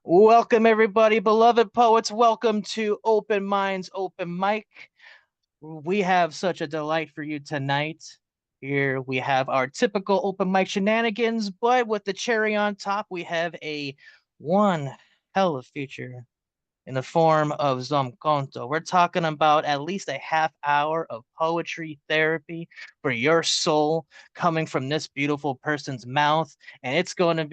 Welcome, everybody, beloved poets. Welcome to Open Minds, Open Mic. We have such a delight for you tonight. Here we have our typical open mic shenanigans, but with the cherry on top, we have a one hell of feature in the form of Zomkhonto. We're talking about at least a half hour of poetry therapy for your soul coming from this beautiful person's mouth, and it's gonna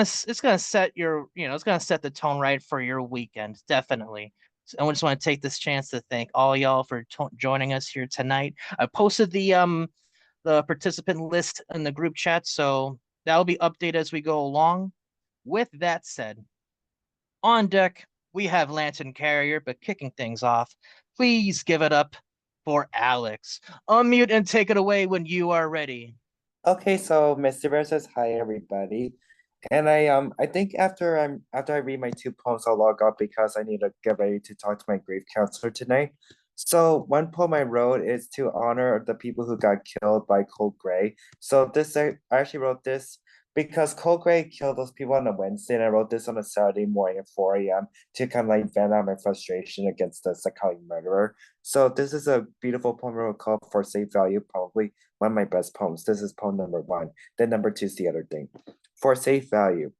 set it's gonna set the tone right for your weekend, definitely. So I just want to take this chance to thank all y'all for joining us here tonight. I posted the participant list in the group chat, so that'll be updated as we go along. With that said, on deck we have Lantern Carrier, but kicking things off, please give it up for Alex. Unmute and take it away when you are ready. Okay, so Mr. Bear says hi everybody. And I think after I read my two poems, I'll log off because I need to get ready to talk to my grief counselor tonight. So one poem I wrote is to honor the people who got killed by Cold Gray. So this I actually wrote this because Cold Gray killed those people on a Wednesday, and I wrote this on a Saturday morning at 4 a.m. to kind of like vent out my frustration against the psychotic murderer. So this is a beautiful poem I wrote called For Safe Value, probably one of my best poems. This is poem number one. Then number two is the other thing. For safe value.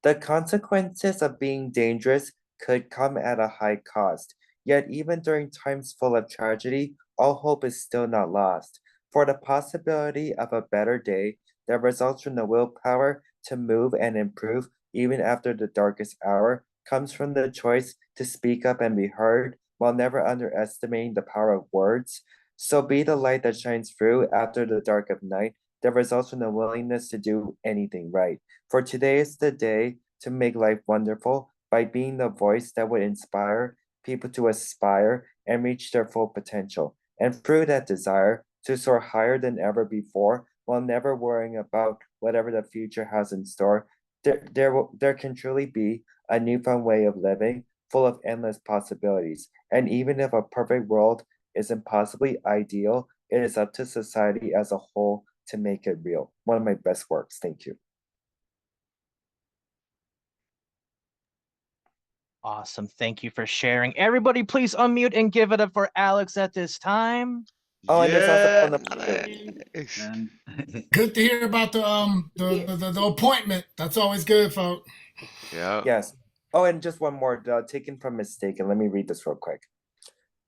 The consequences of being dangerous could come at a high cost. Yet even during times full of tragedy, all hope is still not lost. For the possibility of a better day that results from the willpower to move and improve even after the darkest hour comes from the choice to speak up and be heard while never underestimating the power of words. So be the light that shines through after the dark of night that results from the willingness to do anything right. For today is the day to make life wonderful by being the voice that would inspire people to aspire and reach their full potential. And through that desire to soar higher than ever before while never worrying about whatever the future has in store, there can truly be a newfound way of living full of endless possibilities. And even if a perfect world is impossibly ideal, it is up to society as a whole to make it real. One of my best works. Thank you. Awesome. Thank you for sharing. Everybody, please unmute and give it up for Alex at this time. Oh, and there's also Yeah, poem number two. Alex. Good to hear about the appointment. That's always good, folks. Yeah. Yes. Oh, and just one more, taken from Mistaken. Let me read this real quick.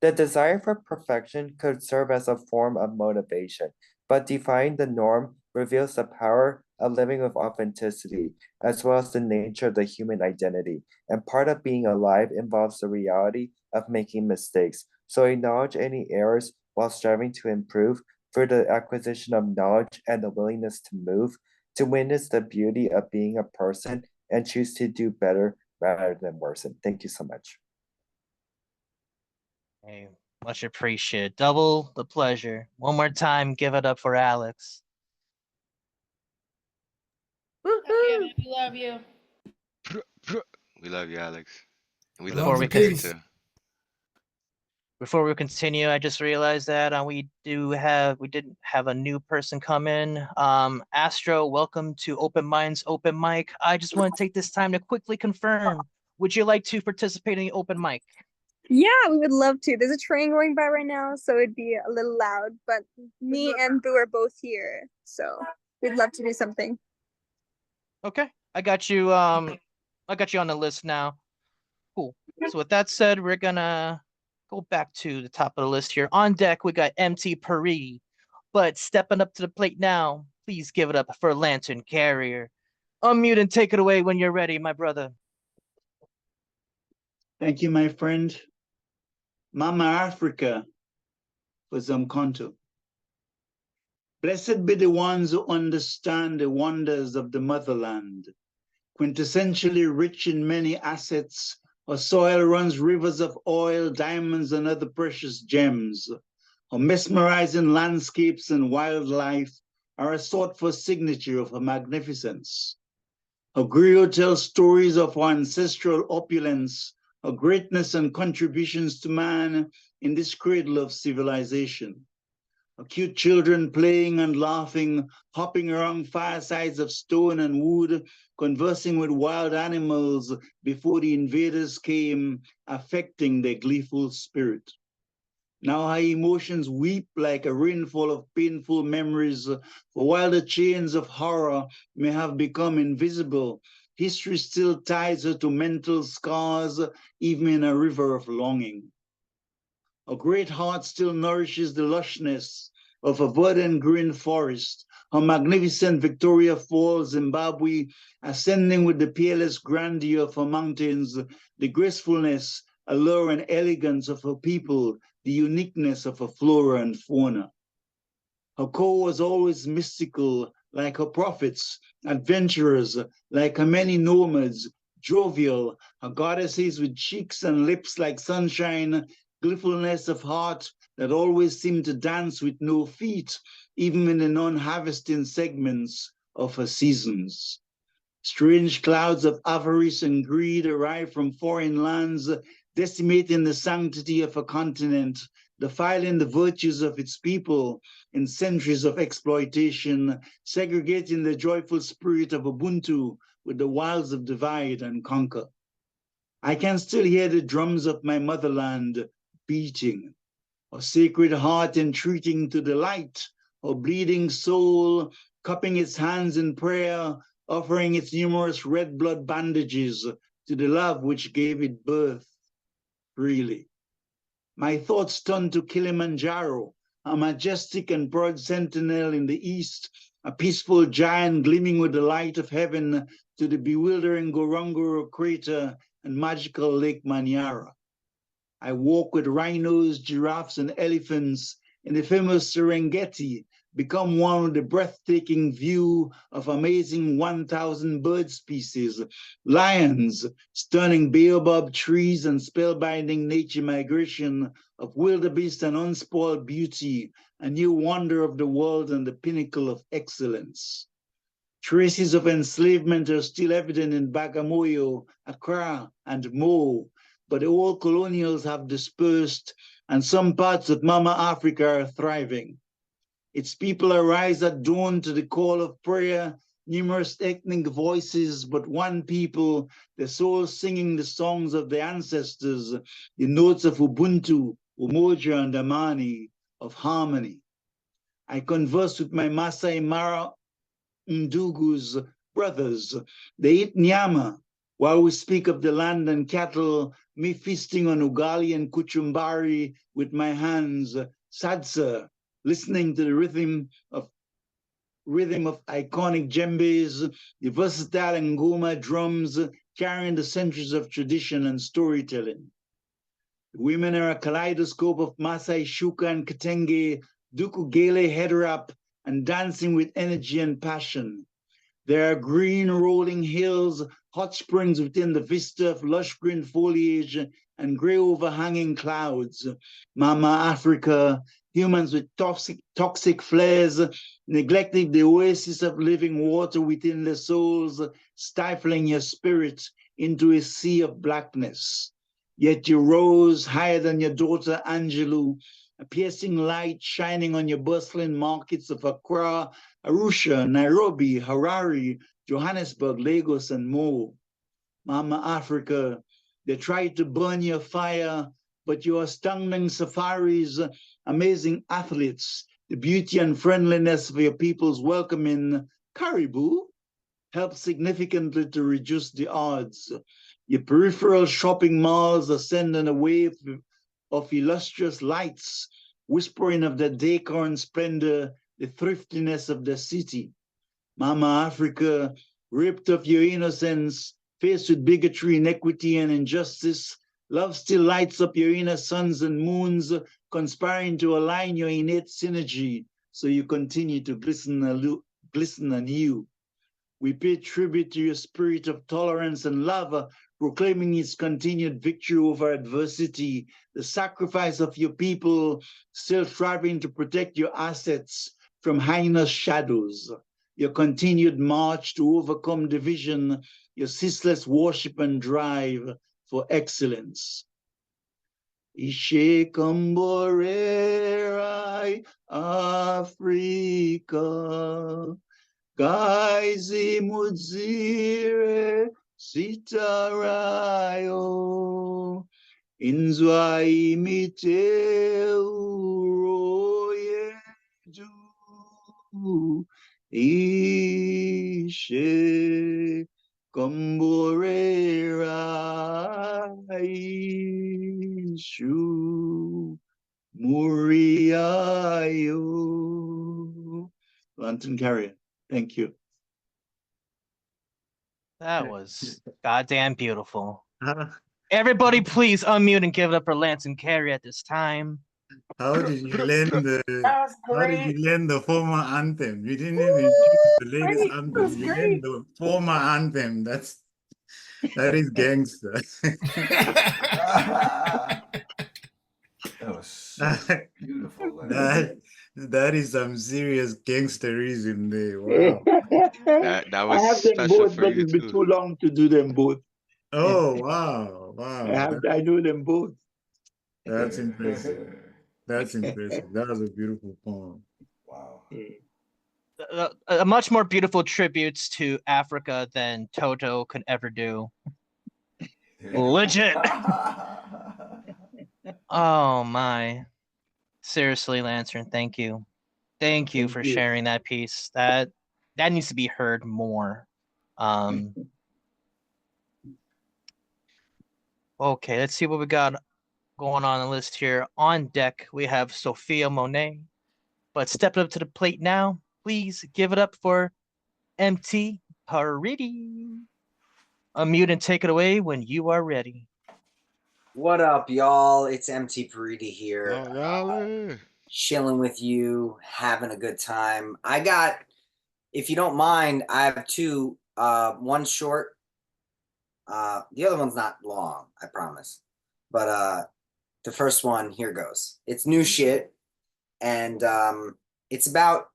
The desire for perfection could serve as a form of motivation, but defying the norm reveals the power of living with authenticity, as well as the nature of the human identity. And part of being alive involves the reality of making mistakes. So acknowledge any errors while striving to improve through the acquisition of knowledge and the willingness to move, to witness the beauty of being a person and choose to do better rather than worsen. Thank you so much. Hey, much appreciated. Double the pleasure. One more time, give it up for Alex. We love you. We love you, Alex. And we Before love we you can- too. Before we continue, I just realized that we did have a new person come in. Astro, welcome to Open Minds, Open Mic. I just want to take this time to quickly confirm. Would you like to participate in the open mic? Yeah, we would love to. There's a train going by right now, so it'd be a little loud, but me and Boo are both here, so we'd love to do something. Okay, I got you. I got you on the list now. Cool. So with that said, we're gonna go back to the top of the list here. On deck, we got MT Paridi, but stepping up to the plate now, please give it up for Lantern Carrier. Unmute and take it away when you're ready, my brother. Thank you, my friend. Mama Africa for Zomkhonto. Blessed be the ones who understand the wonders of the motherland. Quintessentially rich in many assets, our soil runs rivers of oil, diamonds, and other precious gems. Our mesmerizing landscapes and wildlife are a sought-for signature of her magnificence. Our griot tells stories of our ancestral opulence, our greatness and contributions to man in this cradle of civilization. Cute children playing and laughing, hopping around firesides of stone and wood, conversing with wild animals before the invaders came, affecting their gleeful spirit. Now our emotions weep like a rainfall of painful memories, for while the chains of horror may have become invisible, history still ties her to mental scars, even in a river of longing. A great heart still nourishes the lushness of a verdant green forest, her magnificent Victoria Falls, Zimbabwe, ascending with the peerless grandeur of her mountains, the gracefulness, allure, and elegance of her people, the uniqueness of her flora and fauna. Her core was always mystical, like her prophets, adventurers, like her many nomads, jovial, her goddesses with cheeks and lips like sunshine, gleefulness of heart that always seemed to dance with no feet, even in the non-harvesting segments of her seasons. Strange clouds of avarice and greed arrive from foreign lands, decimating the sanctity of a continent, defiling the virtues of its people in centuries of exploitation, segregating the joyful spirit of Ubuntu with the wilds of divide and conquer. I can still hear the drums of my motherland beating, a sacred heart entreating to the light, a bleeding soul cupping its hands in prayer, offering its numerous red blood bandages to the love which gave it birth freely. My thoughts turn to Kilimanjaro, a majestic and broad sentinel in the east, a peaceful giant gleaming with the light of heaven, to the bewildering Ngorongoro crater and magical Lake Manyara. I walk with rhinos, giraffes, and elephants in the famous Serengeti, become one with the breathtaking view of amazing 1,000 bird species, lions, stunning baobab trees, and spellbinding nature migration of wildebeest and unspoiled beauty, a new wonder of the world and the pinnacle of excellence. Traces of enslavement are still evident in Bagamoyo, Accra, and Mo, but the old colonials have dispersed, and some parts of Mama Africa are thriving. Its people arise at dawn to the call of prayer, numerous ethnic voices, but one people, their souls singing the songs of their ancestors, the notes of Ubuntu, Umoja, and Amani, of harmony. I converse with my Masai Mara Ndugu's brothers. They eat nyama, while we speak of the land and cattle, me feasting on ugali and kuchumbari with my hands, sadsa, listening to the rhythm of iconic djembes, the versatile ngoma drums carrying the centuries of tradition and storytelling. The women are a kaleidoscope of Masai Shuka and Katenge, Duku Gele head wrap, and dancing with energy and passion. There are green rolling hills, hot springs within the vista of lush green foliage, and gray overhanging clouds. Mama Africa, humans with toxic flares, neglecting the oasis of living water within their souls, stifling your spirit into a sea of blackness. Yet you rose higher than your daughter Angelou, a piercing light shining on your bustling markets of Accra, Arusha, Nairobi, Harare, Johannesburg, Lagos, and more. Mama Africa, they tried to burn your fire, but your astounding safaris, amazing athletes, the beauty and friendliness of your people's welcoming caribou helped significantly to reduce the odds. Your peripheral shopping malls ascend in a wave of illustrious lights, whispering of the decor and splendor, the thriftiness of the city. Mama Africa, ripped of your innocence, faced with bigotry, inequity, and injustice, love still lights up your inner suns and moons, conspiring to align your innate synergy so you continue to glisten anew. We pay tribute to your spirit of tolerance and love, proclaiming its continued victory over adversity, the sacrifice of your people still striving to protect your assets from heinous shadows, your continued march to overcome division, your ceaseless worship and drive for excellence. Ishe Kamborera my Africa. Kaisi mudzire sitarayo. Inzwa imiteu yedu. Ishe komborera ishu muriayo. Lantern Carrier. Thank you. That was goddamn beautiful. How, Everybody, please unmute and give it up for Lance and Carrie at this time. how did you learn the That was how did great. you learn the former anthem? You didn't even choose the latest Great. That anthem. was You great. learned the former anthem. That is gangster. That was so beautiful. Like, that is some serious gangsterism there. Wow. That I was have them special both, for but you it'll be too. too long to do them both. Oh wow. Wow. I know them both. That's impressive. That's impressive. That was a beautiful poem. wow. A much more beautiful tributes to Africa than Toto could ever do. Legit. Oh my. Seriously, Lantern, thank you. Thank you for sharing that piece. That needs to be heard more. Okay, let's see what we got going on the list here. On deck, we have Sophia Monet. But stepping up to the plate now, please give it up for MT Paridi. Unmute and take it away when you are ready. What up, y'all? It's MT Paridi here. Oh, y'all. Chilling with you, having a good time. I got, if you don't mind, I have two. One short. The other one's not long, I promise. But the first one, here goes. It's new shit, and it's about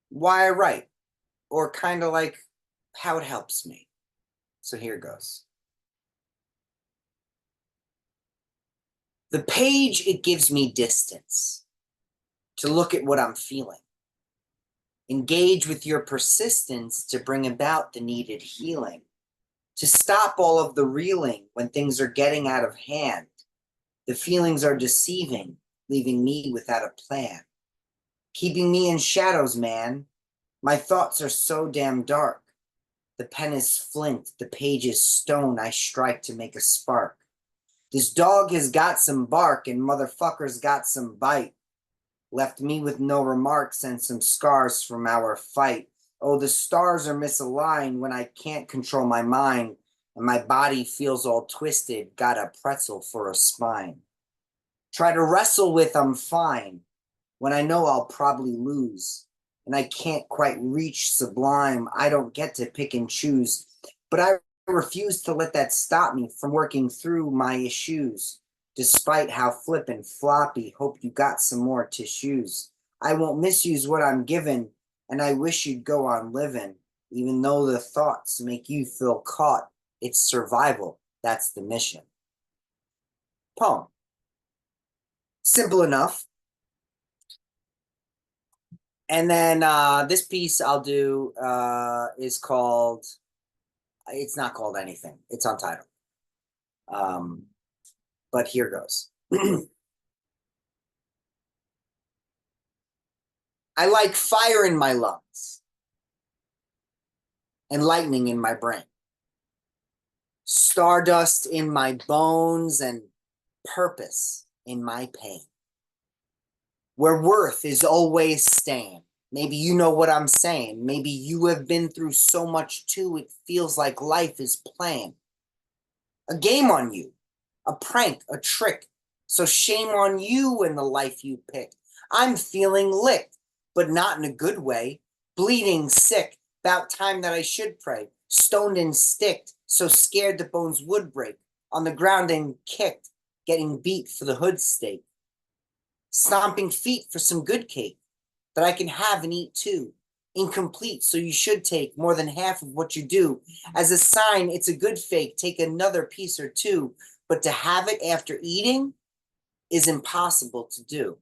why I write, or kind of like how it helps me. So here goes. The page, it gives me distance to look at what I'm feeling. Engage with your persistence to bring about the needed healing. To stop all of the reeling when things are getting out of hand. The feelings are deceiving, leaving me without a plan. Keeping me in shadows, man. My thoughts are so damn dark. The pen is flint, the page is stone I strike to make a spark. This dog has got some bark and motherfucker's got some bite. Left me with no remarks and some scars from our fight. Oh, the stars are misaligned when I can't control my mind and my body feels all twisted, got a pretzel for a spine. Try to wrestle with I'm fine when I know I'll probably lose and I can't quite reach sublime. I don't get to pick and choose, but I refuse to let that stop me from working through my issues. Despite how flip and floppy, hope you got some more tissues. I won't misuse what I'm given, and I wish you'd go on living, even though the thoughts make you feel caught. It's survival, that's the mission. Poem. Simple enough. And then this piece I'll do is called, it's not called anything. It's untitled. But here goes. I like fire in my lungs and lightning in my brain. Stardust in my bones and purpose in my pain. Where worth is always staying. Maybe you know what I'm saying. Maybe you have been through so much too, it feels like life is playing. A game on you. A prank, a trick. So shame on you and the life you picked. I'm feeling licked, but not in a good way. Bleeding, sick, about time that I should pray. Stoned and sticked, so scared the bones would break. On the ground and kicked, getting beat for the hood stake. Stomping feet for some good cake that I can have and eat too. Incomplete, so you should take more than half of what you do. As a sign, it's a good fake. Take another piece or two. But to have it after eating is impossible to do.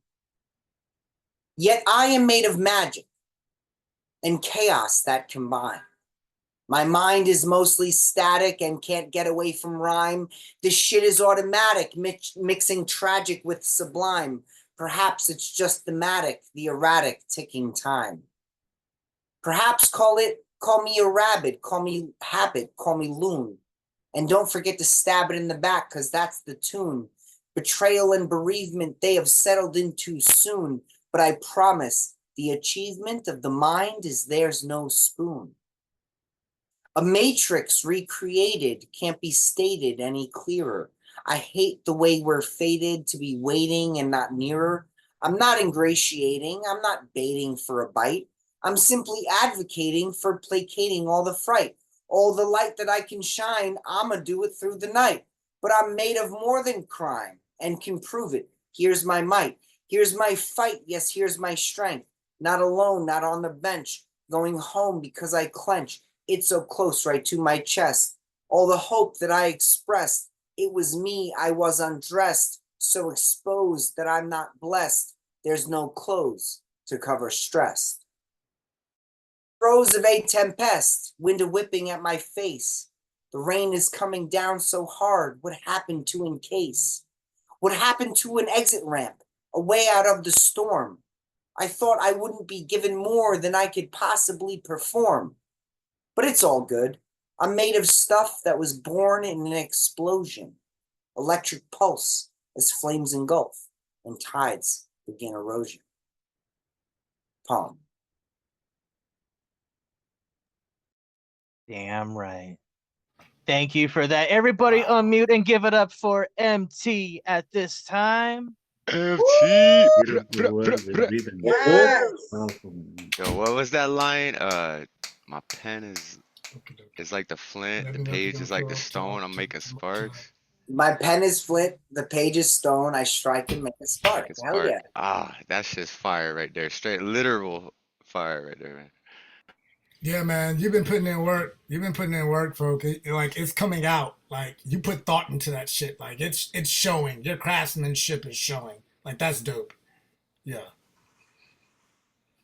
Yet I am made of magic and chaos that combine. My mind is mostly static and can't get away from rhyme. This shit is automatic, mixing tragic with sublime. Perhaps it's just thematic, the erratic ticking time. Perhaps call me a rabbit, call me habit, call me loon. And don't forget to stab it in the back, cause that's the tune. Betrayal and bereavement they have settled in too soon, but I promise the achievement of the mind is there's no spoon. A matrix recreated can't be stated any clearer. I hate the way we're fated to be waiting and not nearer. I'm not ingratiating, I'm not baiting for a bite. I'm simply advocating for placating all the fright. All the light that I can shine, I'ma do it through the night. But I'm made of more than crime and can prove it. Here's my might, here's my fight, yes, here's my strength. Not alone, not on the bench, going home because I clench. It's so close right to my chest. All the hope that I expressed, it was me, I was undressed, so exposed that I'm not blessed. There's no clothes to cover stress. Throes of a tempest, wind whipping at my face. The rain is coming down so hard, what happened to encase? What happened to an exit ramp, a way out of the storm? I thought I wouldn't be given more than I could possibly perform. But it's all good. I'm made of stuff that was born in an explosion. Electric pulse as flames engulf and tides begin erosion. Poem. Damn right. Thank you for that. Everybody unmute and give it up for MT at this time. FT. Beautiful words and rhythm. Yes. Powerful, man. Yo, what was that line? My pen is like the flint, Let the me know if you're page gonna is like the talk, stone. I'm making sparks. My pen is flint, the page is stone. I strike and make a spark. Making Hell spark. yeah. Ah, that's just fire right there. Straight literal fire right there, man. Yeah, man, you've been putting in work. You've been putting in work, folk. Like it's coming out. Like you put thought into that shit. Like it's showing. Your craftsmanship is showing. Like that's dope. Yeah,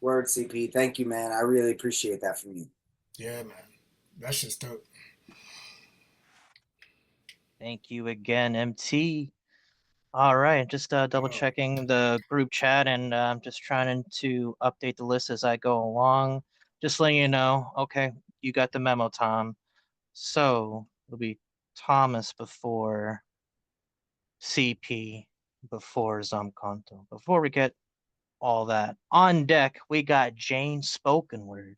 Word, CP. Thank you, man. I really appreciate that from you. yeah, man. That's just dope. Thank you again, MT. All right, just double checking the group chat and just trying to update the list as I go along. Just letting you know, okay, you got the memo, Tom. So it'll be Thomas before CP before Zomkhonto. Before we get all that on deck, we got Jane Spoken Word.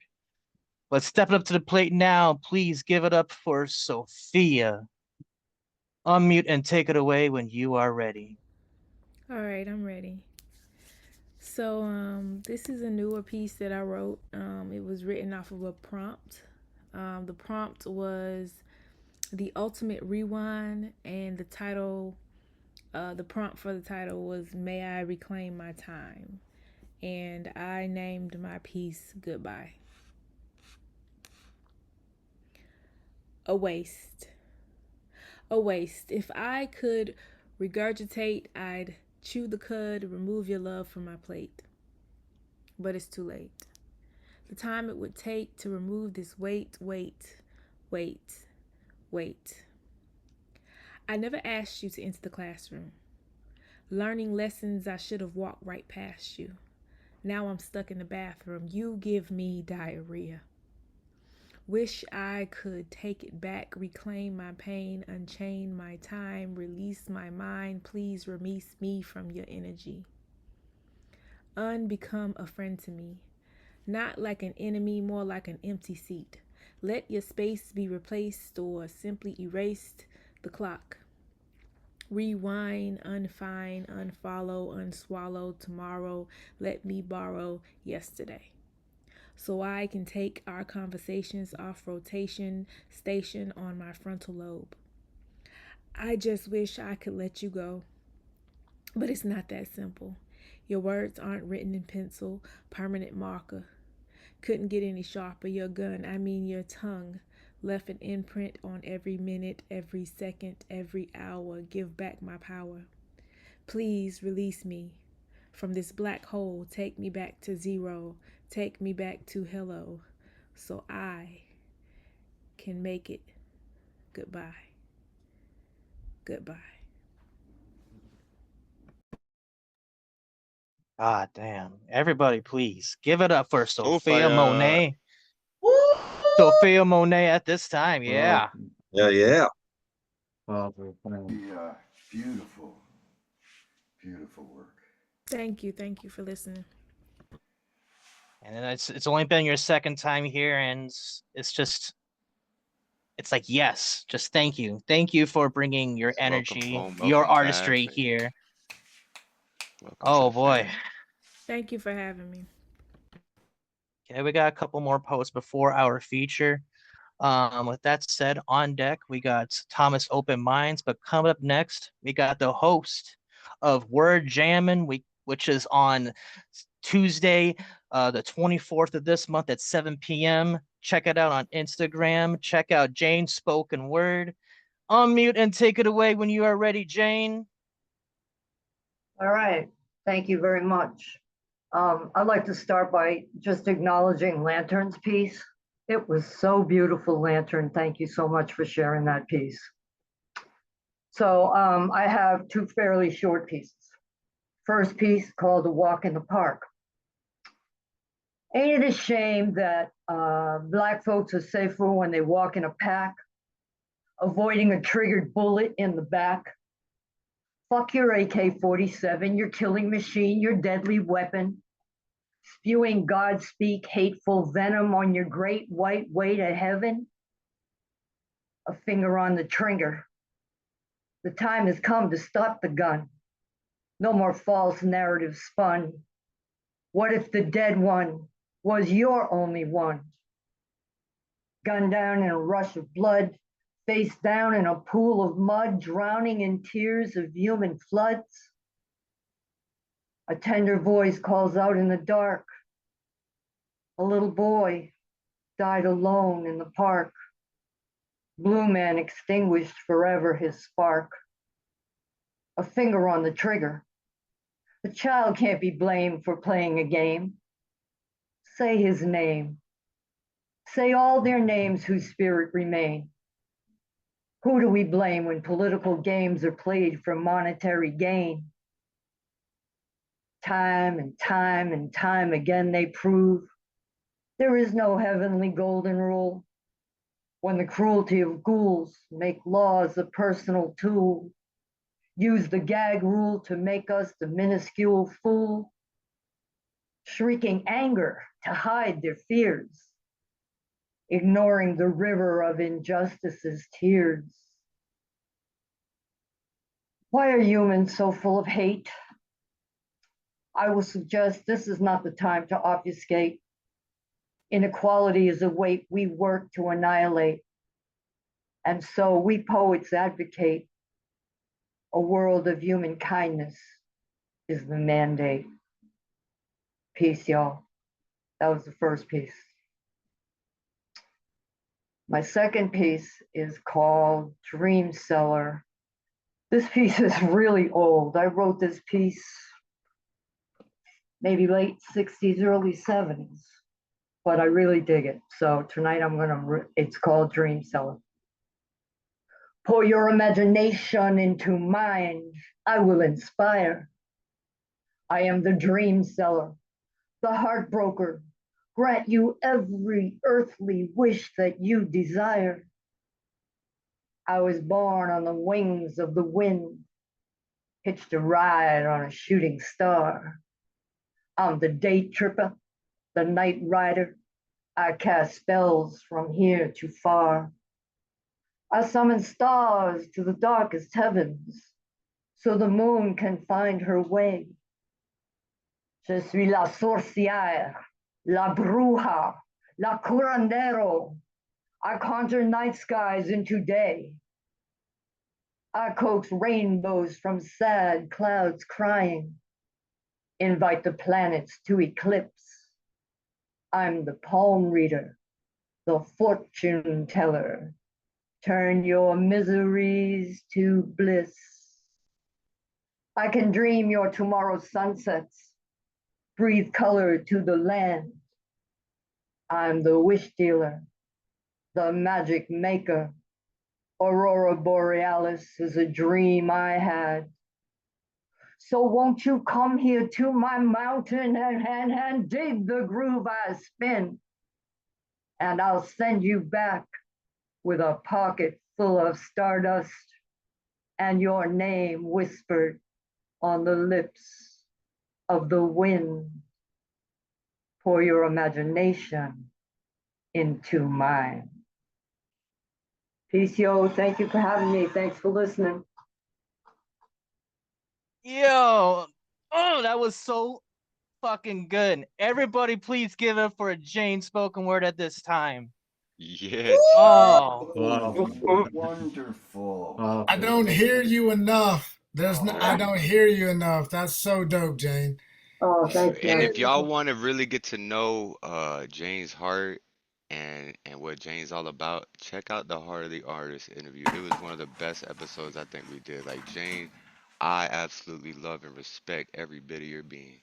Let's step it up to the plate now. Please give it up for Sophia. Unmute and take it away when you are ready. All right, I'm ready. So, this is a newer piece that I wrote. It was written off of a prompt. The prompt was The Ultimate Rewind, and the prompt for the title was May I Reclaim My Time. And I named my piece Goodbye. A waste. A waste. If I could regurgitate, I'd chew the cud, remove your love from my plate. But it's too late. The time it would take to remove this weight. I never asked you to enter the classroom, learning lessons I should have walked right past you. Now I'm stuck in the bathroom. You give me diarrhea. Wish I could take it back, reclaim my pain, unchain my time, release my mind. Please release me from your energy. Unbecome a friend to me. Not like an enemy, more like an empty seat. Let your space be replaced or simply erased. The clock. Rewind, unfind, unfollow, unswallow. Tomorrow, let me borrow yesterday. So I can take our conversations off rotation, station on my frontal lobe. I just wish I could let you go. But it's not that simple. Your words aren't written in pencil, permanent marker. Couldn't get any sharper. Your gun, I mean your tongue, left an imprint on every minute, every second, every hour. Give back my power. Please release me From this black hole, take me back to zero. Take me back to hello. So I can make it. Goodbye. Goodbye. God damn. Everybody, please give it up for Sophia Sophia. Monet. Woo! Sophia Monet at this time. Yeah. Yeah, yeah. Powerful, powerful. Yeah, beautiful, beautiful work. Thank you. Thank you for listening. And then it's only been your second time here, and it's just it's like yes, just thank you. Thank you for bringing your Welcome energy, home. your Welcome artistry back. here. Welcome to Oh the boy. fam. Thank you for having me. Okay, we got a couple more posts before our feature. With that said, on deck we got Thomas Open Minds, but coming up next we got the host of Word Jammin', which is on Tuesday, the 24th of this month at 7 p.m. Check it out on Instagram. Check out Jane's Spoken Word. Unmute and take it away when you are ready, Jane. All right. Thank you very much. I'd like to start by just acknowledging Lantern's piece. It was so beautiful, Lantern. Thank you so much for sharing that piece. So I have two fairly short pieces. First piece called A Walk in the Park. Ain't it a shame that Black folks are safer when they walk in a pack, avoiding a triggered bullet in the back? Fuck your AK-47, your killing machine, your deadly weapon, spewing God-speak hateful venom on your great white way to heaven. A finger on the trigger. The time has come to stop the gun. No more false narratives spun. What if the dead one was your only one? Gunned down in a rush of blood, face down in a pool of mud, drowning in tears of human floods. A tender voice calls out in the dark. A little boy died alone in the park. Blue man extinguished forever his spark. A finger on the trigger. The child can't be blamed for playing a game. Say his name. Say all their names whose spirit remain. Who do we blame when political games are played for monetary gain? Time and time and time again they prove there is no heavenly golden rule. When the cruelty of ghouls make laws a personal tool, use the gag rule to make us the minuscule fool, shrieking anger to hide their fears, ignoring the river of injustice's tears. Why are humans so full of hate? I will suggest this is not the time to obfuscate. Inequality is a weight we work to annihilate. And so we poets advocate a world of human kindness is the mandate. Peace, y'all. That was the first piece. My second piece is called Dream Seller. This piece is really old. I wrote this piece maybe late 60s, early 70s, but I really dig it. So tonight it's called Dream Seller. Pour your imagination into mine. I will inspire. I am the dream seller, the heartbroker. Grant you every earthly wish that you desire. I was born on the wings of the wind, hitched a ride on a shooting star. I'm the day tripper, the night rider. I cast spells from here to far. I summon stars to the darkest heavens, so the moon can find her way. Je suis la sorcière, la bruja, la curandero. I conjure night skies into day. I coax rainbows from sad clouds crying, invite the planets to eclipse. I'm the palm reader, the fortune teller. Turn your miseries to bliss. I can dream your tomorrow's sunsets, breathe color to the land. I'm the wish dealer, the magic maker. Aurora Borealis is a dream I had. So won't you come here to my mountain and dig the groove I spin? And I'll send you back with a pocket full of stardust and your name whispered on the lips of the wind. Pour your imagination into mine. Peace, yo. Thank you for having me. Thanks for listening. Yo, oh, that was so fucking good. Everybody, please give it for Jane spoken word at this time. Yeah, Oh, Wow. Wonderful. Wow. I don't hear you enough. I Oh. don't hear you enough. That's so dope, Jane. Oh, thanks, and man. if y'all want to really get to know Jane's heart and what Jane's all about, check out the Heart of the Artist interview. It was one of the best episodes I think we did. Like Jane, I absolutely love and respect every bit of your being.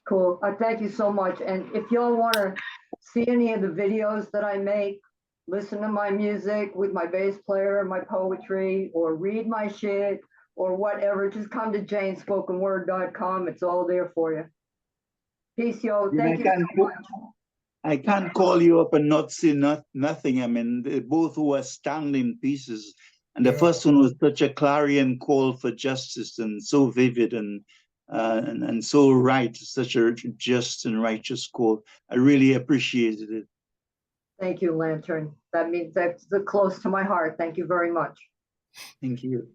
Cool. Thank you so much. And if y'all want to see any of the videos that I make, listen to my music with my bass player, my poetry, or read my shit, or whatever, just come to janespokenword.com. It's all there for you. Peace, yo. Yeah, Thank you so much. I can't call you up and not see nothing. I mean, they both were astounding pieces. And the Yeah. first one was such a clarion call for justice and so vivid and so right, such a just and righteous call. I really appreciated it. Thank you, Lantern. That means that's close to my heart. Thank you very much. Thank you.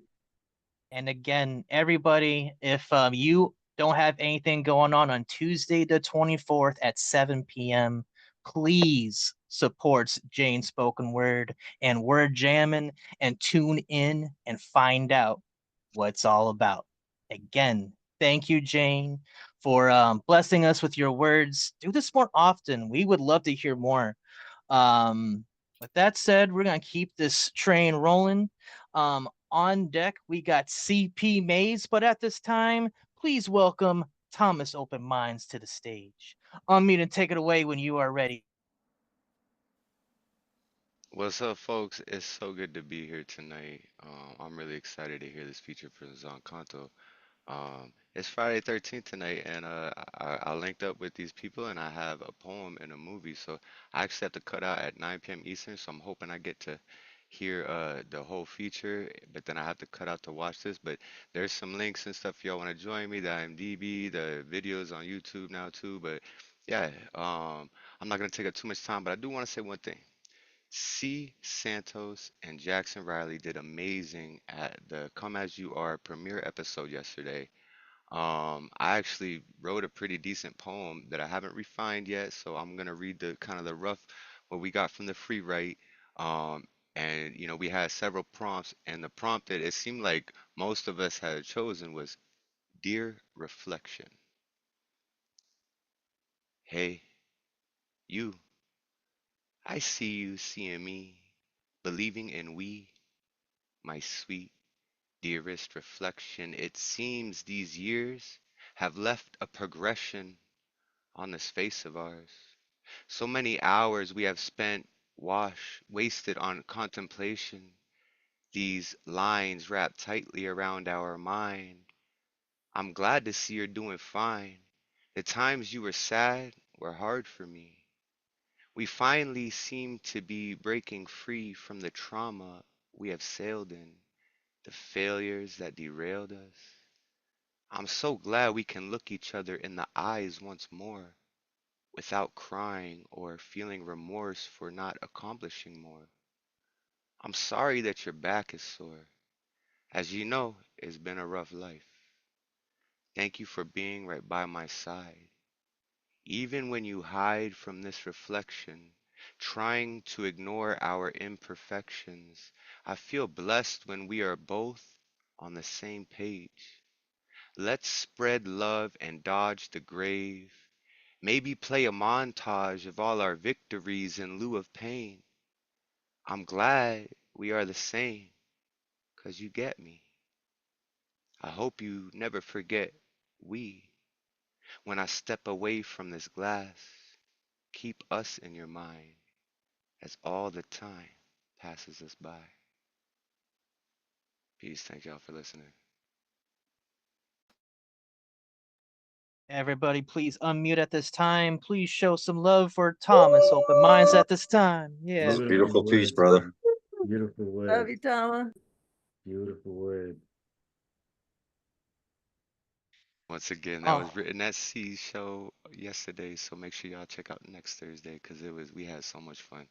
and again, everybody, if you don't have anything going on Tuesday the 24th at 7 p.m., please support Jane Spoken Word and Word Jammin' and tune in and find out what it's all about. Again, thank you, Jane, for blessing us with your words. Do this more often. We would love to hear more. With that said, we're gonna keep this train rolling. On deck, we got CP Mays, but at this time, please welcome Thomas Open Minds to the stage. Unmute and take it away when you are ready. What's up, folks? It's so good to be here tonight. I'm really excited to hear this feature from Zomkhonto. It's Friday 13th tonight, and I linked up with these people, and I have a poem and a movie. So I actually have to cut out at 9 p.m. Eastern. So I'm hoping I get to hear the whole feature, but then I have to cut out to watch this. But there's some links and stuff if y'all want to join me. The IMDb, the videos on YouTube now too. But yeah, I'm not gonna take up too much time, but I do want to say one thing. C. Santos and Jackson Riley did amazing at the Come As You Are premiere episode yesterday. I actually wrote a pretty decent poem that I haven't refined yet, so I'm gonna read the kind of the rough what we got from the free write. Um, and we had several prompts, and the prompt that it seemed like most of us had chosen was Dear Reflection. Hey, you, I see you seeing me, believing in we, my sweet dearest reflection. It seems these years have left a progression on this face of ours. So many hours we have spent wasted on contemplation, these lines wrapped tightly around our mind. I'm glad to see you're doing fine. The times you were sad were hard for me. We finally seem to be breaking free from the trauma we have sailed in, the failures that derailed us. I'm so glad we can look each other in the eyes once more without crying or feeling remorse for not accomplishing more. I'm sorry that your back is sore. As you know, it's been a rough life. Thank you for being right by my side. Even when you hide from this reflection, trying to ignore our imperfections, I feel blessed when we are both on the same page. Let's spread love and dodge the grave. Maybe play a montage of all our victories in lieu of pain. I'm glad we are the same, 'cause you get me. I hope you never forget we. When I step away from this glass, keep us in your mind as all the time passes us by. Peace. Thank y'all for listening. Everybody, please unmute at this time. Please show some love for Thomas. Open minds at this time. Yeah. Beautiful Beautiful piece, words, brother. man. Beautiful Love words. you, Tama. Beautiful words. Once again, that was Oh, written at C show yesterday, so make sure y'all check out next Thursday because we had so much fun.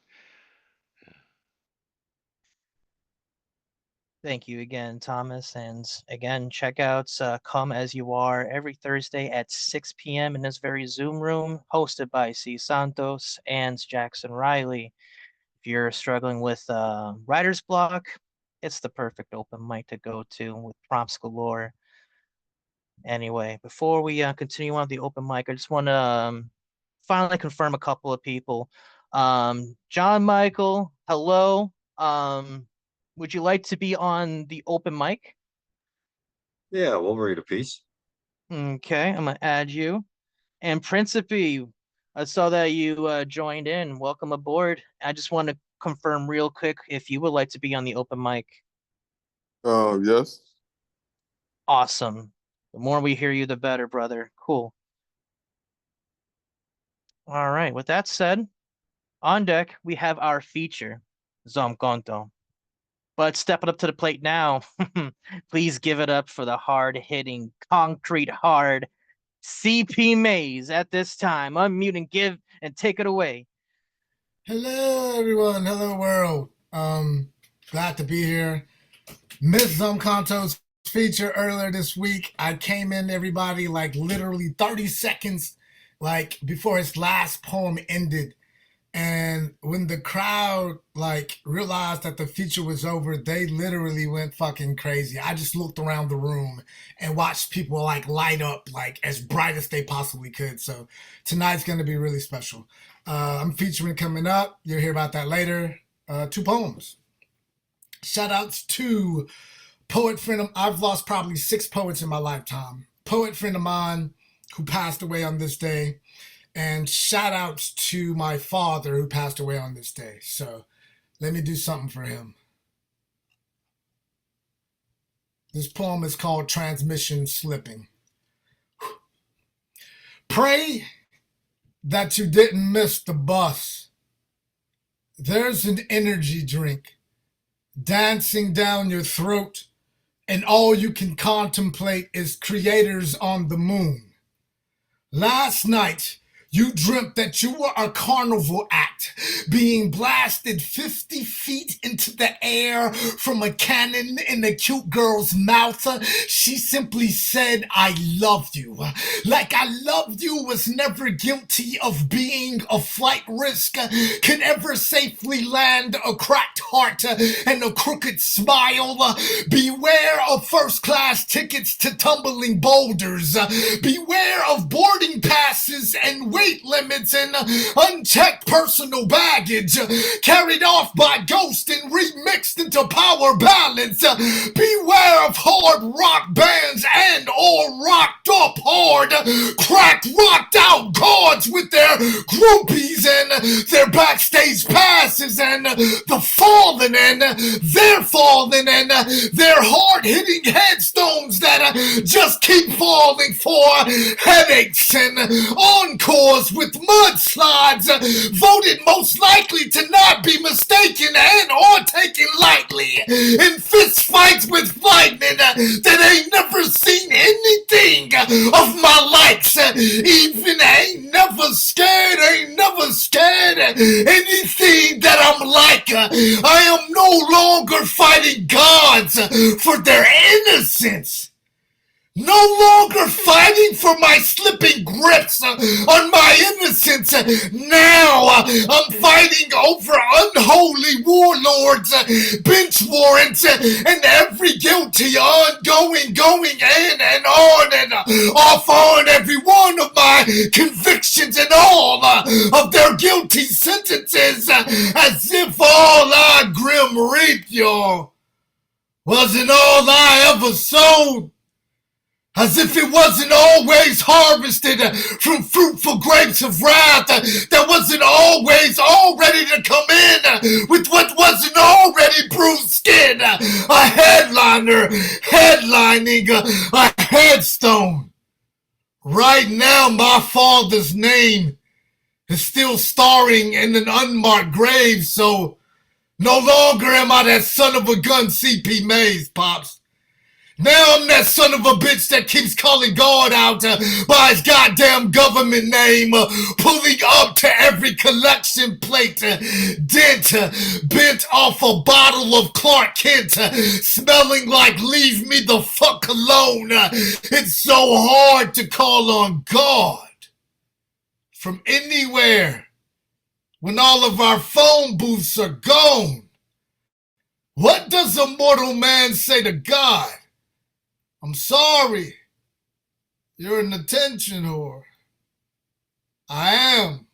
thank you again, Thomas. And again, check out Come As You Are every Thursday at 6 p.m. in this very Zoom room, hosted by C. Santos and Jackson Riley. If you're struggling with writer's block, it's the perfect open mic to go to with prompts galore. Anyway, before we continue on the open mic, I just want to finally confirm a couple of people. John Michael, hello. Would you like to be on the open mic? Yeah, we'll read a piece. Okay, I'm gonna add you. And Principe, I saw that you joined in. Welcome aboard. I just want to confirm real quick if you would like to be on the open mic. Yes. Awesome. The more we hear you, the better, brother. Cool. All right. With that said, on deck, we have our feature, Zomkhonto. But stepping up to the plate now, please give it up for the hard-hitting, concrete hard CP Maze at this time. Unmute and give and take it away. Hello, everyone. Hello, world. Glad to be here. Miss Zomkhonto's feature earlier this week. I came in, everybody, like literally 30 seconds, like before his last poem ended. And when the crowd like realized that the feature was over, they literally went fucking crazy. I just looked around the room and watched people like light up like as bright as they possibly could. So tonight's gonna be really special. I'm featuring coming up. You'll hear about that later. 2 poems. Shout outs to poet friend of I've lost probably 6 poets in my lifetime. Poet friend of mine who passed away on this day. And shout outs to my father who passed away on this day. So let me do something for him. This poem is called Transmission Slipping. Pray that you didn't miss the bus. There's an energy drink dancing down your throat, and all you can contemplate is creators on the moon. Last night, you dreamt that you were a carnival act being blasted 50 feet into the air from a cannon in a cute girl's mouth. She simply said, I love you. Like I loved you was never guilty of being a flight risk, could ever safely land a cracked heart and a crooked smile. Beware of first class tickets to tumbling boulders. Beware of boarding passes and weight limits and unchecked personal baggage carried off by ghosts and remixed into power ballads. Beware of hard rock bands and or rocked up hard, cracked, rocked out gods with their groupies and their backstage passes and the fallen and their fallen and their hard-hitting headstones that just keep falling for headaches and encores with mudslides, voted most likely to not be mistaken and or taken lightly, in fist fights with lightning that ain't never seen anything of my likes, even ain't never scared anything that I'm like. I am no longer fighting gods for their innocence. No longer fighting for my slipping grips on my innocence. Now I'm fighting over unholy warlords, bench warrants, and every guilty ongoing, going in and on and off on every one of my convictions and all of their guilty sentences, as if all I grim reaped, y'all, wasn't all I ever sowed. As if it wasn't always harvested from fruitful grapes of wrath that wasn't always all ready to come in with what wasn't already bruised skin. A headliner headlining a headstone. Right now, my father's name is still starring in an unmarked grave, so no longer am I that son of a gun CP Mays, Pops. Now I'm that son of a bitch that keeps calling God out by his goddamn government name, pulling up to every collection plate, dent, bent off a bottle of Clark Kent, smelling like leave me the fuck alone. It's so hard to call on God from anywhere when all of our phone booths are gone. What does a mortal man say to God? I'm sorry. You're an attention whore. I am.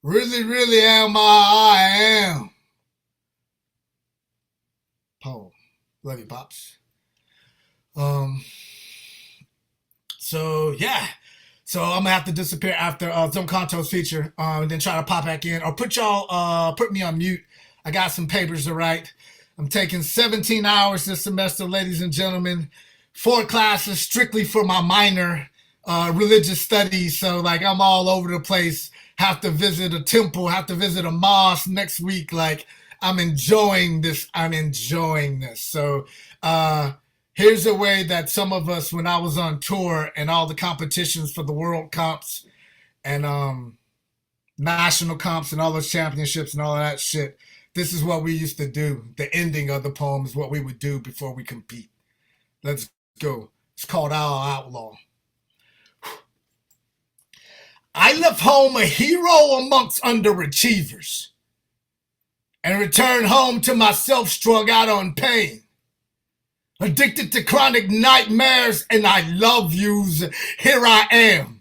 Really, really am. I am. Poem. Love you, Pops. So, yeah. So I'm gonna have to disappear after Zomkhonto's feature, and then try to pop back in, or put me on mute. I got some papers to write. I'm taking 17 hours this semester, ladies and gentlemen. 4 classes strictly for my minor, religious studies. So like I'm all over the place. Have to visit a temple, have to visit a mosque next week. Like I'm enjoying this. So here's a way that some of us, when I was on tour and all the competitions for the world comps and national comps and all those championships and all of that shit, this is what we used to do. The ending of the poem is what we would do before we compete. Let's go. It's called Our Outlaw. I left home a hero amongst underachievers and returned home to myself strung out on pain. Addicted to chronic nightmares and I love yous, here I am.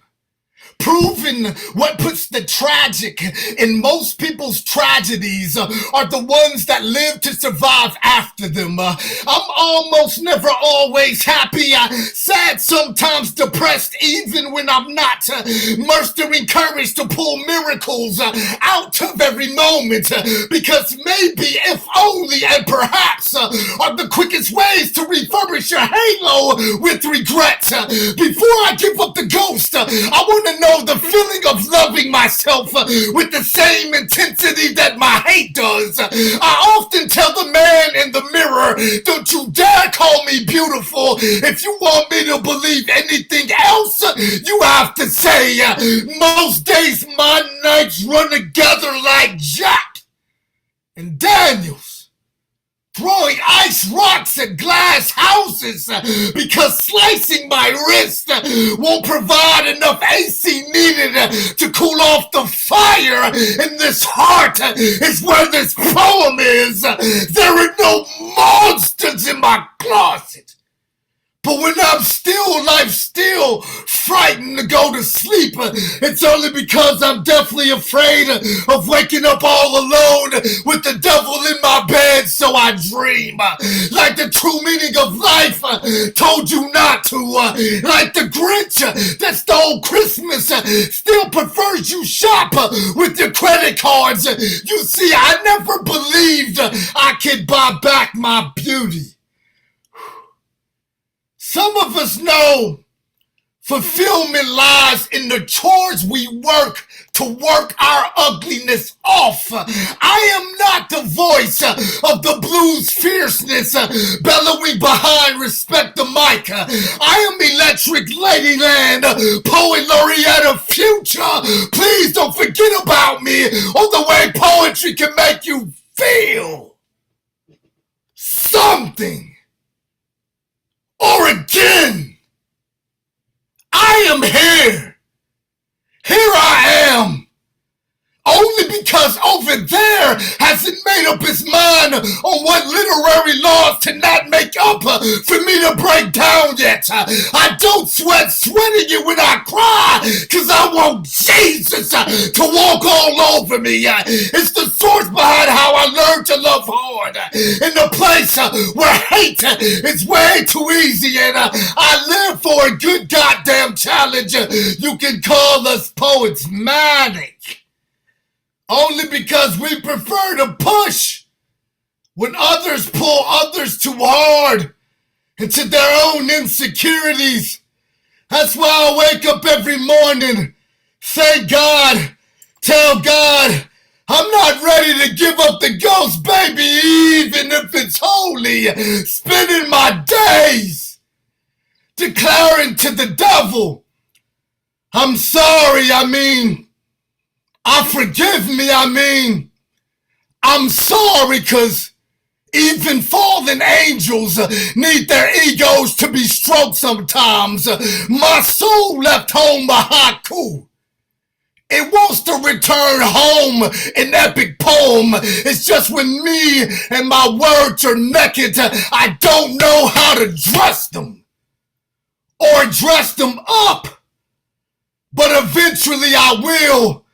Proving what puts the tragic in most people's tragedies are the ones that live to survive after them. I'm almost never always happy, sad, sometimes depressed, even when I'm not. Mustering courage to pull miracles out of every moment, because maybe, if only, and perhaps are the quickest ways to refurbish your halo with regret. Before I give up the ghost, I want to know the feeling of loving myself with the same intensity that my hate does. I often tell the man in the mirror, don't you dare call me beautiful. If you want me to believe anything else, you have to say, most days my nights run together like Jack and Daniels. Throwing ice rocks at glass houses because slicing my wrist won't provide enough AC needed to cool off the fire. And this heart is where this poem is. There are no monsters in my closet. But when I'm still, life's still frightened to go to sleep, it's only because I'm deathly afraid of waking up all alone with the devil in my bed, so I dream. Like the true meaning of life told you not to. Like the Grinch that stole Christmas still prefers you shop with your credit cards. You see, I never believed I could buy back my beauty. Some of us know fulfillment lies in the chores we work to work our ugliness off. I am not the voice of the blues fierceness bellowing behind respect the mic. I am Electric Ladyland, poet laureate of future. Please don't forget about me or the way poetry can make you feel something. Or again, I am here. Here I am. Only because over there hasn't made up his mind on what literary laws to not make up for me to break down yet. I don't sweating you when I cry, cause I want Jesus to walk all over me. It's the source behind how I learned to love forward in the place where hate is way too easy, and I live for a good goddamn challenge. You can call us poets manic, only because we prefer to push when others pull others too hard into their own insecurities. That's why I wake up every morning, thank God, tell God, I'm not ready to give up the ghost, baby, even if it's holy. Spending my days declaring to the devil, I'm sorry, forgive me, I'm sorry, cause even fallen angels need their egos to be stroked sometimes. My soul left home a haiku. It wants to return home in epic poem. It's just when me and my words are naked, I don't know how to dress them or dress them up. But eventually I will,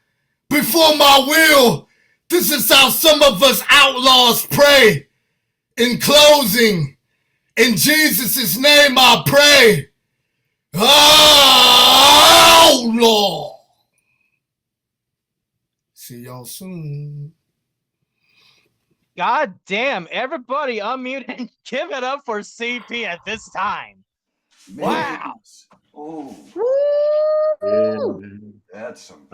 before my will. This is how some of us outlaws pray. In closing, in Jesus' name I pray. Outlaw. See y'all soon. God damn, everybody unmute and give it up for CP at this time. Wow. Oh, Woo! that's some.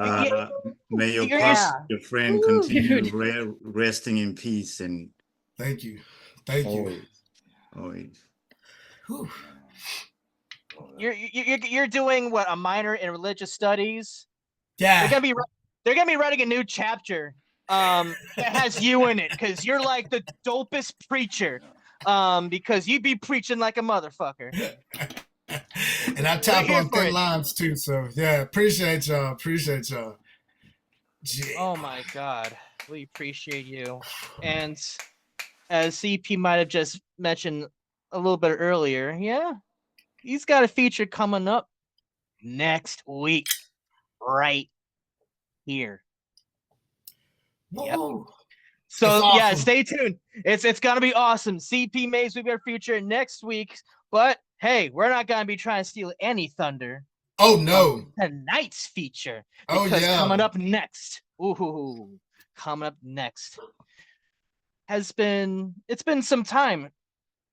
May your Yeah. your friend continue resting in peace and Thank you. Thank you. always. Whew. You're doing what, a minor in religious studies? Yeah. They're gonna be writing a new chapter that has you in it, because you're like the dopest preacher. Because you be preaching like a motherfucker. And I tap here on for thin it. lines too, so yeah, appreciate y'all. Yeah. Oh my God, we appreciate you. And as CP might have just mentioned a little bit earlier, yeah, he's got a feature coming up next week, right here. Yep. So awesome. yeah, stay tuned. It's gonna be awesome. CP Mays will be our feature next week, but hey, we're not gonna be trying to steal any thunder. Oh no! Tonight's feature, Oh because yeah! coming up next, it's been some time,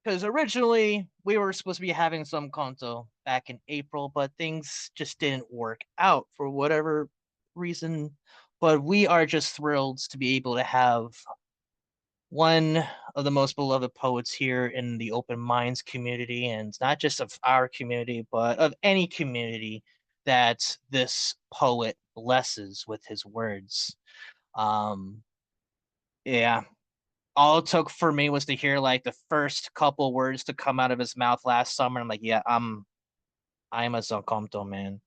because originally we were supposed to be having Zomkhonto back in April, but things just didn't work out for whatever reason. But we are just thrilled to be able to have one of the most beloved poets here in the Open Minds community, and not just of our community, but of any community that this poet blesses with his words. Yeah. All it took for me was to hear like the first couple words to come out of his mouth last summer. I'm like, yeah, I'm a Zomkhonto man.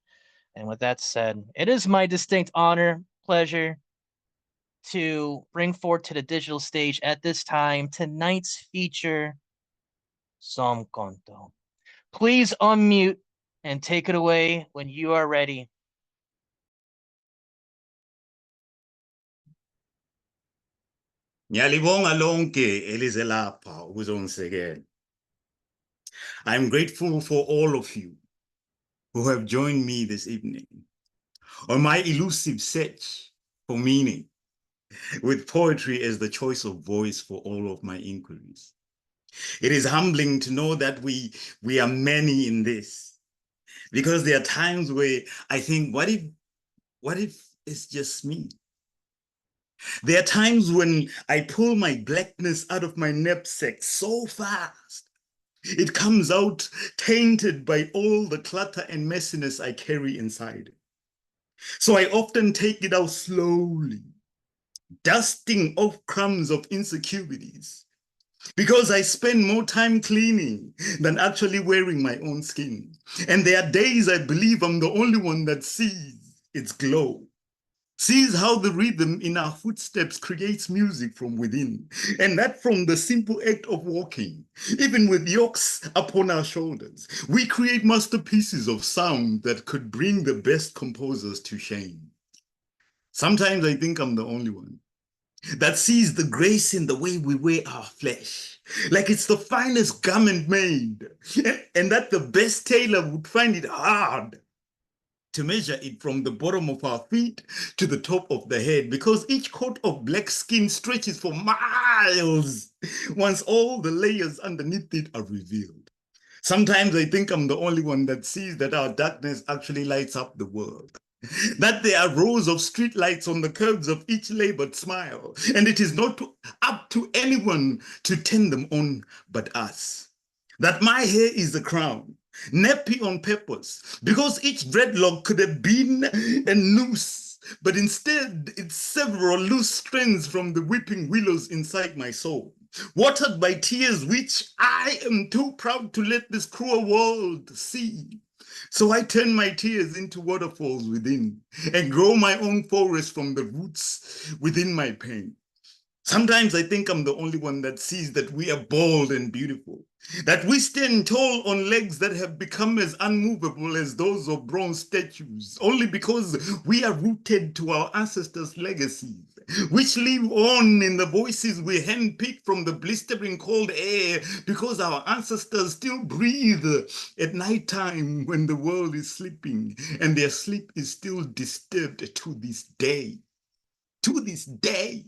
And with that said, it is my distinct honor, pleasure to bring forth to the digital stage at this time tonight's feature, Zomkhonto. Please unmute and take it away when you are ready. Ngiyalibonga lonke elize lapha ukuzongisekela. I'm grateful for all of you who have joined me this evening on my elusive search for meaning, with poetry as the choice of voice for all of my inquiries. It is humbling to know that we are many in this, because there are times where I think, what if it's just me? There are times when I pull my blackness out of my knapsack so fast, it comes out tainted by all the clutter and messiness I carry inside. So I often take it out slowly, dusting off crumbs of insecurities, because I spend more time cleaning than actually wearing my own skin. And there are days I believe I'm the only one that sees its glow, sees how the rhythm in our footsteps creates music from within, and that from the simple act of walking, even with yokes upon our shoulders, we create masterpieces of sound that could bring the best composers to shame. Sometimes I think I'm the only one, that sees the grace in the way we wear our flesh, like it's the finest garment made, and that the best tailor would find it hard to measure it from the bottom of our feet to the top of the head, because each coat of black skin stretches for miles once all the layers underneath it are revealed. Sometimes I think I'm the only one that sees that our darkness actually lights up the world. That there are rows of street lights on the curves of each labored smile, and it is not up to anyone to turn them on but us. That my hair is a crown, nappy on purpose, because each dreadlock could have been a noose, but instead it's several loose strands from the weeping willows inside my soul, watered by tears which I am too proud to let this cruel world see. So I turn my tears into waterfalls within and grow my own forest from the roots within my pain. Sometimes I think I'm the only one that sees that we are bold and beautiful, that we stand tall on legs that have become as unmovable as those of bronze statues, only because we are rooted to our ancestors' legacies, which live on in the voices we handpick from the blistering cold air, because our ancestors still breathe at nighttime when the world is sleeping, and their sleep is still disturbed to this day. To this day.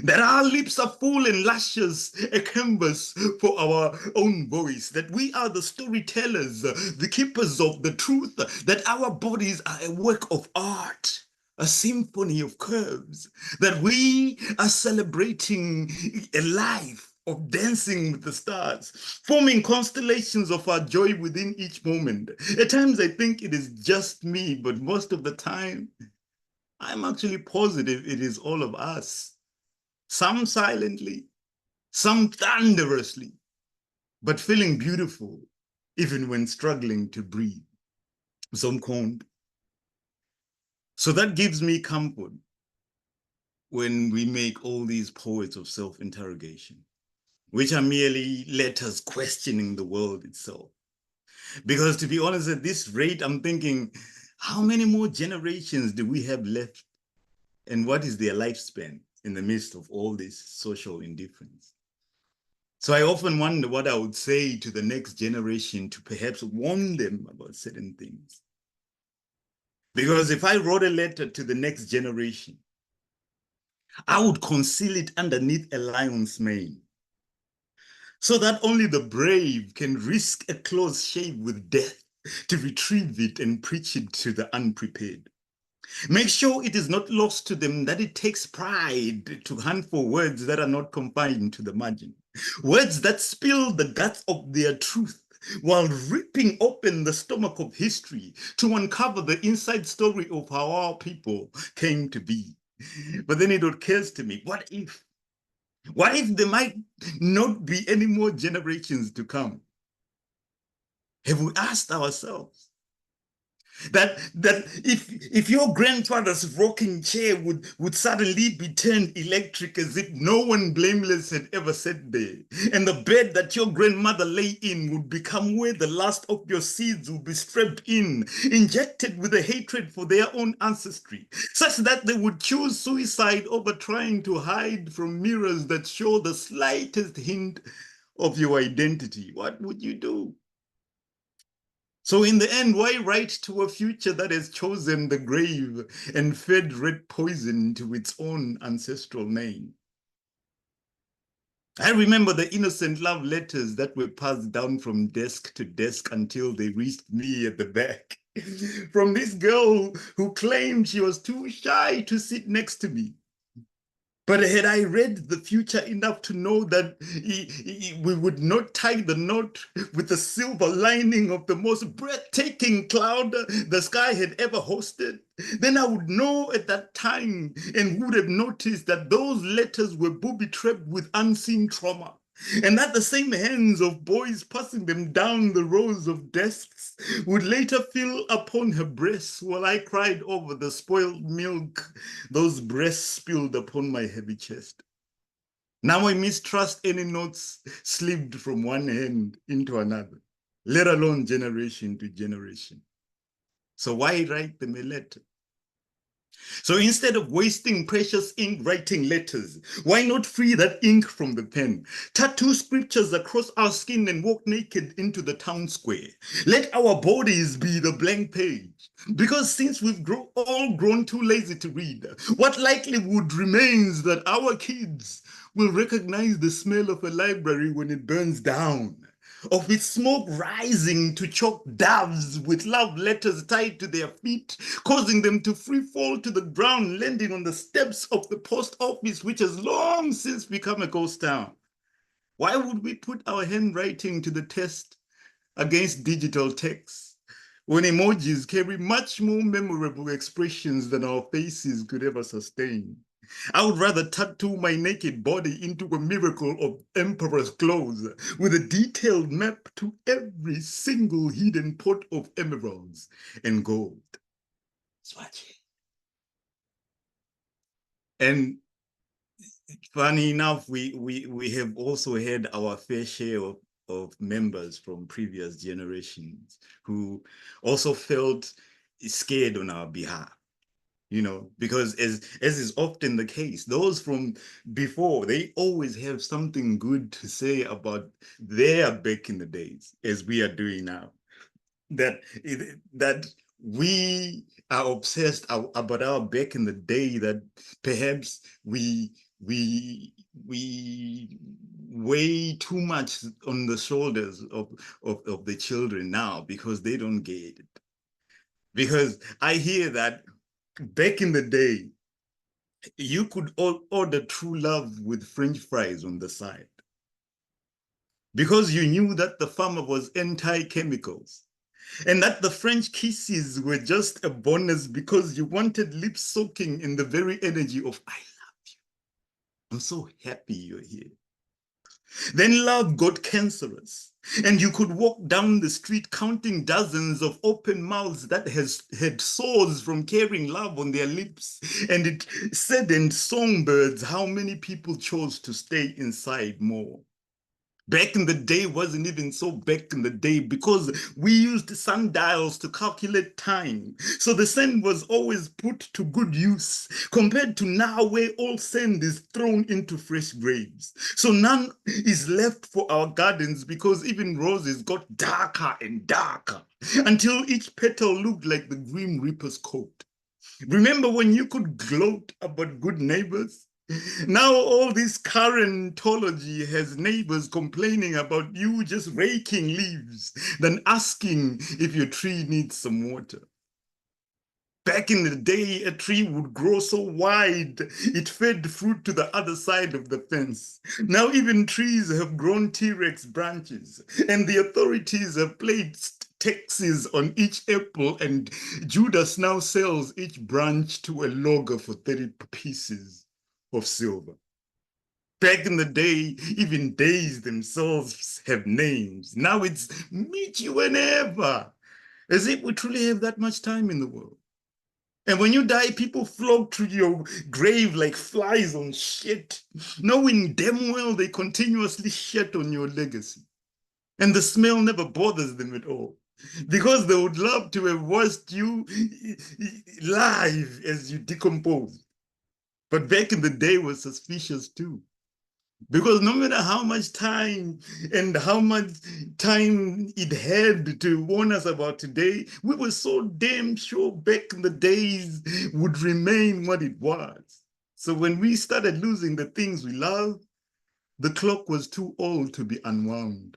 That our lips are full and luscious, a canvas for our own voice, that we are the storytellers, the keepers of the truth, that our bodies are a work of art, a symphony of curves, that we are celebrating a life of dancing with the stars, forming constellations of our joy within each moment. At times I think it is just me, but most of the time, I'm actually positive it is all of us. Some silently, some thunderously, but feeling beautiful, even when struggling to breathe. Zomkhonto. So that gives me comfort when we make all these poets of self-interrogation, which are merely letters questioning the world itself. Because to be honest, at this rate, I'm thinking, how many more generations do we have left? And what is their lifespan in the midst of all this social indifference? So I often wonder what I would say to the next generation to perhaps warn them about certain things. Because if I wrote a letter to the next generation, I would conceal it underneath a lion's mane, so that only the brave can risk a close shave with death to retrieve it and preach it to the unprepared. Make sure it is not lost to them that it takes pride to hunt for words that are not confined to the margin. Words that spill the guts of their truth while ripping open the stomach of history to uncover the inside story of how our people came to be. But then it occurs to me, what if? What if there might not be any more generations to come? Have we asked ourselves? That if your grandfather's rocking chair would suddenly be turned electric as if no one blameless had ever sat there, and the bed that your grandmother lay in would become where the last of your seeds would be strapped in, injected with a hatred for their own ancestry, such that they would choose suicide over trying to hide from mirrors that show the slightest hint of your identity, what would you do? So in the end, why write to a future that has chosen the grave and fed red poison to its own ancestral name? I remember the innocent love letters that were passed down from desk to desk until they reached me at the back. From this girl who claimed she was too shy to sit next to me. But had I read the future enough to know that we would not tie the knot with the silver lining of the most breathtaking cloud the sky had ever hosted, then I would know at that time and would have noticed that those letters were booby-trapped with unseen trauma. And that the same hands of boys passing them down the rows of desks would later feel upon her breasts while I cried over the spoiled milk those breasts spilled upon my heavy chest. Now I mistrust any notes slipped from one hand into another, let alone generation to generation. So why write them a letter? So instead of wasting precious ink writing letters, why not free that ink from the pen? Tattoo scriptures across our skin and walk naked into the town square. Let our bodies be the blank page. Because since we've all grown too lazy to read, what likelihood remains that our kids will recognize the smell of a library when it burns down? Of its smoke rising to choke doves with love letters tied to their feet, causing them to free fall to the ground, landing on the steps of the post office, which has long since become a ghost town. Why would we put our handwriting to the test against digital text when emojis carry much more memorable expressions than our faces could ever sustain? I would rather tattoo my naked body into a miracle of emperor's clothes with a detailed map to every single hidden pot of emeralds and gold. Swatch. And funny enough, we have also had our fair share of members from previous generations who also felt scared on our behalf. You know, because as is often the case, those from before, they always have something good to say about their back in the days, as we are doing now. That we are obsessed about our back in the day, that perhaps we weigh too much on the shoulders of the children now because they don't get it. Because I hear that back in the day, you could order true love with French fries on the side because you knew that the farmer was anti-chemicals and that the French kisses were just a bonus because you wanted lips soaking in the very energy of I love you. I'm so happy you're here. Then love got cancerous, and you could walk down the street counting dozens of open mouths that had sores from carrying love on their lips, and it saddened songbirds how many people chose to stay inside more. Back in the day wasn't even so back in the day because we used sundials to calculate time. So the sand was always put to good use compared to now where all sand is thrown into fresh graves. So none is left for our gardens because even roses got darker and darker until each petal looked like the Grim Reaper's coat. Remember when you could gloat about good neighbors? Now all this currentology has neighbors complaining about you just raking leaves than asking if your tree needs some water. Back in the day, a tree would grow so wide, it fed fruit to the other side of the fence. Now even trees have grown T-Rex branches, and the authorities have placed taxes on each apple, and Judas now sells each branch to a logger for 30 pieces of silver. Back in the day, even days themselves have names. Now it's meet you whenever, as if we truly have that much time in the world. And when you die, people flock to your grave like flies on shit, knowing damn well they continuously shit on your legacy. And the smell never bothers them at all, because they would love to have watched you live as you decompose. But back in the day was suspicious too. Because no matter how much time and how much time it had to warn us about today, we were so damn sure back in the days would remain what it was. So when we started losing the things we love, the clock was too old to be unwound.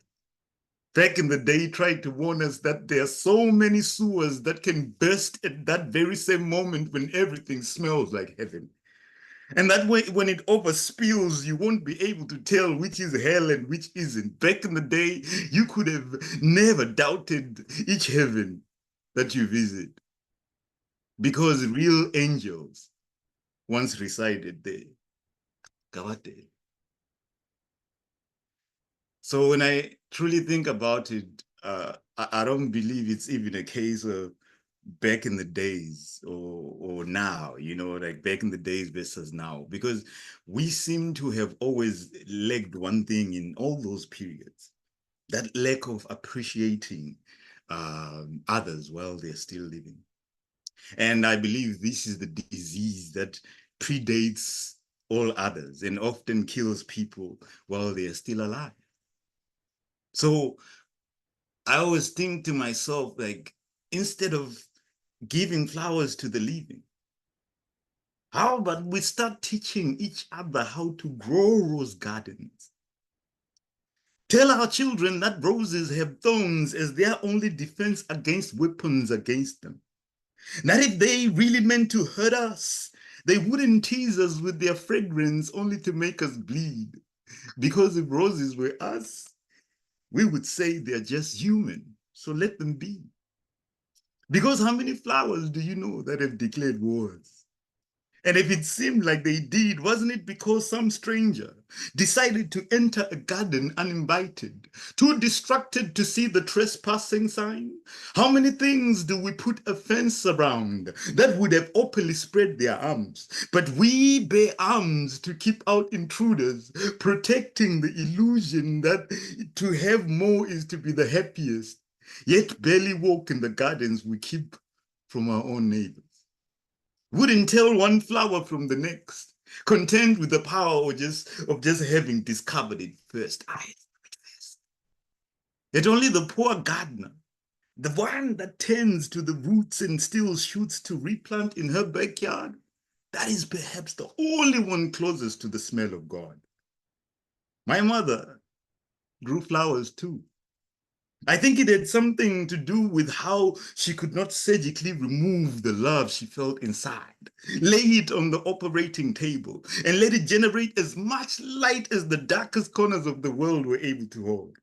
Back in the day, tried to warn us that there are so many sewers that can burst at that very same moment when everything smells like heaven. And that way, when it overspills, you won't be able to tell which is hell and which isn't. Back in the day, you could have never doubted each heaven that you visit because real angels once resided there. Kawate. So when I truly think about it, I don't believe it's even a case of back in the days or now, you know, like back in the days versus now, because we seem to have always lacked one thing in all those periods, that lack of appreciating others while they're still living. And I believe this is the disease that predates all others and often kills people while they are still alive. So I always think to myself, like, instead of giving flowers to the living, how about we start teaching each other how to grow rose gardens? Tell our children that roses have thorns as their only defense against weapons against them. That if they really meant to hurt us, they wouldn't tease us with their fragrance only to make us bleed. Because if roses were us, we would say they're just human, so let them be. Because how many flowers do you know that have declared wars? And if it seemed like they did, wasn't it because some stranger decided to enter a garden uninvited, too distracted to see the trespassing sign? How many things do we put a fence around that would have openly spread their arms? But we bear arms to keep out intruders, protecting the illusion that to have more is to be the happiest, yet barely walk in the gardens we keep from our own neighbors. Wouldn't tell one flower from the next, content with the power of just having discovered it first. Yet only the poor gardener, the one that tends to the roots and still shoots to replant in her backyard, that is perhaps the only one closest to the smell of God. My mother grew flowers too. I think it had something to do with how she could not surgically remove the love she felt inside, lay it on the operating table, and let it generate as much light as the darkest corners of the world were able to hold.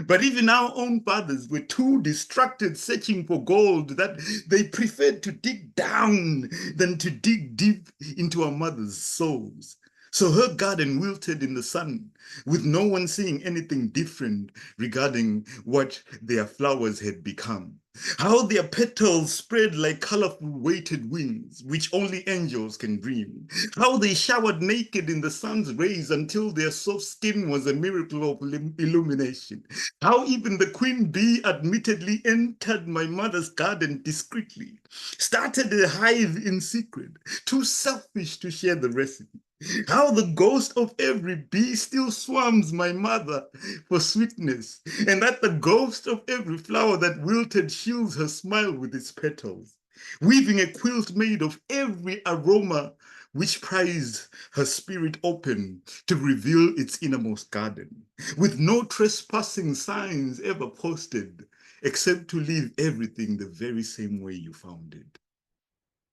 But even our own fathers were too distracted searching for gold that they preferred to dig down than to dig deep into our mothers' souls. So her garden wilted in the sun, with no one seeing anything different regarding what their flowers had become. How their petals spread like colorful weighted wings, which only angels can dream. How they showered naked in the sun's rays until their soft skin was a miracle of illumination. How even the queen bee admittedly entered my mother's garden discreetly, started a hive in secret, too selfish to share the recipe. How the ghost of every bee still swarms my mother for sweetness, and that the ghost of every flower that wilted shields her smile with its petals, weaving a quilt made of every aroma which prized her spirit open to reveal its innermost garden, with no trespassing signs ever posted, except to leave everything the very same way you found it.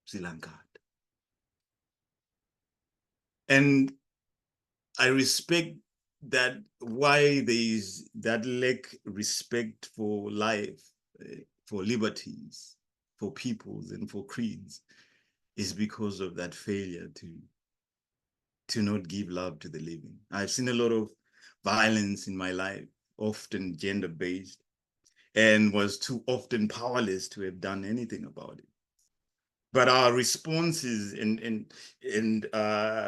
Sri Lanka. And I respect that why there is that lack respect for life, for liberties, for peoples, and for creeds, is because of that failure to not give love to the living. I've seen a lot of violence in my life, often gender-based, and was too often powerless to have done anything about it. But our responses and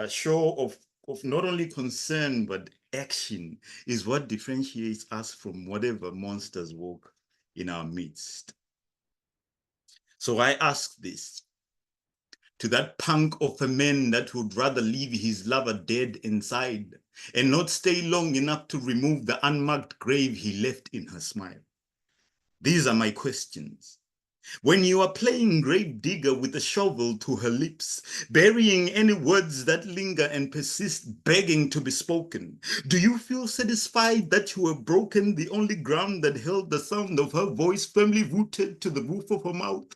show of not only concern but action is what differentiates us from whatever monsters walk in our midst. So I ask this to that punk of a man that would rather leave his lover dead inside and not stay long enough to remove the unmarked grave he left in her smile. These are my questions. When you are playing grave digger with a shovel to her lips, burying any words that linger and persist, begging to be spoken, do you feel satisfied that you have broken the only ground that held the sound of her voice firmly rooted to the roof of her mouth?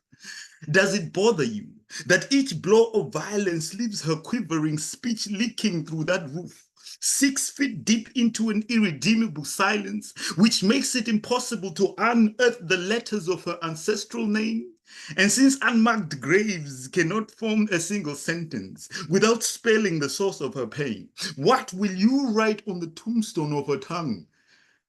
Does it bother you that each blow of violence leaves her quivering speech leaking through that roof, 6 feet deep into an irredeemable silence, which makes it impossible to unearth the letters of her ancestral name? And since unmarked graves cannot form a single sentence without spelling the source of her pain, what will you write on the tombstone of her tongue?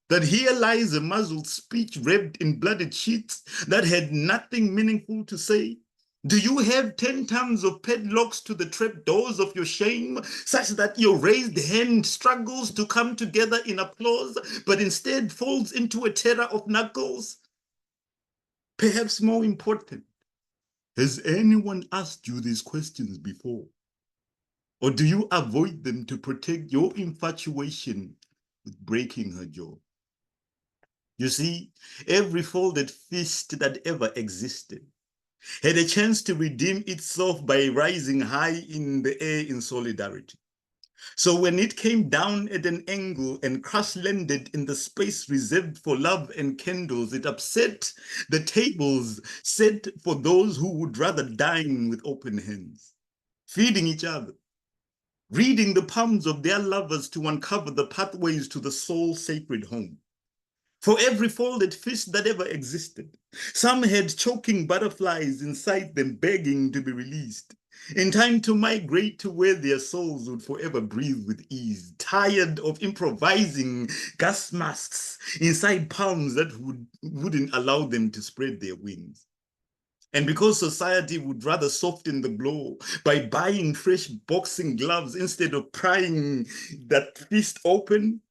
That here lies a muzzled speech wrapped in blooded sheets that had nothing meaningful to say? Do you have 10 tons of padlocks to the trapdoors of your shame, such that your raised hand struggles to come together in applause, but instead falls into a terror of knuckles? Perhaps more important, Has anyone asked you these questions before? Or do you avoid them to protect your infatuation with breaking her jaw? You see, every folded fist that ever existed had a chance to redeem itself by rising high in the air in solidarity. So when it came down at an angle and crash-landed in the space reserved for love and candles, it upset the tables set for those who would rather dine with open hands, feeding each other, reading the palms of their lovers to uncover the pathways to the soul-sacred home. For every folded fist that ever existed, some had choking butterflies inside them begging to be released, in time to migrate to where their souls would forever breathe with ease, tired of improvising gas masks inside palms that wouldn't allow them to spread their wings. And because society would rather soften the blow by buying fresh boxing gloves instead of prying that fist open,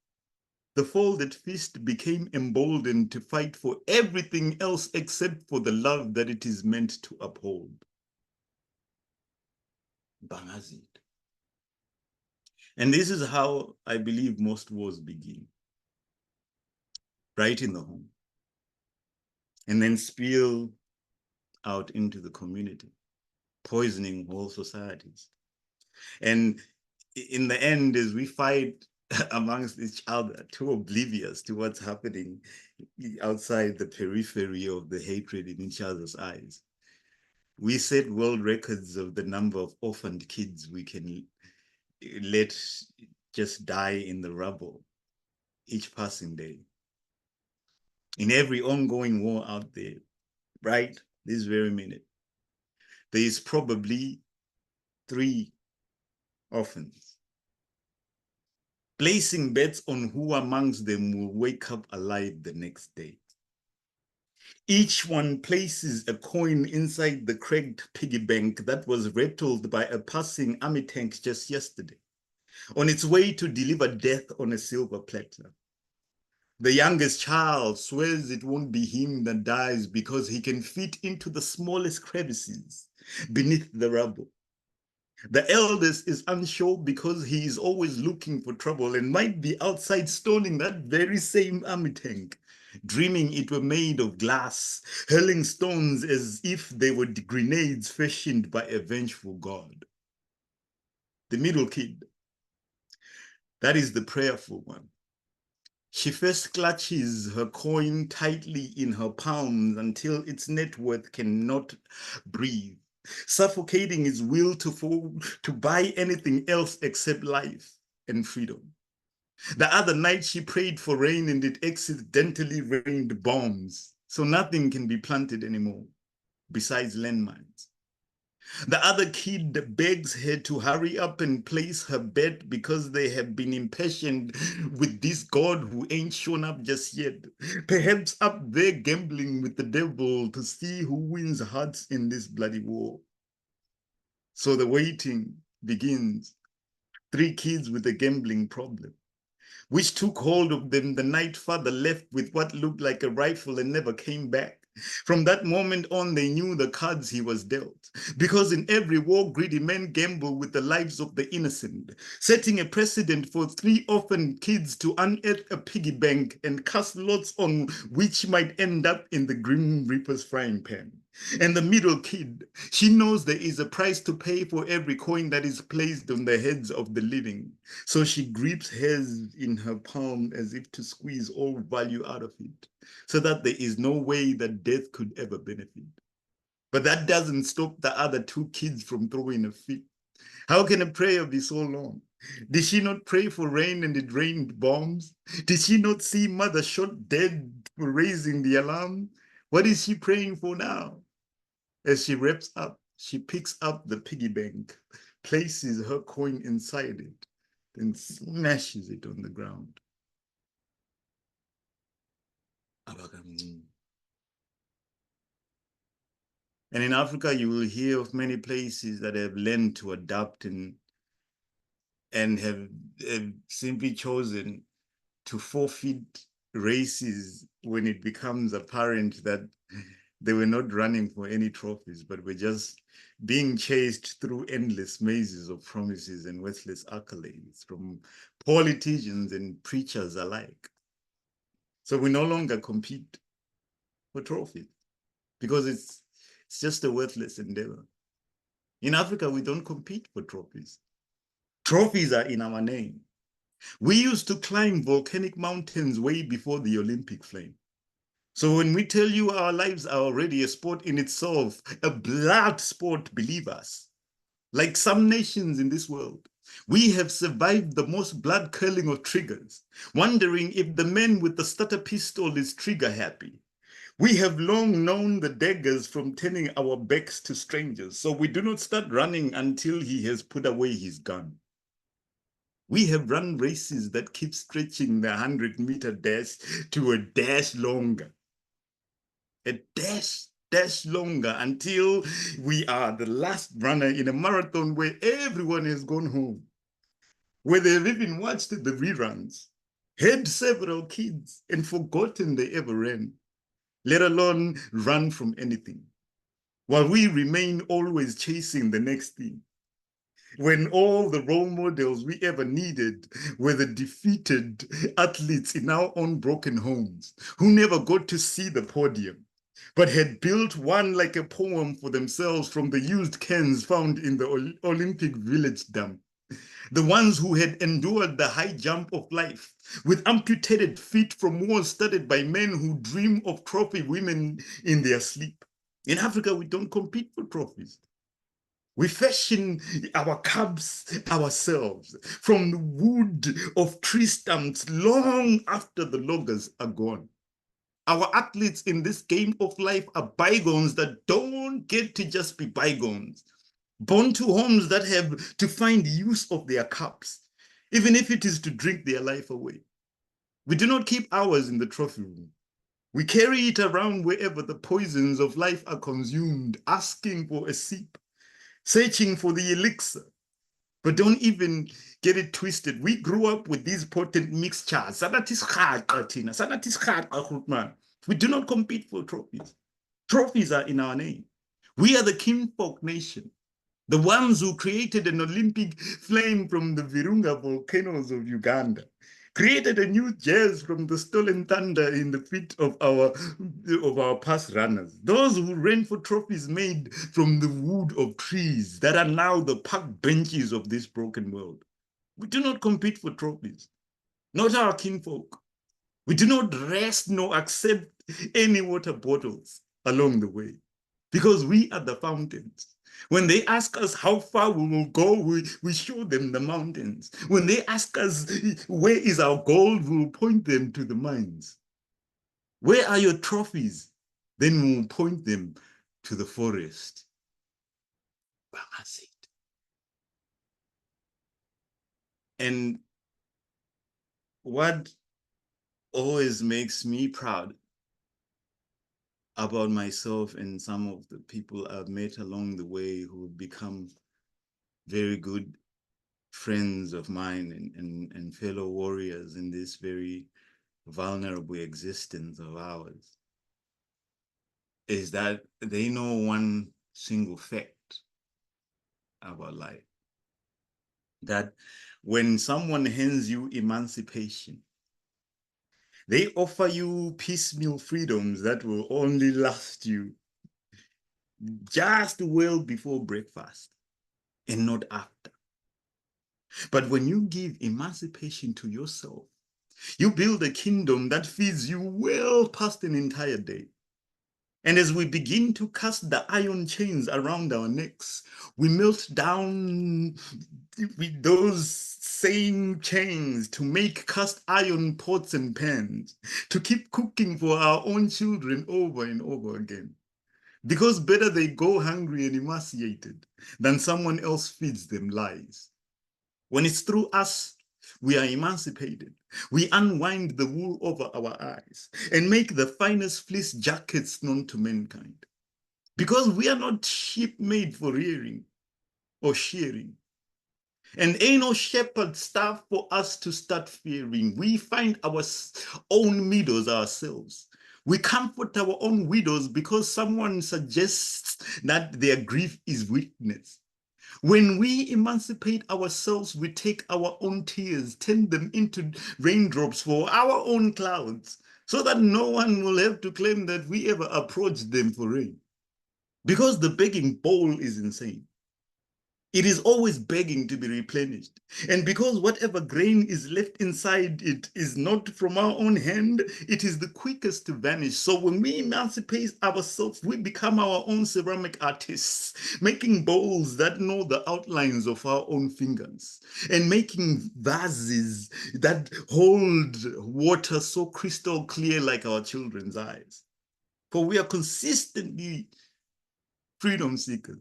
the folded fist became emboldened to fight for everything else except for the love that it is meant to uphold. Bangazid. And this is how I believe most wars begin. Right in the home. And then spill out into the community, poisoning whole societies. And in the end, as we fight amongst each other, too oblivious to what's happening outside the periphery of the hatred in each other's eyes, we set world records of the number of orphaned kids we can let just die in the rubble each passing day. In every ongoing war out there, right this very minute, there is probably 3 orphans. Placing bets on who amongst them will wake up alive the next day. Each one places a coin inside the cracked piggy bank that was rattled by a passing army tank just yesterday, on its way to deliver death on a silver platter. The youngest child swears it won't be him that dies because he can fit into the smallest crevices beneath the rubble. The eldest is unsure because he is always looking for trouble and might be outside stoning that very same army tank, dreaming it were made of glass, hurling stones as if they were grenades fashioned by a vengeful god. The middle kid, that is the prayerful one. She first clutches her coin tightly in her palms until its net worth cannot breathe, suffocating its will to buy anything else except life and freedom. The other night she prayed for rain and it accidentally rained bombs, so nothing can be planted anymore besides landmines. The other kid begs her to hurry up and place her bet because they have been impatient with this God who ain't shown up just yet. Perhaps up there gambling with the devil to see who wins hearts in this bloody war. So the waiting begins. 3 kids with a gambling problem, which took hold of them the night father left with what looked like a rifle and never came back. From that moment on, they knew the cards he was dealt, because in every war, greedy men gamble with the lives of the innocent, setting a precedent for 3 orphan kids to unearth a piggy bank and cast lots on which might end up in the Grim Reaper's frying pan. And the middle kid, she knows there is a price to pay for every coin that is placed on the heads of the living. So she grips hers in her palm as if to squeeze all value out of it, so that there is no way that death could ever benefit. But that doesn't stop the other 2 kids from throwing a fit. How can a prayer be so long? Did she not pray for rain and it rained bombs? Did she not see mother shot dead for raising the alarm? What is she praying for now? As she wraps up, she picks up the piggy bank, places her coin inside it, then smashes it on the ground. And in Africa, you will hear of many places that have learned to adapt and have simply chosen to forfeit races when it becomes apparent that They were not running for any trophies, but were just being chased through endless mazes of promises and worthless accolades from politicians and preachers alike. So we no longer compete for trophies because it's just a worthless endeavor. In Africa, we don't compete for trophies. Trophies are in our name. We used to climb volcanic mountains way before the Olympic flame. So when we tell you our lives are already a sport in itself, a blood sport, believe us. Like some nations in this world, we have survived the most blood curling of triggers, wondering if the man with the starter pistol is trigger happy. We have long known the daggers from turning our backs to strangers, so we do not start running until he has put away his gun. We have run races that keep stretching the 100-meter dash to a dash longer. A dash longer until we are the last runner in a marathon where everyone has gone home, where they've even watched the reruns, had several kids, and forgotten they ever ran, let alone run from anything, while we remain always chasing the next thing. When all the role models we ever needed were the defeated athletes in our own broken homes who never got to see the podium, but had built one like a poem for themselves from the used cans found in the Olympic village dump. The ones who had endured the high jump of life with amputated feet from wars started by men who dream of trophy women in their sleep. In Africa, we don't compete for trophies. We fashion our cups ourselves from the wood of tree stumps long after the loggers are gone. Our athletes in this game of life are bygones that don't get to just be bygones, born to homes that have to find use of their cups, even if it is to drink their life away. We do not keep ours in the trophy room. We carry it around wherever the poisons of life are consumed, asking for a sip, searching for the elixir. But don't even get it twisted. We grew up with these potent mixtures. We do not compete for trophies. Trophies are in our name. We are the kinfolk nation, the ones who created an Olympic flame from the Virunga volcanoes of Uganda, created a new jazz from the stolen thunder in the feet of our past runners. Those who ran for trophies made from the wood of trees that are now the park benches of this broken world. We do not compete for trophies, not our kinfolk. We do not rest nor accept any water bottles along the way because we are the fountains. When they ask us how far we will go, we show them the mountains. When they ask us where is our gold, we will point them to the mines. Where are your trophies? Then we will point them to the forest. And what always makes me proud about myself and some of the people I've met along the way who have become very good friends of mine and fellow warriors in this very vulnerable existence of ours is that they know one single fact about life. That when someone hands you emancipation, they offer you piecemeal freedoms that will only last you just well before breakfast and not after. But when you give emancipation to yourself, you build a kingdom that feeds you well past an entire day. And as we begin to cast the iron chains around our necks, we melt down with those same chains to make cast iron pots and pans, to keep cooking for our own children over and over again. Because better they go hungry and emaciated than someone else feeds them lies. When it's through us, we are emancipated. We unwind the wool over our eyes and make the finest fleece jackets known to mankind. Because we are not sheep made for rearing or shearing. And ain't no shepherd staff for us to start fearing. We find our own meadows ourselves. We comfort our own widows because someone suggests that their grief is weakness. When we emancipate ourselves, we take our own tears, turn them into raindrops for our own clouds, so that no one will have to claim that we ever approached them for rain. Because the begging bowl is insane. It is always begging to be replenished. And because whatever grain is left inside it is not from our own hand, it is the quickest to vanish. So when we emancipate ourselves, we become our own ceramic artists, making bowls that know the outlines of our own fingers, and making vases that hold water so crystal clear like our children's eyes. For we are consistently freedom seekers,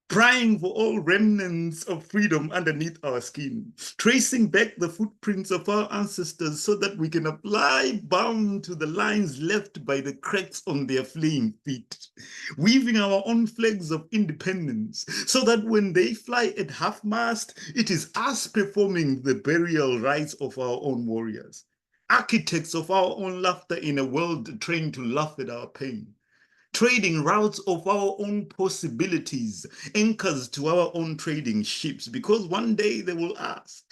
prying for all remnants of freedom underneath our skin, tracing back the footprints of our ancestors so that we can apply balm to the lines left by the cracks on their fleeing feet, weaving our own flags of independence so that when they fly at half-mast, it is us performing the burial rites of our own warriors, architects of our own laughter in a world trained to laugh at our pain, trading routes of our own possibilities, anchors to our own trading ships, because one day they will ask,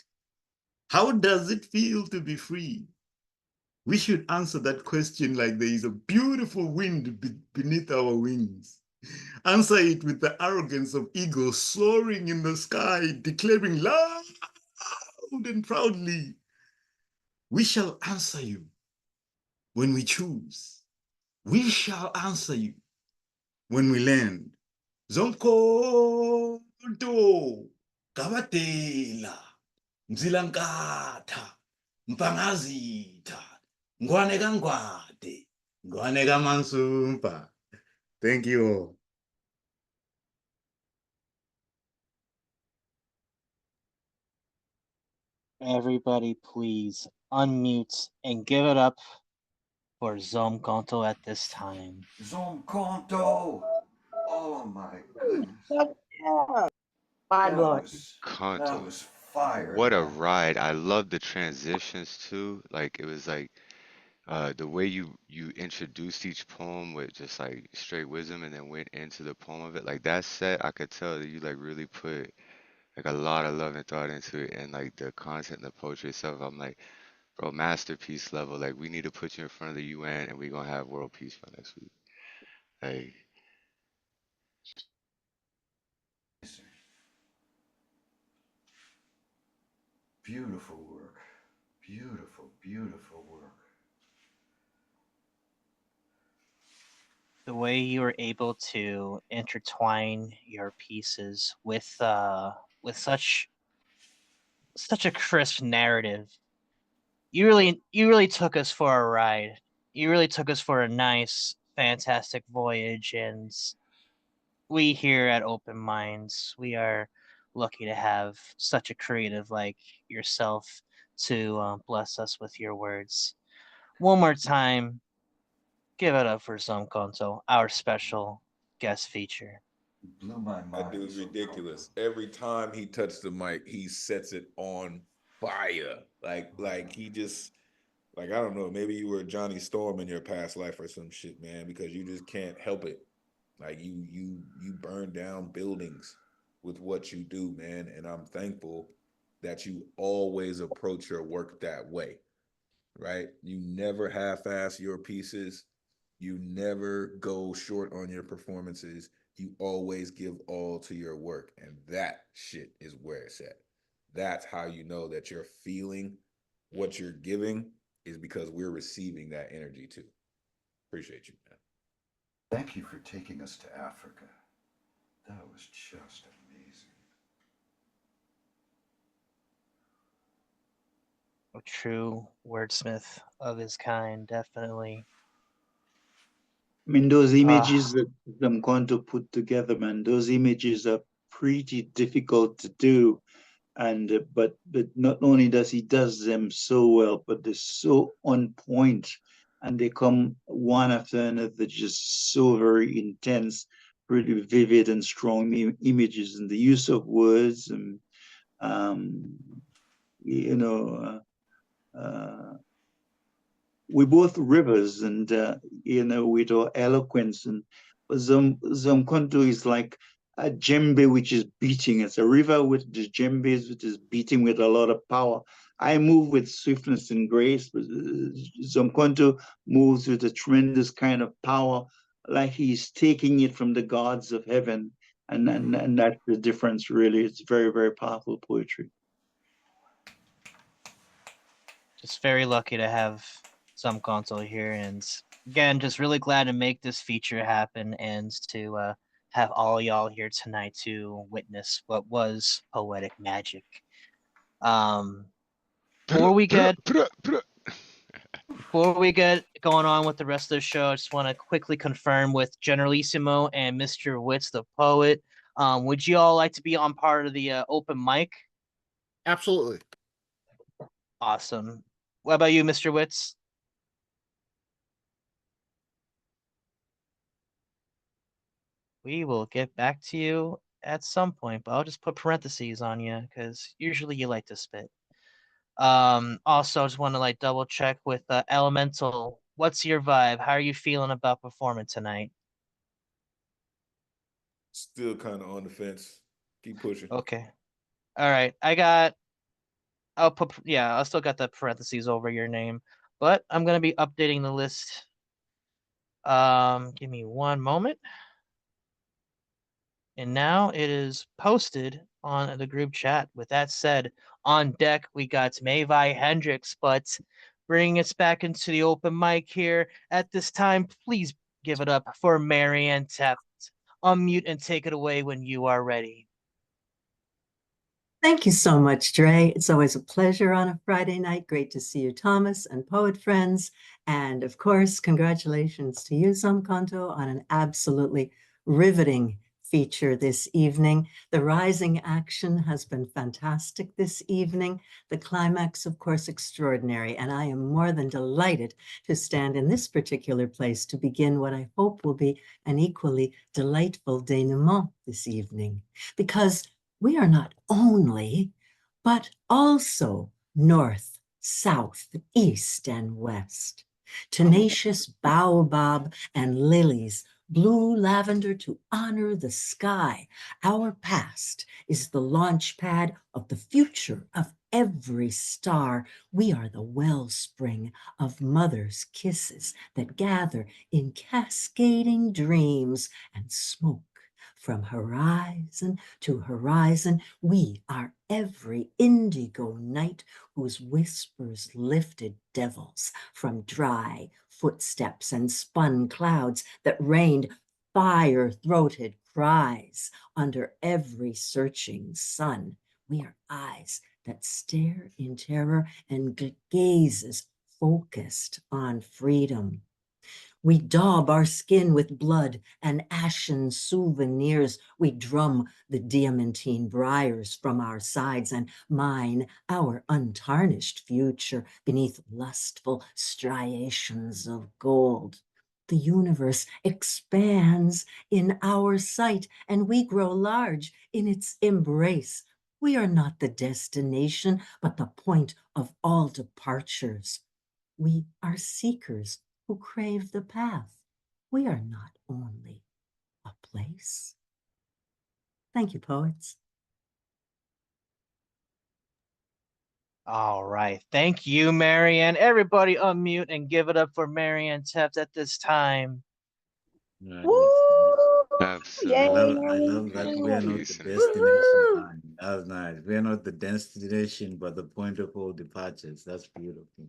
how does it feel to be free? We should answer that question like there is a beautiful wind beneath our wings. Answer it with the arrogance of eagles soaring in the sky, declaring loud and proudly, we shall answer you when we choose. We shall answer you when we land. Zomkhonto, Kabatela, Mzilankatha, Mpangazitha, Ngwaneka Ngwade, Ngwaneka Mansumpa. Thank you all. Everybody, please unmute and give it up for Zomkhonto at this time. Zomkhonto! Oh my goodness. That was Kanto. fire, What a man. ride. I love the transitions too. Like it was like the way you introduced each poem with just like straight wisdom and then went into the poem of it. Like that set, I could tell that you like really put like a lot of love and thought into it, and like the content and the poetry itself. I'm like, bro, masterpiece level. Like we need to put you in front of the UN and we're gonna have world peace by next week. Like Beautiful work. Beautiful, beautiful work. The way you were able to intertwine your pieces with such a crisp narrative. You really took us for a ride. You really took us for a nice, fantastic voyage, and we here at Open Minds, we are lucky to have such a creative like yourself to bless us with your words. One more time, give it up for Zomkhonto, our special guest feature. Blew my mind. That dude's ridiculous. Every time he touches the mic, he sets it on fire. Like he just like I don't know, maybe you were Johnny Storm in your past life or some shit, man, because you just can't help it. Like you burn down buildings with what you do, man, and I'm thankful that you always approach your work that way. Right? You never half-ass your pieces. You never go short on your performances. You always give all to your work. And that shit is where it's at. That's how you know that you're feeling what you're giving is because we're receiving that energy too. Appreciate you, man. Thank you for taking us to Africa. That was just amazing. A true wordsmith of his kind, definitely. I mean, those images that I'm going to put together, man, those images are pretty difficult to do. And but not only does he does them so well, but they're so on point, and they come one after another, just so very intense, really vivid and strong images, and the use of words, and you know, we both rivers, and with our eloquence. And Zomkhonto is like a djembe which is beating. It's a river with the djembes which is beating with a lot of power. I move with swiftness and grace, but Zomkhonto moves with a tremendous kind of power, like he's taking it from the gods of heaven. And that's the difference, really. It's very, very powerful poetry. Just very lucky to have Zomkhonto here, and again, just really glad to make this feature happen and to have all y'all here tonight to witness what was poetic magic. Before we get going on with the rest of the show, I just want to quickly confirm with Generalissimo and Mr. Witz the poet. Would you all like to be on part of the open mic? Absolutely. Awesome. What about you, Mr. Witz? We will get back to you at some point, but I'll just put parentheses on you because usually you like to spit. Also, I just want to like double check with Elemental. What's your vibe? How are you feeling about performing tonight? Still kind of on the fence. Keep pushing. Okay. All right. I still got the parentheses over your name, but I'm gonna be updating the list. Give me one moment. And now it is posted on the group chat. With that said, on deck we got Mayvi Hendricks, but bringing us back into the open mic here at this time, please give it up for Marianne Taft. Unmute and take it away when you are ready. Thank you so much, Dre. It's always a pleasure on a Friday night. Great to see you, Thomas, and poet friends. And of course, congratulations to you, Zomkhonto, on an absolutely riveting feature this evening. The rising action has been fantastic this evening. The climax, of course, extraordinary. And I am more than delighted to stand in this particular place to begin what I hope will be an equally delightful denouement this evening. Because we are not only, but also north, south, east, and west. Tenacious baobab and lilies, blue lavender to honor the sky. Our past is the launch pad of the future of every star. We are the wellspring of mother's kisses that gather in cascading dreams and smoke. From horizon to horizon, we are every indigo night whose whispers lifted devils from dry footsteps and spun clouds that rained fire-throated cries under every searching sun. We are eyes that stare in terror and gazes focused on freedom. We daub our skin with blood and ashen souvenirs. We drum the diamantine briars from our sides and mine our untarnished future beneath lustful striations of gold. The universe expands in our sight, and we grow large in its embrace. We are not the destination, but the point of all departures. We are seekers who crave the path. We are not only a place. Thank you, poets. All right. Thank you, Marianne. Everybody unmute and give it up for Marianne Taft at this time. Woo! Absolutely. I love that we are not the Decent. destination. That was nice. We are not the destination, but the point of all departures. That's beautiful.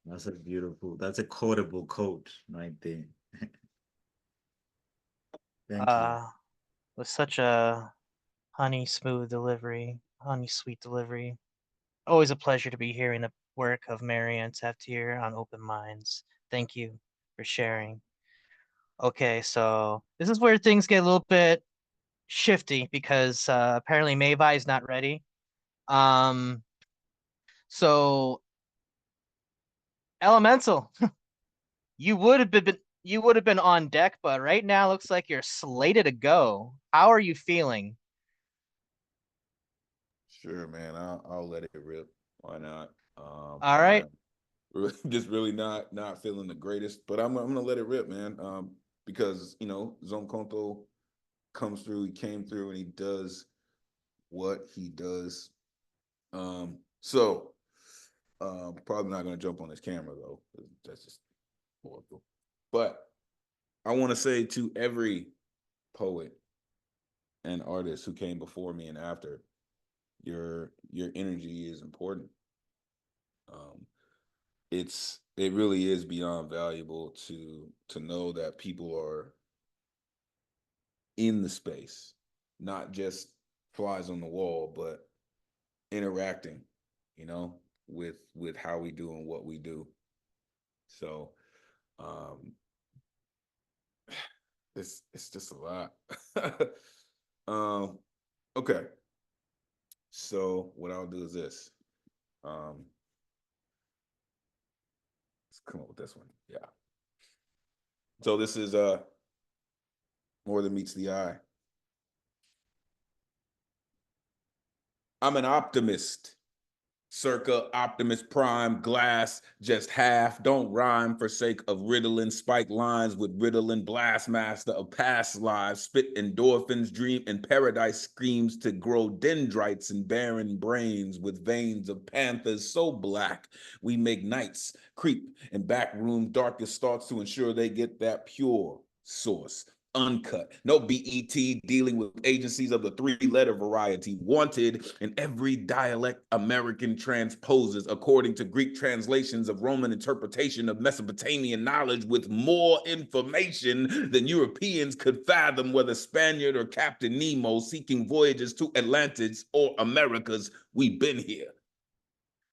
That's a quotable quote right there. Thank you. With such a honey smooth delivery, honey sweet delivery. Always a pleasure to be hearing the work of Marianne Taft here on Open Minds. Thank you for sharing. Okay, so this is where things get a little bit shifty because apparently Mayvi is not ready. So Elemental, you would have been on deck, but right now looks like you're slated to go. How are you feeling? Sure, man. I'll let it rip. Why not? All right. just really not feeling the greatest. But I'm gonna let it rip, man. Because Zomkhonto comes through, he came through, and he does what he does. So probably not gonna jump on his camera though. That's just horrible. But I want to say to every poet and artist who came before me and after, your energy is important. It really is beyond valuable to know that people are in the space, not just flies on the wall, but interacting, with how we do and what we do. So it's just a lot. Okay. So what I'll do is this. Let's come up with this one. Yeah. So this is More Than Meets the Eye. I'm an optimist. Circa Optimus Prime, glass, just half, don't rhyme for sake of riddling, spike lines with Ritalin, blast master of past lives, spit endorphins, dream in paradise schemes to grow dendrites and barren brains with veins of panthers so black, we make nights creep in back room darkest thoughts to ensure they get that pure source. Uncut, no BET, dealing with agencies of the three-letter variety, wanted in every dialect American transposes according to Greek translations of Roman interpretation of Mesopotamian knowledge with more information than Europeans could fathom, whether Spaniard or Captain Nemo seeking voyages to Atlantis or Americas. We've been here.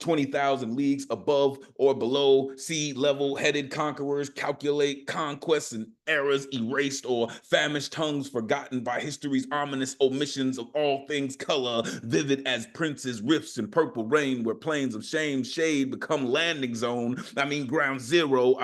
20,000 leagues above or below sea level, headed conquerors calculate conquests and eras erased or famished tongues forgotten by history's ominous omissions of all things color, vivid as princes, rifts and purple rain, where plains of shame shade become landing zone. I mean ground zero,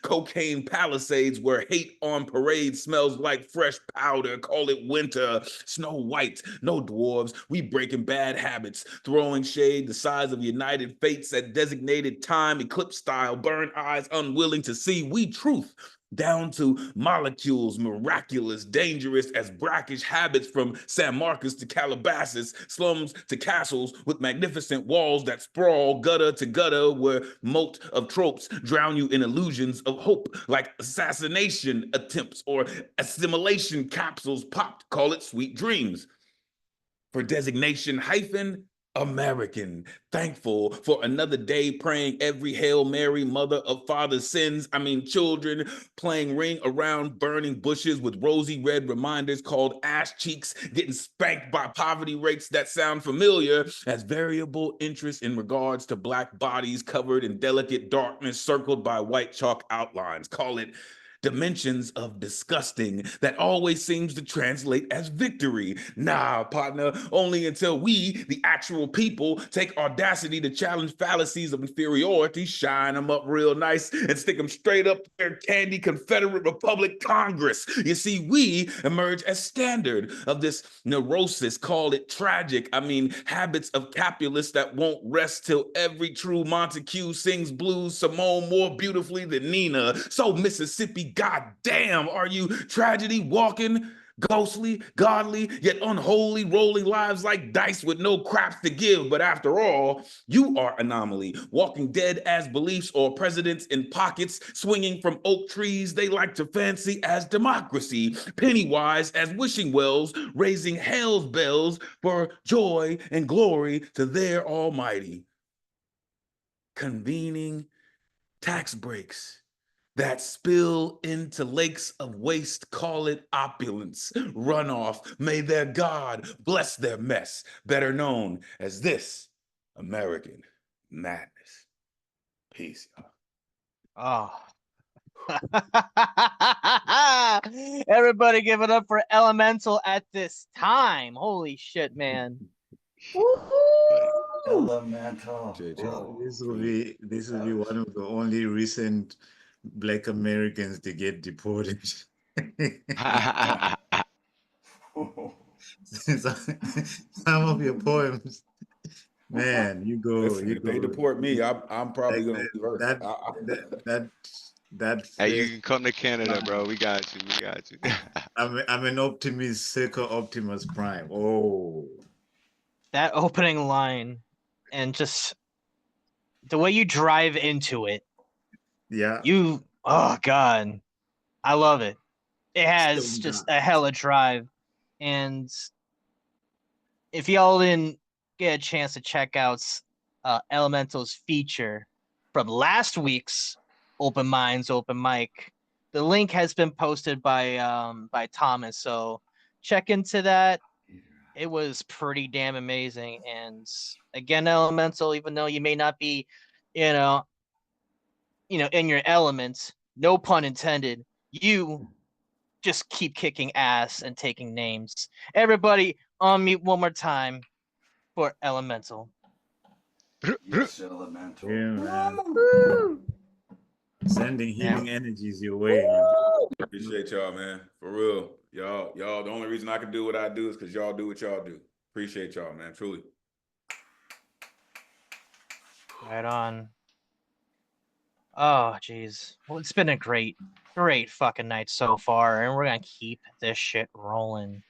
cocaine palisades where hate on parade smells like fresh powder, call it winter. Snow White, no dwarves, we breaking bad habits, throwing shade the size of United Fates at designated time, eclipse style, burn eyes unwilling to see, we truth down to molecules, miraculous, dangerous as brackish habits from San Marcos to Calabasas, slums to castles with magnificent walls that sprawl gutter to gutter where moat of tropes drown you in illusions of hope like assassination attempts or assimilation capsules popped, call it sweet dreams. For designation hyphen American, thankful for another day, praying every Hail Mary, mother of father's sins. Children playing ring around burning bushes with rosy red reminders called ash cheeks, getting spanked by poverty rates that sound familiar as variable interest in regards to Black bodies covered in delicate darkness, circled by white chalk outlines. Call it dimensions of disgusting that always seems to translate as victory. Nah, partner, only until we, the actual people, take audacity to challenge fallacies of inferiority, shine them up real nice, and stick them straight up their candy Confederate Republic Congress. You see, we emerge as standard of this neurosis, call it tragic. Habits of capitalists that won't rest till every true Montague sings blues Simone more beautifully than Nina. So Mississippi, goddamn, are you tragedy walking? Ghostly, godly, yet unholy, rolling lives like dice with no craps to give. But after all, you are anomaly, walking dead as beliefs or presidents in pockets, swinging from oak trees they like to fancy as democracy, pennywise as wishing wells, raising hell's bells for joy and glory to their almighty. Convening tax breaks that spill into lakes of waste, call it opulence, runoff. May their God bless their mess, better known as this American madness. Peace, y'all. Oh. Everybody give it up for Elemental at this time. Holy shit, man. Elemental. Well, this will be one of the only recent Black Americans to get deported. Some of your poems Man, you Listen, you if they go. deport me, I'm probably Like gonna leave Earth. that Hey, first you can come to Canada, bro. We got you. We got you. I'm an optimist, circle Optimus Prime. Oh, That opening line and just the way you drive into it. yeah. Oh God, I love it. It has Stone just God. a hella drive. And if y'all didn't get a chance to check out Elemental's feature from last week's Open Minds Open Mic, the link has been posted by Thomas. So check into that. It was pretty damn amazing. And again, Elemental, even though you may not be, you know, in your elements, no pun intended, you just keep kicking ass and taking names. Everybody unmute one more time for Elemental. Yes, Elemental. Yeah, man. Woo! Sending Yeah. healing energies your way, man. Appreciate y'all, man. For real. Y'all, the only reason I can do what I do is because y'all do what y'all do. Appreciate y'all, man. Truly. Right on. Oh, geez. Well, it's been a great fucking night so far, and we're gonna keep this shit rolling.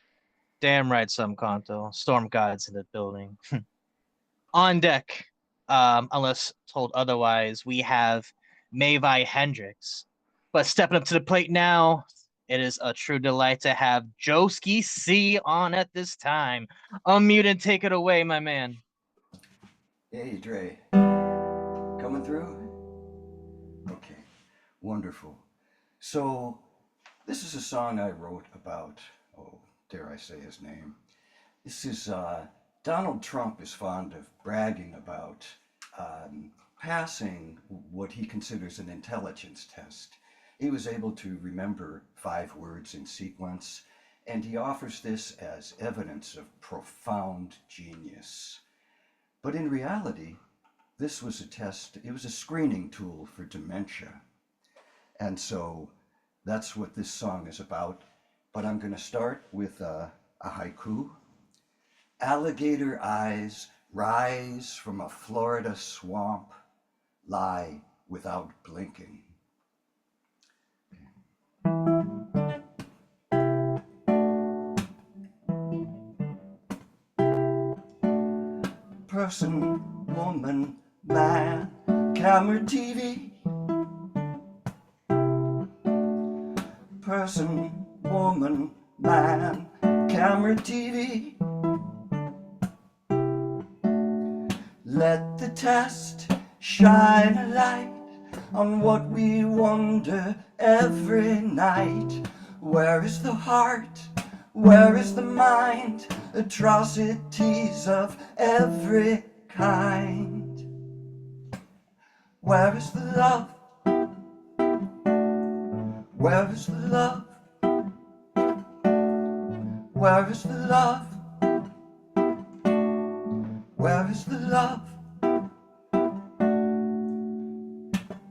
Damn right, Zomkhonto. Storm God's in the building. On deck, unless told otherwise, we have Mavi Hendricks. But stepping up to the plate now, it is a true delight to have Joski C on at this time. Unmute and take it away, my man. Hey, Dre. Coming through? Okay, wonderful. So, this is a song I wrote about, oh, dare I say his name? This is Donald Trump is fond of bragging about passing what he considers an intelligence test. He was able to remember 5 words in sequence, and he offers this as evidence of profound genius. But in reality, this was a test, it was a screening tool for dementia. And so that's what this song is about. But I'm going to start with a haiku. Alligator eyes rise from a Florida swamp, lie without blinking. Person, woman, man, camera, TV. Person, woman, man, camera, TV. Let the test shine a light on what we wonder every night. Where is the heart? Where is the mind? Atrocities of every kind. Where is the love? Where is the love? Where is the love? Where is the love?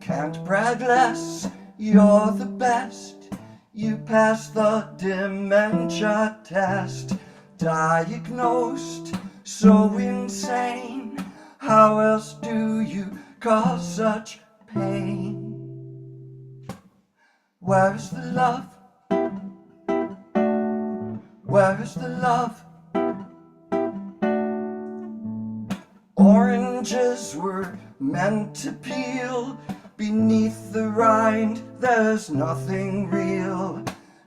Can't brag less, you're the best. You passed the dementia test. Diagnosed, so insane. How else do you cause such pain? Where is the love? Where is the love? Oranges were meant to peel. Beneath the rind, there's nothing real.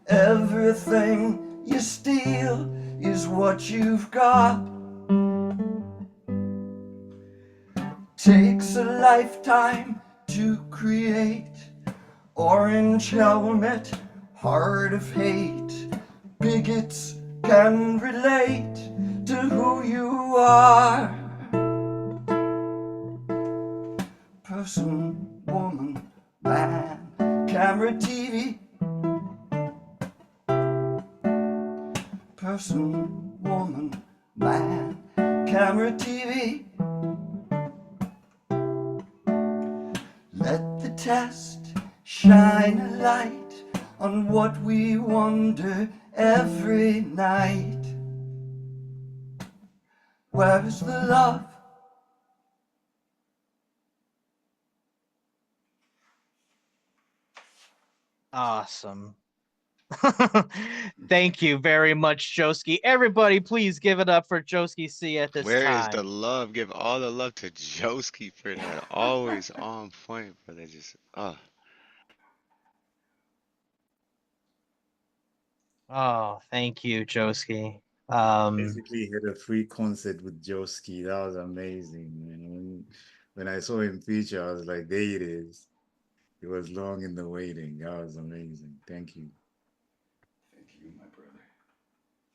Everything you steal is what you've got. Takes a lifetime to create. Orange helmet, heart of hate. Bigots can relate to who you are. Person, woman, man, camera, TV. Person, woman, man, camera, TV. Let the test shine a light on what we wonder every night. Where is the love? Awesome. Thank you very much, Joski. Everybody, please give it up for Joski C at this Where is the time. love? Give all the love to Joski for that. Always on point, brother. Just Oh, thank you, Joski. Basically had a free concert with Joski. That was amazing, man. When I saw him feature, I was like, there it is. It was long in the waiting. That was amazing. Thank you. Thank you, my brother.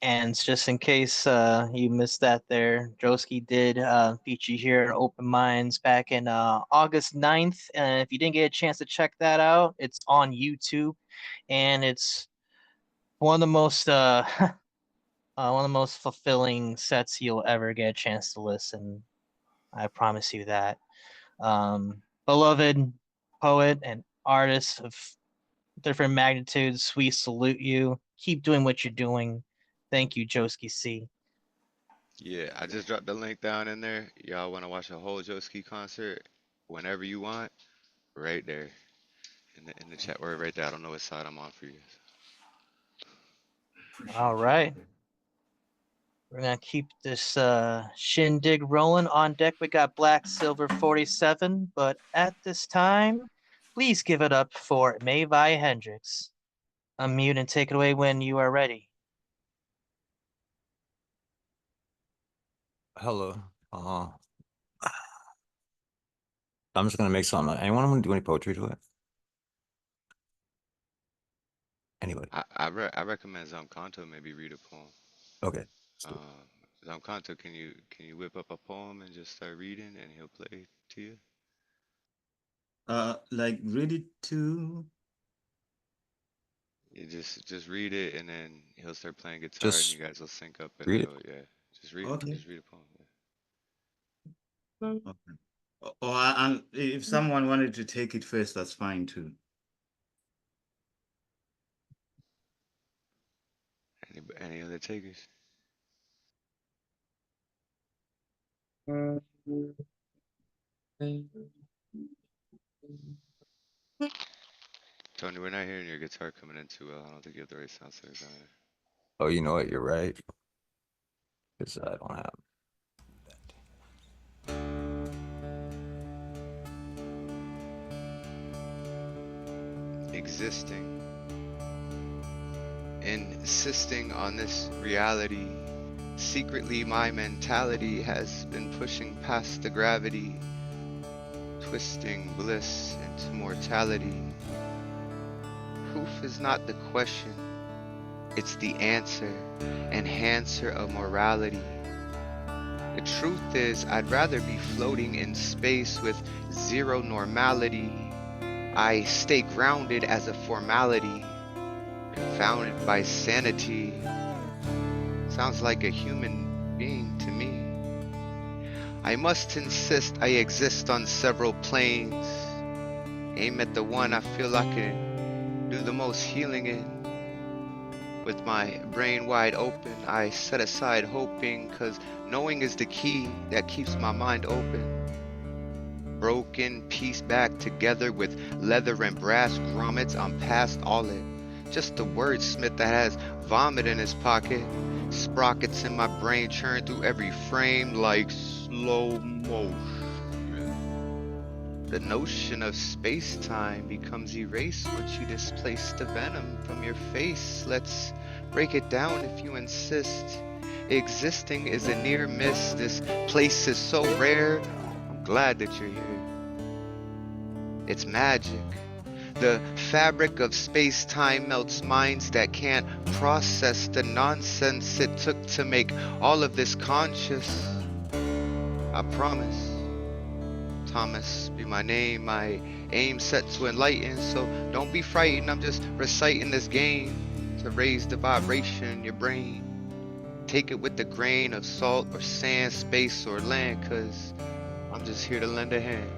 And just in case you missed that there, Joski did feature here at Open Minds back in August 9th. And if you didn't get a chance to check that out, it's on YouTube. And it's one of the most one of the most fulfilling sets you'll ever get a chance to listen. I promise you that. Beloved poet and artist of different magnitudes, we salute you. Keep doing what you're doing. Thank you, Joski C. yeah. I just dropped the link down in there. Y'all want to watch a whole Joski concert whenever you want? Right there in the chat or right there. I don't know what side I'm on for you. All right. We're gonna keep this shindig rolling. On deck, we got Black Silver 47, but at this time, please give it up for Mayvi Hendricks. Unmute and take it away when you are ready. Hello. I'm just gonna make something. Anyone want to do any poetry to it? Anybody? I recommend Zomkhonto maybe read a poem. Okay. Zomkhonto, can you whip up a poem and just start reading and he'll play to you? Like ready to. You just read it and then he'll start playing guitar Just and you guys will sync up and read it? yeah. Just read Okay. just read a poem. Yeah. Okay. And if someone wanted to take it first, that's fine too. Any other takers? Tony, we're not hearing your guitar coming in too well. I don't think you have the right sound settings on it. Oh, you know what? You're right. Because I don't have Existing, insisting on this reality. Secretly, my mentality has been pushing past the gravity, twisting bliss into mortality. Proof is not the question, it's the answer, enhancer of morality. The truth is, I'd rather be floating in space with zero normality. I stay grounded as a formality, confounded by sanity. Sounds like a human being to me. I must insist I exist on several planes. Aim at the one I feel I can do the most healing in. With my brain wide open, I set aside hoping, 'cause knowing is the key that keeps my mind open. Broken, pieced back together with leather and brass grommets, I'm past all it. Just a wordsmith that has vomit in his pocket. Sprockets in my brain churn through every frame like slow motion. The notion of space-time becomes erased once you displace the venom from your face. Let's break it down if you insist. Existing is a near miss. This place is so rare. I'm glad that you're here. It's magic. The fabric of space-time melts minds that can't process the nonsense it took to make all of this conscious. I promise. Thomas be my name, my aim set to enlighten, so don't be frightened, I'm just reciting this game to raise the vibration in your brain. Take it with a grain of salt or sand, space or land, 'cause I'm just here to lend a hand.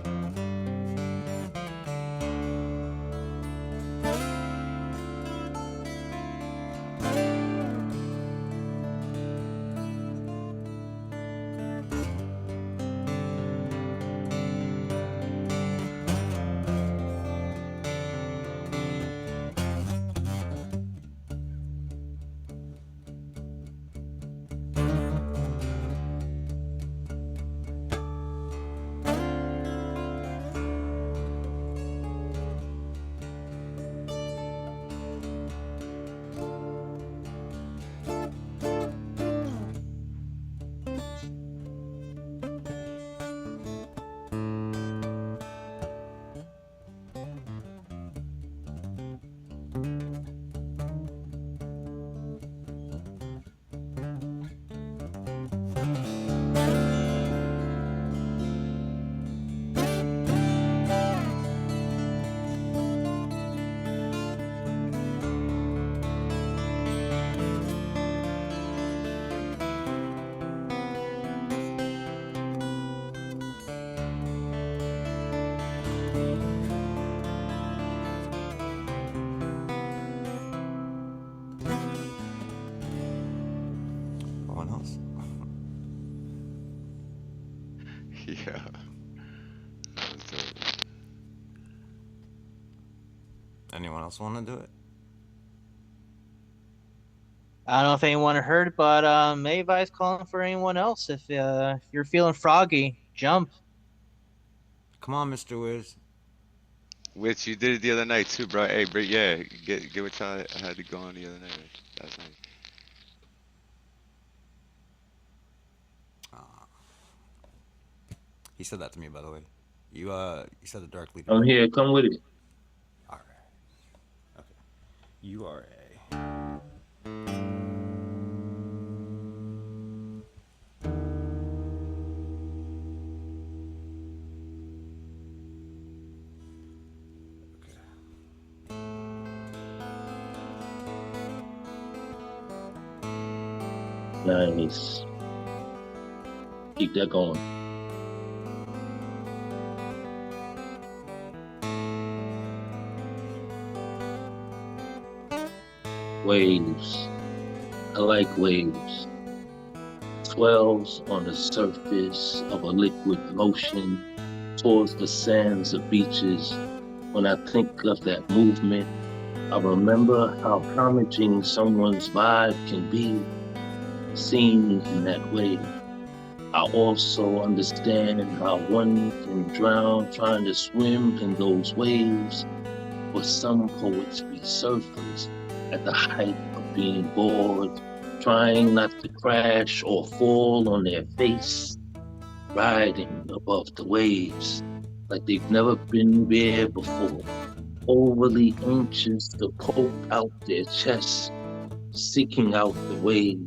No one else? Yeah. That was dope. Anyone else want to do it? I don't know if anyone heard, but Mavi's calling for anyone else. If you're feeling froggy, jump. Come on, Mr. Wiz. Which you did it the other night too, bro. Hey, but yeah, get what y'all had to go on the other night. Last night. He said that to me, by the way. You said the Dark Leader. I'm here. Come with it. All right. Okay. You are a. Nice. Keep that going. Waves. I like waves. Swells on the surface of a liquid motion towards the sands of beaches. When I think of that movement, I remember how damaging someone's vibe can be seen in that way. I also understand how one can drown trying to swim in those waves, but some poets be surfers at the height of being bored, trying not to crash or fall on their face, riding above the waves like they've never been there before, overly anxious to poke out their chests, seeking out the wave,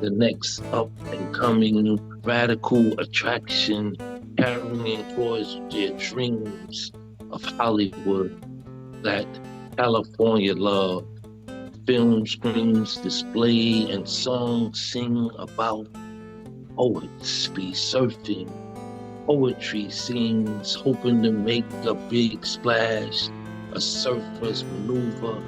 the next up and coming radical attraction, carrying towards their dreams of Hollywood, that California love, film screens display and songs sing about. Poets be surfing, poetry scenes hoping to make a big splash, a surfer's maneuver,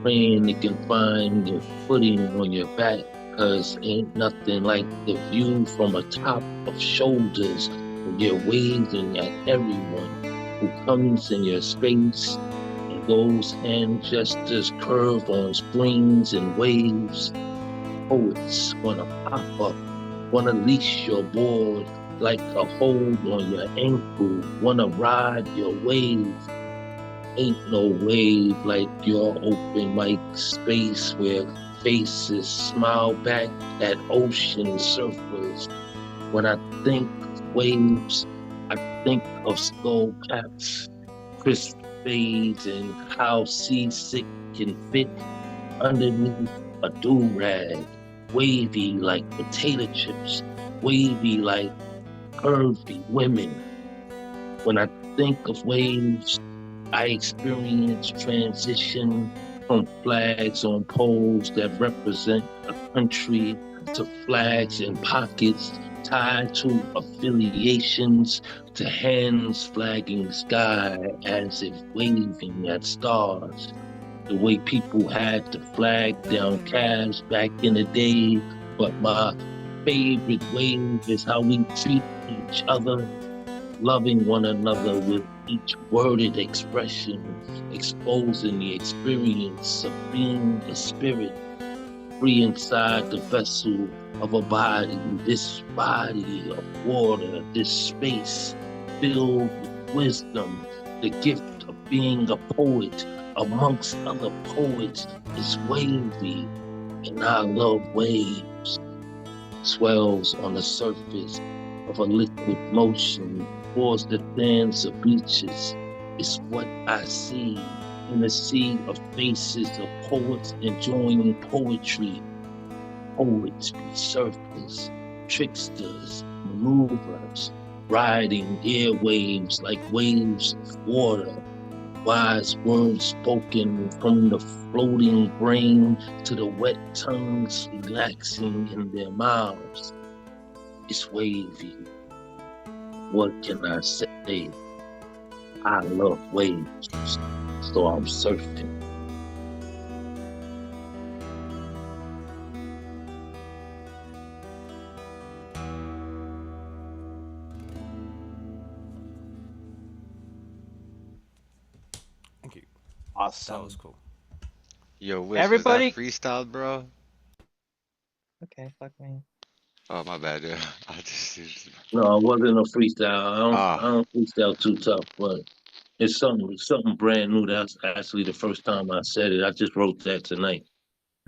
praying you can find your footing on your back, cause ain't nothing like the view from atop of shoulders when you're waving at everyone who comes in your space, and those hand gestures curve on screens and waves. Poets wanna pop up, wanna leash your board like a hold on your ankle, wanna ride your wave. Ain't no wave like your open mic space where faces smile back at ocean surfers. When I think of waves, I think of skull caps, crisp fades, and how seasick can fit underneath a do-rag, wavy like potato chips, wavy like curvy women. When I think of waves, I experience transition from flags on poles that represent a country to flags in pockets tied to affiliations to hands flagging sky as if waving at stars. The way people had to flag down cash back in the day, but my favorite wave is how we treat each other, loving one another with each worded expression, exposing the experience of being a spirit, free inside the vessel of a body, this body of water, this space filled with wisdom, the gift of being a poet amongst other poets is wavy, and I love waves. Swells on the surface of a liquid motion towards the sands of beaches is what I see. in a sea of faces of poets enjoying poetry. Poets be surfers, tricksters, maneuvers, riding airwaves like waves of water. Wise words spoken from the floating brain to the wet tongues relaxing in their mouths. It's wavy. What can I say? I love waves, so I'm surfing. Thank you. Awesome. That was cool. Yo, Wish, was that Everybody. freestyle, bro? Okay, fuck me. Oh, my bad, dude. I just. No, it wasn't a freestyle. I Ah, don't freestyle too tough, but it's something brand new. That's actually the first time I said it. I just wrote that tonight.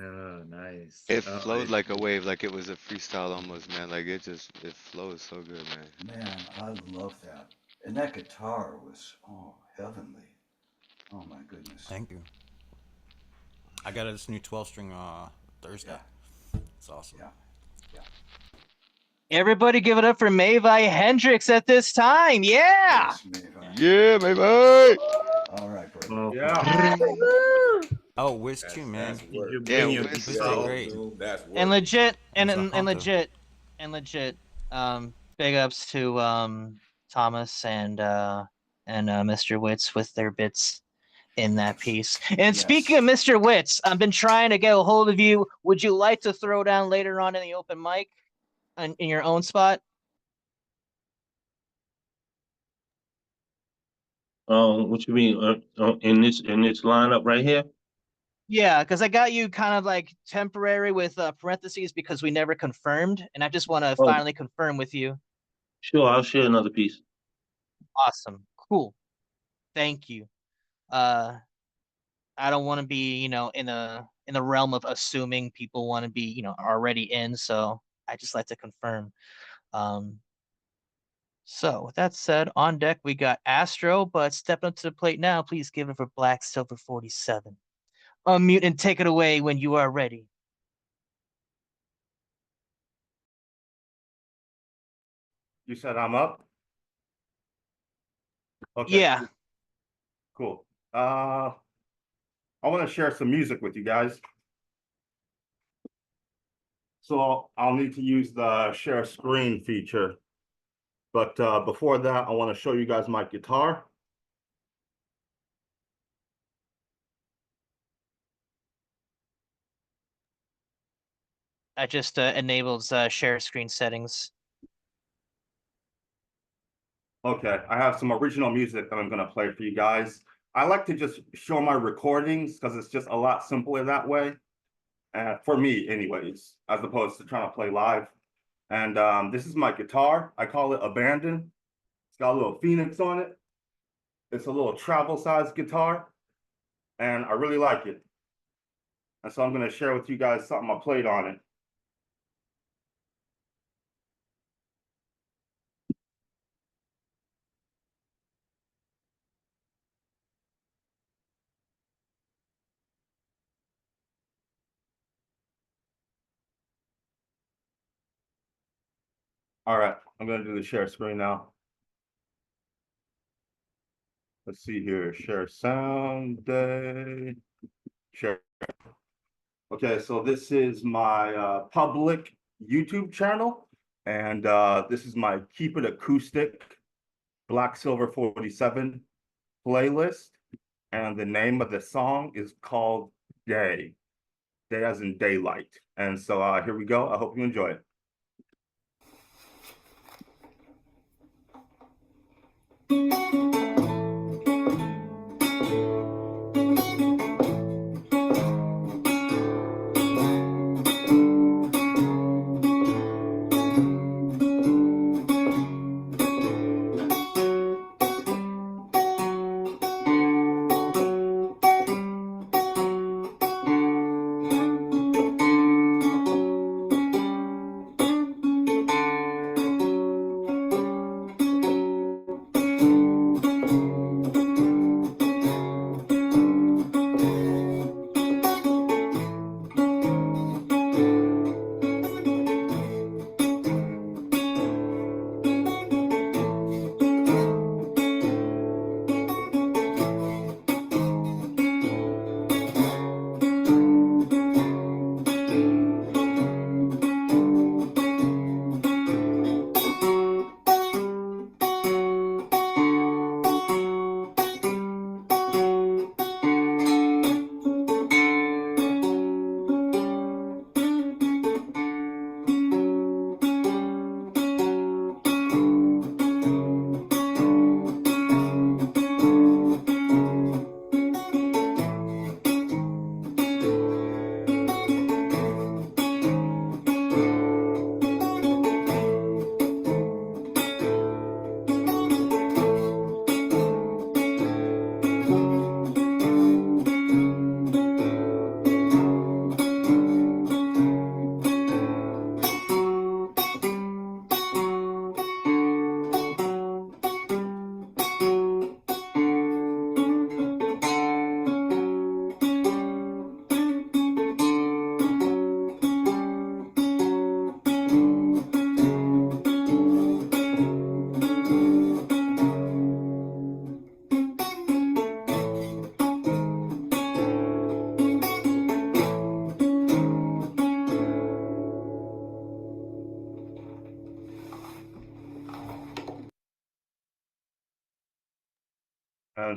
Oh, nice. it Oh, flowed like a wave, like it was a freestyle almost, man. Like it flows so good, man. Man, I love that. And that guitar was, oh, heavenly. Oh my goodness. Thank you. I got this new 12-string Thursday. Yeah. It's awesome. Yeah. Yeah. Everybody give it up for Mavi Hendricks at this time. Yeah. Yes, Mavi. Yeah, maybe. All right, brother. oh, Yeah. Oh, Wiz too, man. That's Did you work. Yeah, bring your Wiz. Wiz did guitar, great. Zoom? That's And work. legit And and Zomkhonto. legit big ups to Thomas and Mr. Witz with their bits in that piece. And speaking of Yes. Mr. Witz, I've been trying to get a hold of you. Would you like to throw down later on in the open mic in your own spot? What you mean in this lineup right here? Yeah, because I got you kind of like temporary with parentheses because we never confirmed, and I just want to Oh, finally confirm with you. sure. I'll share another piece. Awesome, cool, thank you. I don't want to be, in the realm of assuming people want to be, already in. So I just like to confirm. So with that said, on deck we got Astro, but stepping up to the plate now, please give it for Black Silver 47. Unmute and take it away when you are ready. You said I'm up? Okay. Yeah. Cool. I want to share some music with you guys. So I'll need to use the share screen feature. But before that, I want to show you guys my guitar. I just enabled share screen settings. Okay, I have some original music that I'm going to play for you guys. I like to just show my recordings because it's just a lot simpler that way. For me, anyways, as opposed to trying to play live. And this is my guitar. I call it Abandon. It's got a little Phoenix on it. It's a little travel size guitar. And I really like it. And so I'm going to share with you guys something I played on it. All right, I'm going to do the share screen now. Let's see here, share sound day, share. Okay, so this is my public YouTube channel, and this is my Keep It Acoustic Black Silver 47 playlist, and the name of the song is called Day, Day as in daylight. And so here we go. I hope you enjoy it.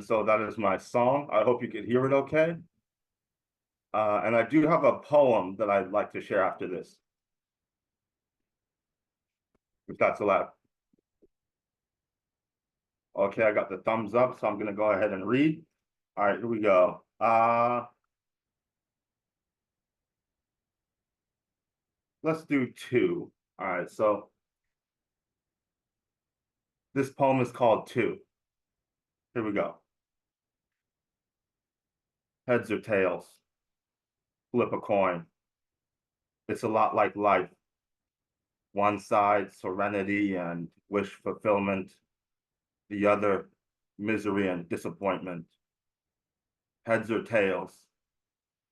And so that is my song. I hope you can hear it okay. And I do have a poem that I'd like to share after this, if that's allowed. Okay, I got the thumbs up, so I'm gonna go ahead and read. All right, here we go. Let's do 2. All right, so this poem is called 2. Here we go. Heads or tails, flip a coin. It's a lot like life. One side, serenity and wish fulfillment. The other, misery and disappointment. Heads or tails.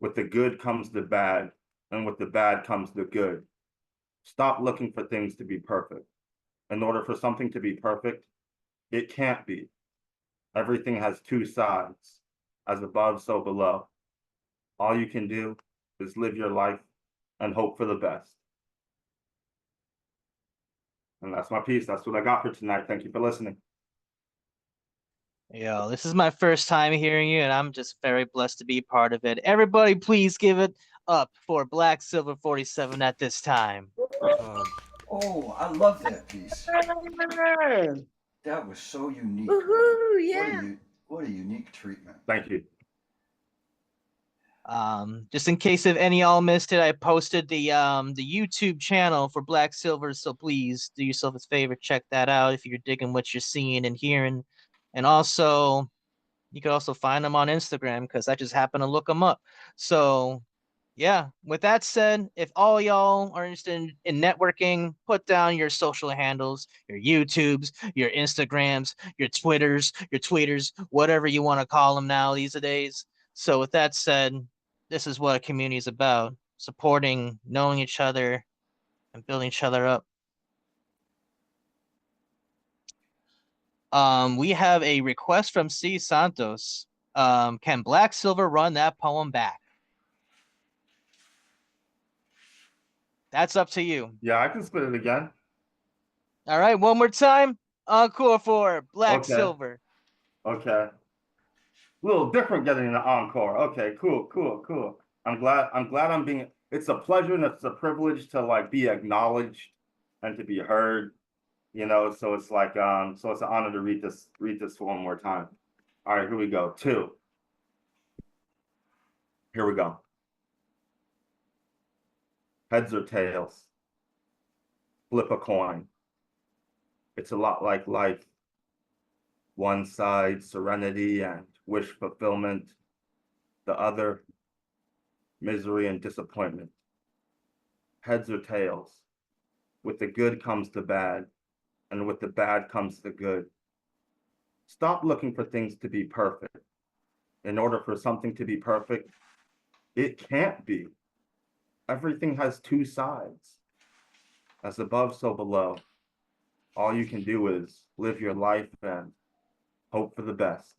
With the good comes the bad, and with the bad comes the good. Stop looking for things to be perfect. In order for something to be perfect, it can't be. Everything has 2 sides, as above, so below. All you can do is live your life and hope for the best. And that's my piece. That's what I got for tonight. Thank you for listening. Yo, this is my first time hearing you, and I'm just very blessed to be part of it. Everybody, please give it up for Black Silver 47 at this time. Oh, I love that piece. That was so unique. Woohoo, yeah. What a unique treatment. Thank you. Just in case if any y'all missed it, I posted the YouTube channel for Black Silver, so please do yourself a favor, check that out if you're digging what you're seeing and hearing. And also, you can also find them on Instagram because I just happen to look them up. So yeah, with that said, if all y'all are interested in networking, put down your social handles, your YouTubes, your Instagrams, your Twitters, your tweeters, whatever you want to call them now these days. So with that said, this is what a community is about: supporting, knowing each other, and building each other up. We have a request from C. Santos. Can Black Silver run that poem back? That's up to you. Yeah, I can spit it again. All right, one more time. Encore for Black Okay. Silver. Okay. A little different getting an encore. Okay, cool. I'm glad I'm being, it's a pleasure and it's a privilege to like be acknowledged and to be heard, you know, so it's like so it's an honor to read this one more time. All right, here we go. 2. Here we go. Heads or tails, flip a coin. It's a lot like life. One side, serenity and wish fulfillment. The other, misery and disappointment. Heads or tails. With the good comes the bad, and with the bad comes the good. Stop looking for things to be perfect. In order for something to be perfect, it can't be. Everything has 2 sides. As above, so below. All you can do is live your life and hope for the best.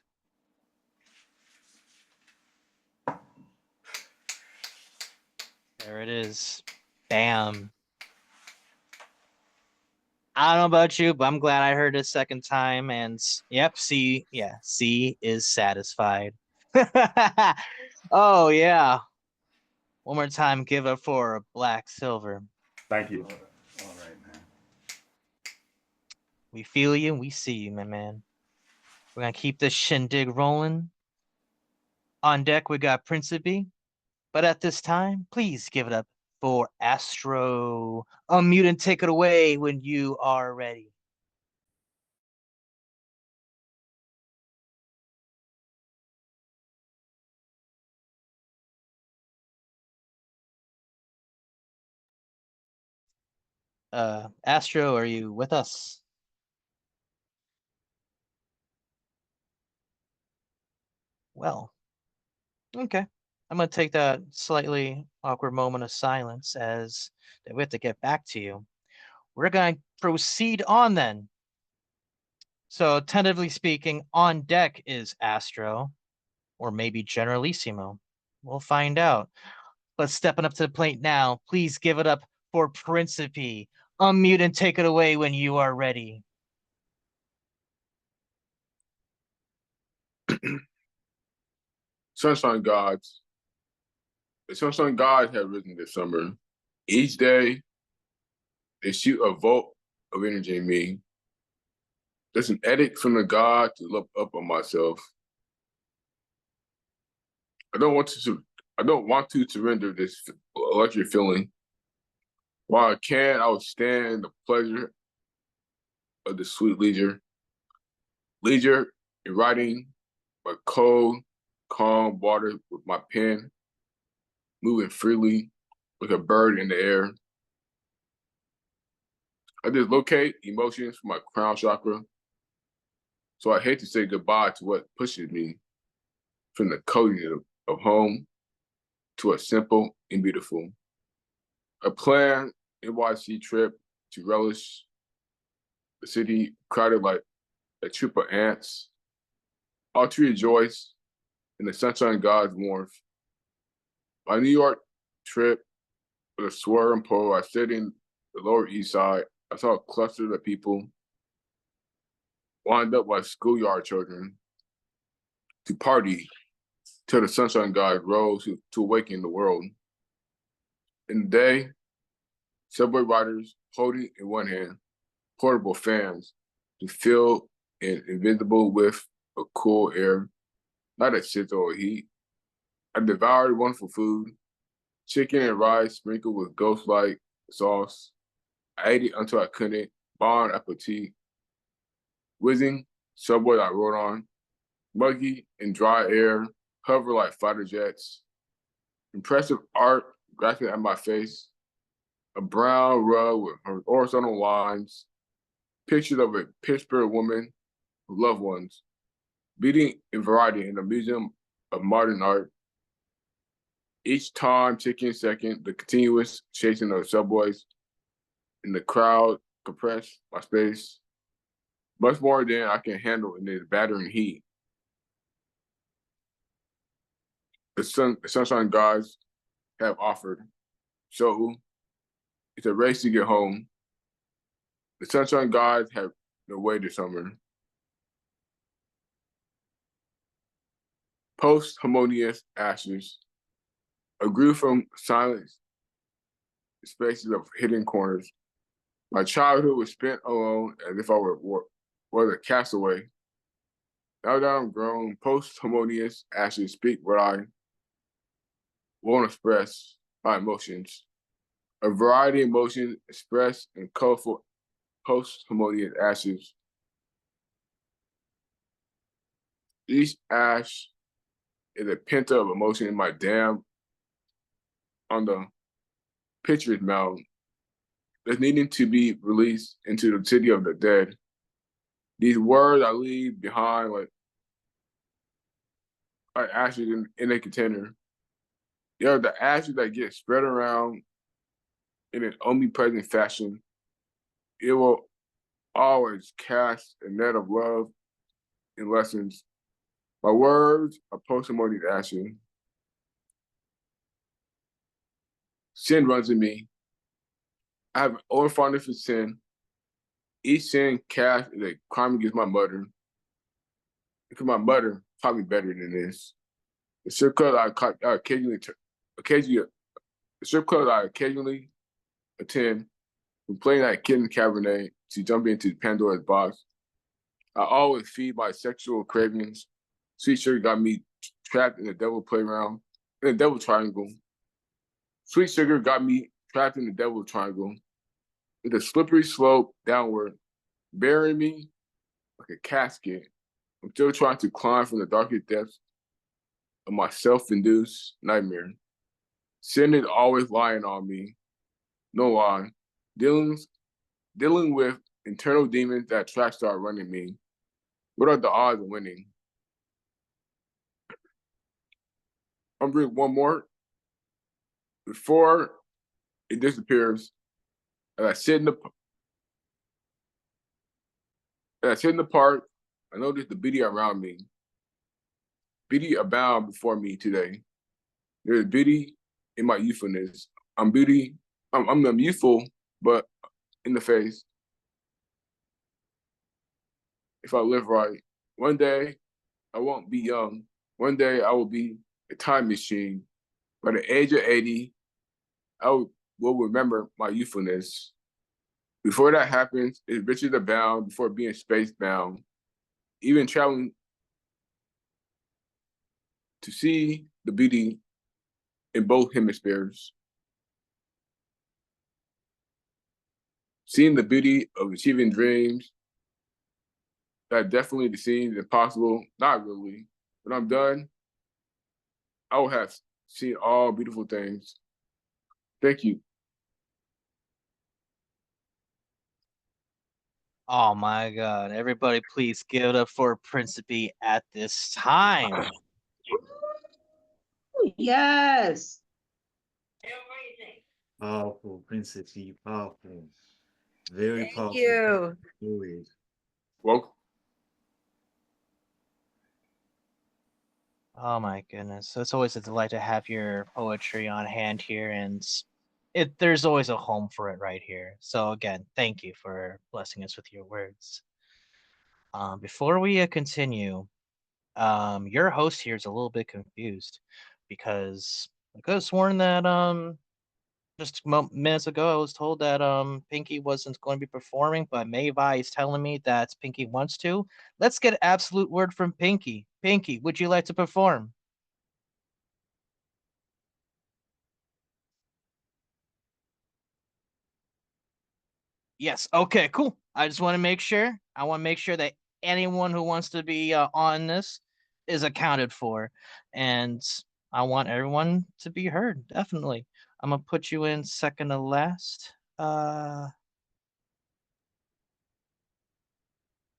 There it is. Bam. I don't know about you, but I'm glad I heard it a second time. And yep, C is satisfied. Oh yeah. One more time, give it up for Black Silver. Thank you. All right, man. We feel you and we see you, my man. We're gonna keep this shindig rolling. On deck, we got Principe. But at this time, please give it up for Astro. Unmute and take it away when you are ready. Astro, are you with us? Well, okay. I'm gonna take that slightly awkward moment of silence as that we have to get back to you. We're gonna proceed on then. So tentatively speaking, on deck is Astro, or maybe Generalissimo. We'll find out. But stepping up to the plate now, please give it up for Principe. Unmute and take it away when you are ready. Sunshine gods. The sunshine gods have risen this summer. Each day, they shoot a volt of energy in me. There's an edict from the god to look up on myself. I don't want to surrender this electric feeling. While I can, I will stand the pleasure of the sweet leisure. Leisure in writing by cold, calm water with my pen, moving freely like a bird in the air. I dislocate emotions from my crown chakra, so I hate to say goodbye to what pushes me from the coziness of home to a simple and beautiful. A planned NYC trip to relish the city crowded like a troop of ants, all to rejoice in the sunshine God's warmth. My New York trip with a swerve pole, I stayed in the Lower East Side. I saw a cluster of people lined up like schoolyard children to party till the sunshine God rose to awaken the world. In the day, subway riders holding in one hand portable fans to fill an invisible whiff of cool air, not a sizzle or heat. I devoured wonderful food, chicken and rice sprinkled with ghost-like sauce. I ate it until I couldn't. Bon appetit. Whizzing subway I rode on, muggy and dry air, hover like fighter jets. Impressive art grasping at my face. A brown rug with horizontal lines. Pictures of a Pittsburgh woman with loved ones. Beating in variety in the Museum of Modern Art. Each time, ticking second, the continuous chasing of subways and the crowd compress my space. Much more than I can handle in this battering heat. The sunshine gods have offered. So it's a race to get home. The sunshine gods have no way this summer. Post-harmonious ashes, a grew from silence, spaces of hidden corners. My childhood was spent alone as if I was a castaway. Now that I'm grown, post-harmonious ashes speak what I won't express, my emotions. A variety of emotions expressed in colorful post-harmonious ashes. Each ash is a pent-up emotion in my dam on the pictured mound that's needing to be released into the city of the dead. These words I leave behind like ashes in a container. They are the ashes that get spread around in an omnipresent fashion. It will always cast a net of love and lessons. My words are post-harmonious ashes. Sin runs in me. I have an overfondness for sin. Each sin cast is a crime against my mother. Because my mother taught me better than this. The strip club I occasionally attend, from playing at Kitten Cabernet to jumping into Pandora's box. I always feed my sexual cravings. Sweet sugar got me trapped in the devil playground, in the devil triangle. Sweet sugar got me trapped in the devil triangle with a slippery slope downward, burying me like a casket. I'm still trying to climb from the darkest depths of my self-induced nightmare. Sin is always lying on me. No lie. Dealing with internal demons that try to start running me. What are the odds of winning? I'm bring one more. Before it disappears, as I sit in the park, I notice the beauty around me. Beauty abound before me today. There is beauty in my youthfulness. I'm youthful, but in the face. If I live right, one day I won't be young. One day I will be a time machine. By the age of 80, will remember my youthfulness. Before that happens, it's riches abound before being space bound. Even traveling to see the beauty in both hemispheres. Seeing the beauty of achieving dreams, that definitely seems impossible. Not really. When I'm done, I will have seen all beautiful things. Thank you. Oh my God. Everybody, please give it up for Principe at this time. Yes. Powerful, Principe, powerful. Very Thank powerful. you. Good. Welcome. Oh my goodness. So it's always a delight to have your poetry on hand here, and there's always a home for it right here. So again, thank you for blessing us with your words. Before we continue, your host here is a little bit confused because I could have sworn that just minutes ago I was told that Pinky wasn't going to be performing, but Mayvi is telling me that Pinky wants to. Let's get an absolute word from Pinky. Pinky, would you like to perform? Yes. Okay. Cool. I just want to make sure. I want to make sure that anyone who wants to be on this is accounted for, and I want everyone to be heard. Definitely. I'm gonna put you in second to last. All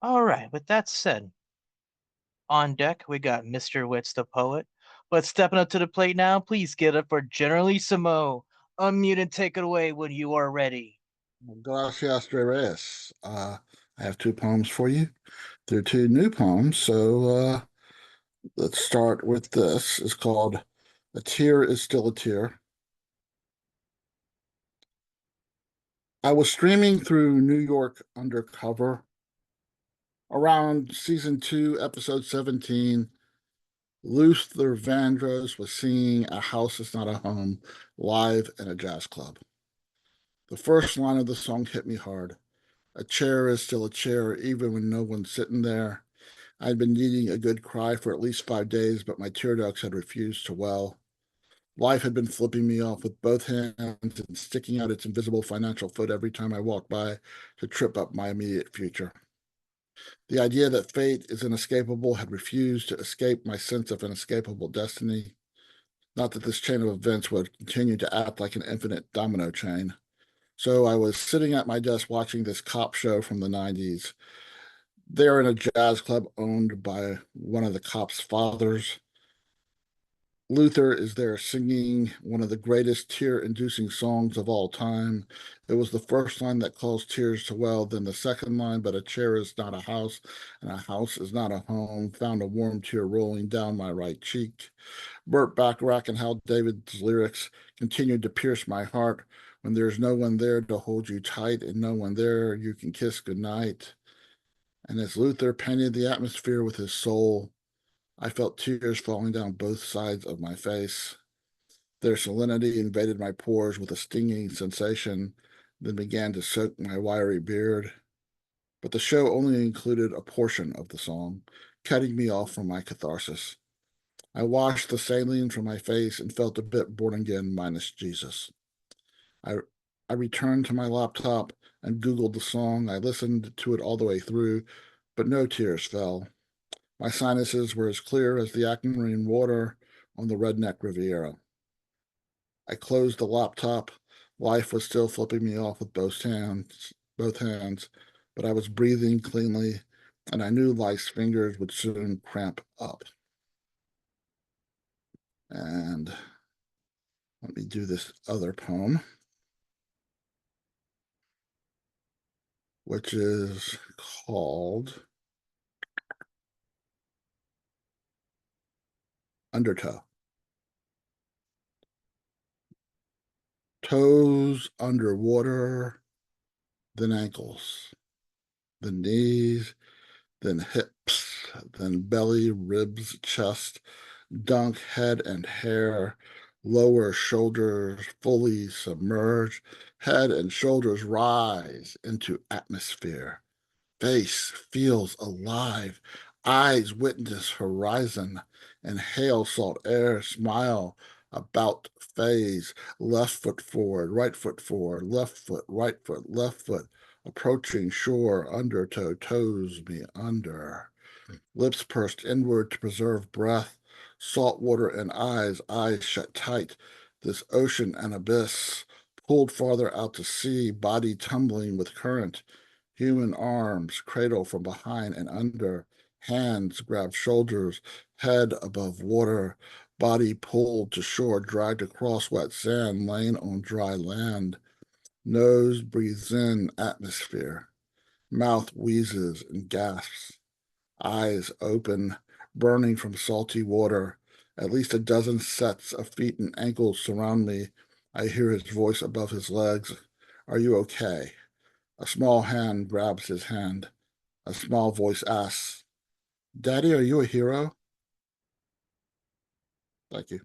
right. With that said, on deck we got Mr. Wits the poet. But stepping up to the plate now, please get up for Generalissimo. Unmute and take it away when you are ready. Gracias, Dreres. I have two poems for you. They're two new poems, so let's start with this. It's called A Tear is Still a Tear. I was streaming through New York Undercover. Around season 2, episode 17, Luther Vandross was singing A House Is Not a Home live in a jazz club. The first line of the song hit me hard. A chair is still a chair, even when no one's sitting there. I'd been needing a good cry for at least 5 days, but my tear ducts had refused to well. Life had been flipping me off with both hands and sticking out its invisible financial foot every time I walked by to trip up my immediate future. The idea that fate is inescapable had refused to escape my sense of inescapable destiny. Not that this chain of events would continue to act like an infinite domino chain. So I was sitting at my desk watching this cop show from the 90s. They're in a jazz club owned by one of the cops' fathers. Luther is there singing one of the greatest tear-inducing songs of all time. It was the first line that caused tears to well, then the second line, but a chair is not a house, and a house is not a home, found a warm tear rolling down my right cheek. Burt Bacharach and Hal David's lyrics continued to pierce my heart. When there's no one there to hold you tight and no one there you can kiss goodnight. And as Luther painted the atmosphere with his soul, I felt tears falling down both sides of my face. Their salinity invaded my pores with a stinging sensation, then began to soak my wiry beard. But the show only included a portion of the song, cutting me off from my catharsis. I washed the saline from my face and felt a bit born again minus Jesus. I returned to my laptop and Googled the song. I listened to it all the way through, but no tears fell. My sinuses were as clear as the aquamarine water on the redneck Riviera. I closed the laptop. Life was still flipping me off with both hands, but I was breathing cleanly, and I knew life's fingers would soon cramp up. And let me do this other poem, which is called Undertow. Toes underwater, then ankles, then knees, then hips, then belly, ribs, chest, dunk, head, and hair. Lower shoulders fully submerged. Head and shoulders rise into atmosphere. Face feels alive. Eyes witness horizon. Inhale salt air. Smile about phase. Left foot forward, right foot forward, left foot, right foot, left foot. Approaching shore, undertow, toes me under. Lips pursed inward to preserve breath. Salt water and eyes shut tight. This ocean and abyss, pulled farther out to sea, body tumbling with current. Human arms cradle from behind and under. Hands grab shoulders, head above water. Body pulled to shore, dragged across wet sand, laying on dry land. Nose breathes in atmosphere. Mouth wheezes and gasps. Eyes open, burning from salty water. At least a dozen sets of feet and ankles surround me. I hear his voice above his legs. Are you okay? A small hand grabs his hand. A small voice asks, Daddy, are you a hero? Thank you.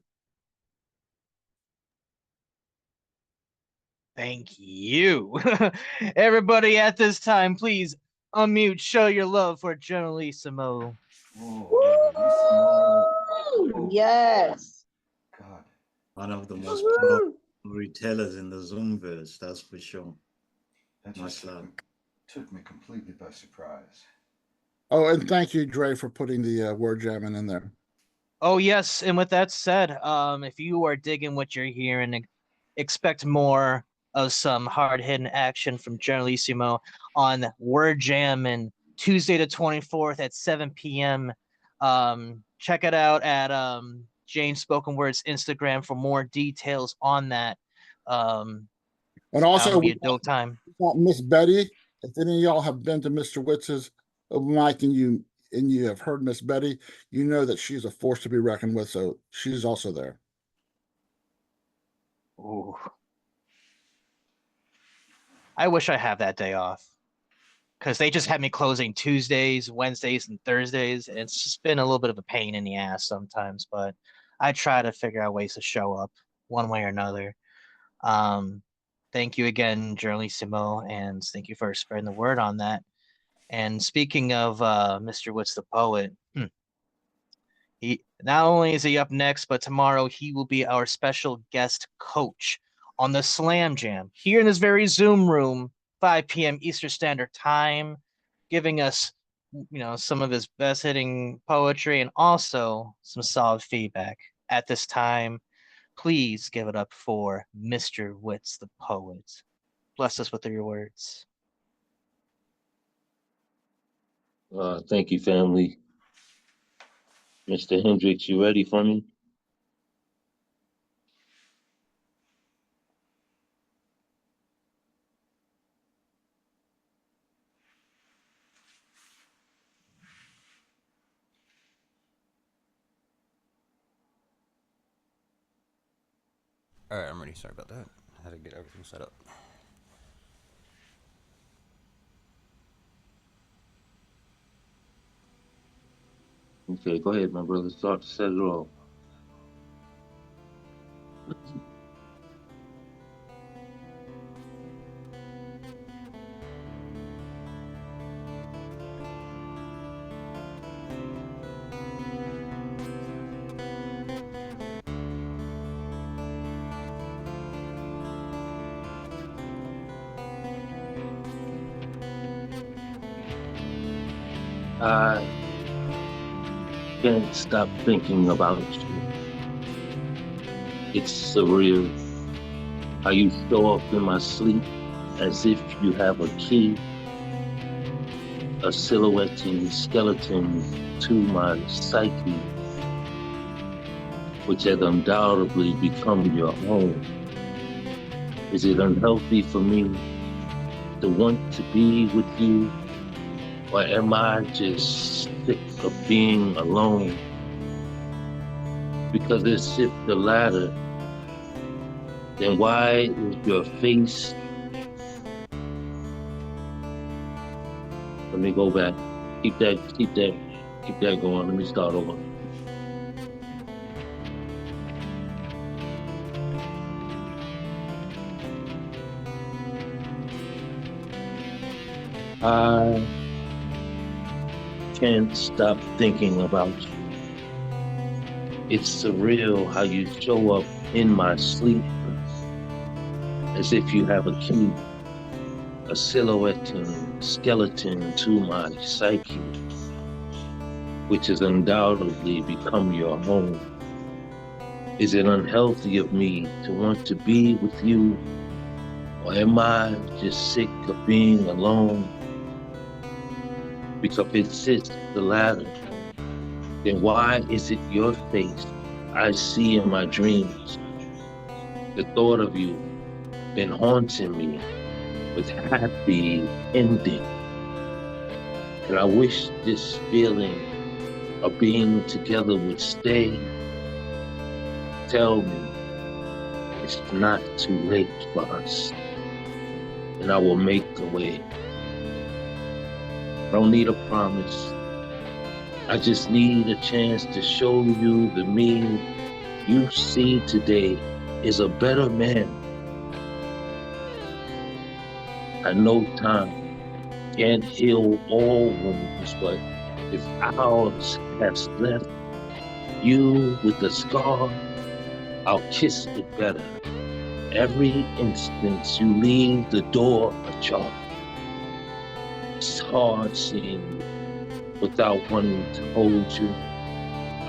Thank you. Everybody at this time, please unmute, show your love for Generalissimo. Yes. God. One of the most Woo! powerful retailers in the Zoomverse, that's for sure. That Much just love. took me completely by surprise. Oh, and thank you, Dre, for putting the word jamming in there. Oh yes, and with that said, if you are digging what you're hearing, expect more of some hard-hitting action from Generalissimo on Word Jam and Tuesday the 24th at 7 p.m. Check it out at Jane Spoken Words Instagram for more details on that. And It's also, bound to be a dope time. Miss Betty, if any of y'all have been to Mr. Witz's open mic and you have heard Miss Betty, you know that she's a force to be reckoned with. So she's also there. Ooh. I wish I have that day off because they just had me closing Tuesdays, Wednesdays, and Thursdays. And it's just been a little bit of a pain in the ass sometimes, but I try to figure out ways to show up one way or another. Thank you again, Generalissimo, and thank you for spreading the word on that. And speaking of Mr. Woods the Poet, he not only is he up next, but tomorrow he will be our special guest coach on the Slam Jam here in this very Zoom room, 5 p.m. Eastern Standard Time, giving us, some of his best hitting poetry and also some solid feedback. At this time, please give it up for Mr. Wits the Poet. Bless us with your words. Thank you, family. Mr. Hendricks, you ready for me? All right, I'm ready. Sorry about that. I had to get everything set up. Okay, go ahead, my brother. Start to set it off. I can't stop thinking about you. It's surreal how you show up in my sleep as if you have a key, a silhouetting skeleton to my psyche, which has undoubtedly become your own. Is it unhealthy for me to want to be with you? Or am I just sick of being alone? Because if the latter, then why is your face? Let me go back. Keep that Keep that going. Let me start over. I can't stop thinking about you. It's surreal how you show up in my sleep as if you have a key, a silhouette and skeleton to my psyche, which has undoubtedly become your home. Is it unhealthy of me to want to be with you, or am I just sick of being alone? Because if it's the latter, then why is it your face I see in my dreams? The thought of you been haunting me with happy ending. And I wish this feeling of being together would stay. Tell me it's not too late for us, and I will make a way. I don't need a promise. I just need a chance to show you the me you see today is a better man. I know time can't heal all wounds, but if ours has left you with a scar, I'll kiss it better. Every instance you leave the door ajar. It's hard seeing you without wanting to hold you.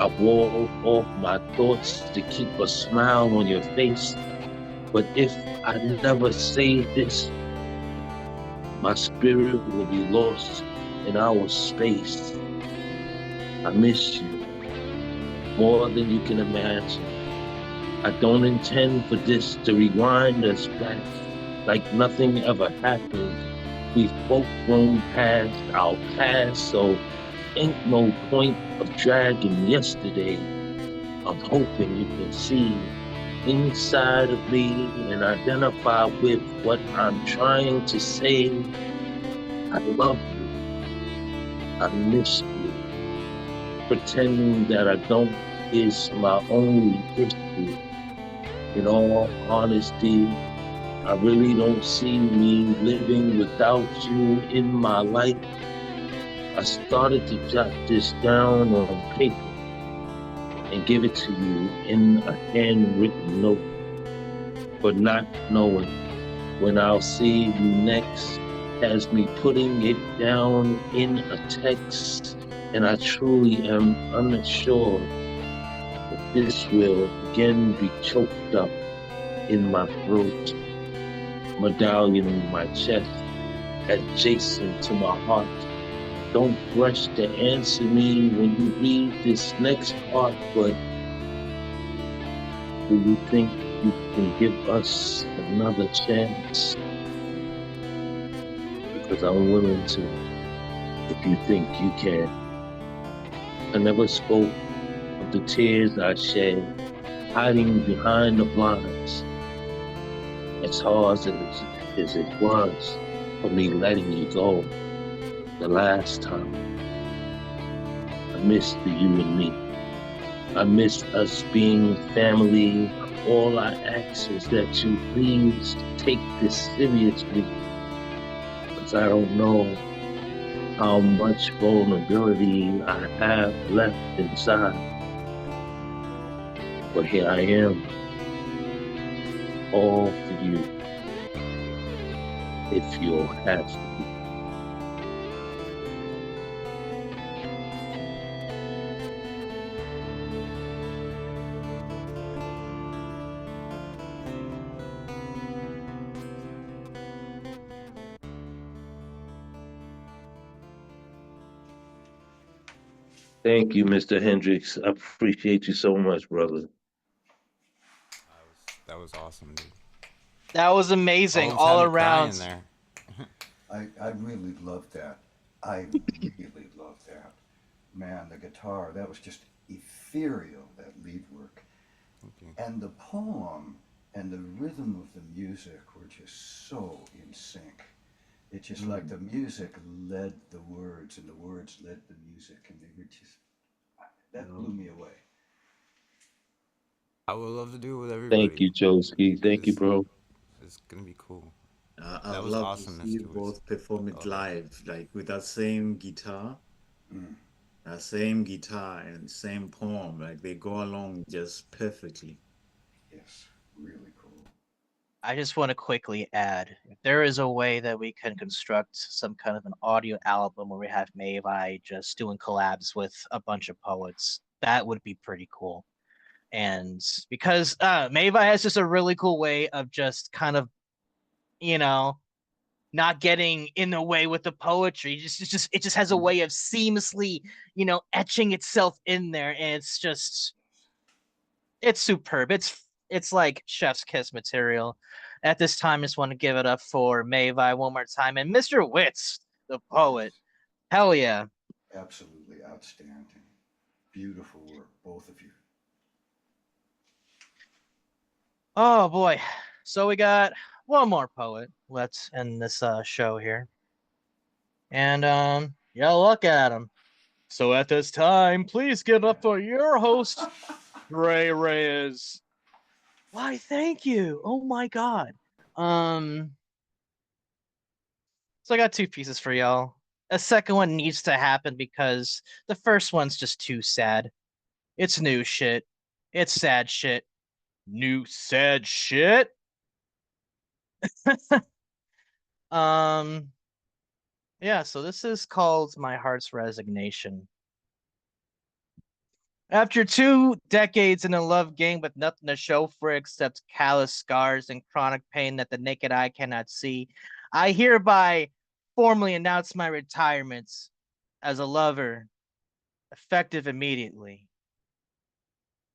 I wall off my thoughts to keep a smile on your face. But if I never say this, my spirit will be lost in our space. I miss you more than you can imagine. I don't intend for this to rewind us back like nothing ever happened. We've both grown past our past, so ain't no point of dragging yesterday. I'm hoping you can see inside of me and identify with what I'm trying to say. I love you. I miss you. Pretending that I don't is my only issue. In all honesty, I really don't see me living without you in my life. I started to jot this down on paper and give it to you in a handwritten note, but not knowing when I'll see you next has me putting it down in a text, and I truly am unsure if this will again be choked up in my throat, medallion in my chest, adjacent to my heart. Don't rush to answer me when you read this next part, but do you think you can give us another chance? Because I'm willing to, if you think you can. I never spoke of the tears I shed, hiding behind the blinds. As hard as it was for me letting you go the last time, I miss the you and me. I miss us being family. All I ask is that you please take this seriously, because I don't know how much vulnerability I have left inside. But here I am, all for you, if you'll have me. Thank you, Mr. Hendricks. I appreciate you so much, brother. That was awesome, dude. That was amazing Almost all had me crying around. there. I really love that. I really love that. Man, the guitar, that was just ethereal, that lead work. And the poem and the rhythm of the music were just so in sync. It's just like the music led the words, and the words led the music, and they were just that blew me away. I would love to do it with Thank everybody. you, Joski. Thank you, bro. It's gonna be cool. I'd That was love to awesome. see you both perform it live, like with that same guitar, that same guitar and same poem. Like they go along just perfectly. Yes, really cool. I just want to quickly add, if there is a way that we can construct some kind of an audio album where we have Mavi just doing collabs with a bunch of poets, that would be pretty cool. And because Mavi has just a really cool way of just kind of, you know, not getting in the way with the poetry. It just has a way of seamlessly, etching itself in there, and it's superb. It's like chef's kiss material. At this time, I just want to give it up for Mavi one more time and Mr. Witz, the poet. Hell yeah. Absolutely outstanding. Beautiful work, both of you. Oh boy. So we got one more poet. Let's end this show here. And yeah, look at him. So at this time, please give up for your host, Ray Reyes. Why, thank you. Oh my god. So I got two pieces for y'all. A second one needs to happen because the first one's just too sad. It's new shit. It's sad shit. New sad shit. um yeah, so this is called My Heart's Resignation. After 2 decades in a love game with nothing to show for it except callous scars and chronic pain that the naked eye cannot see, I hereby formally announce my retirement as a lover, effective immediately.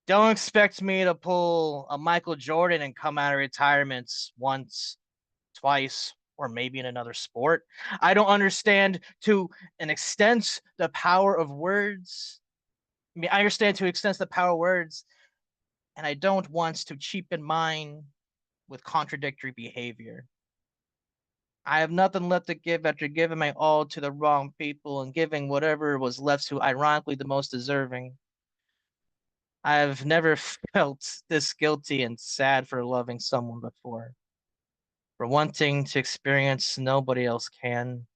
Don't expect me to pull a Michael Jordan and come out of retirement once, twice, or maybe in another sport. I don't understand to an extent the power of words. I mean, I understand to an extent the power of words, and I don't want to cheapen mine with contradictory behavior. I have nothing left to give after giving my all to the wrong people and giving whatever was left to, ironically, the most deserving. I've never felt this guilty and sad for loving someone before. For wanting to experience nobody else can.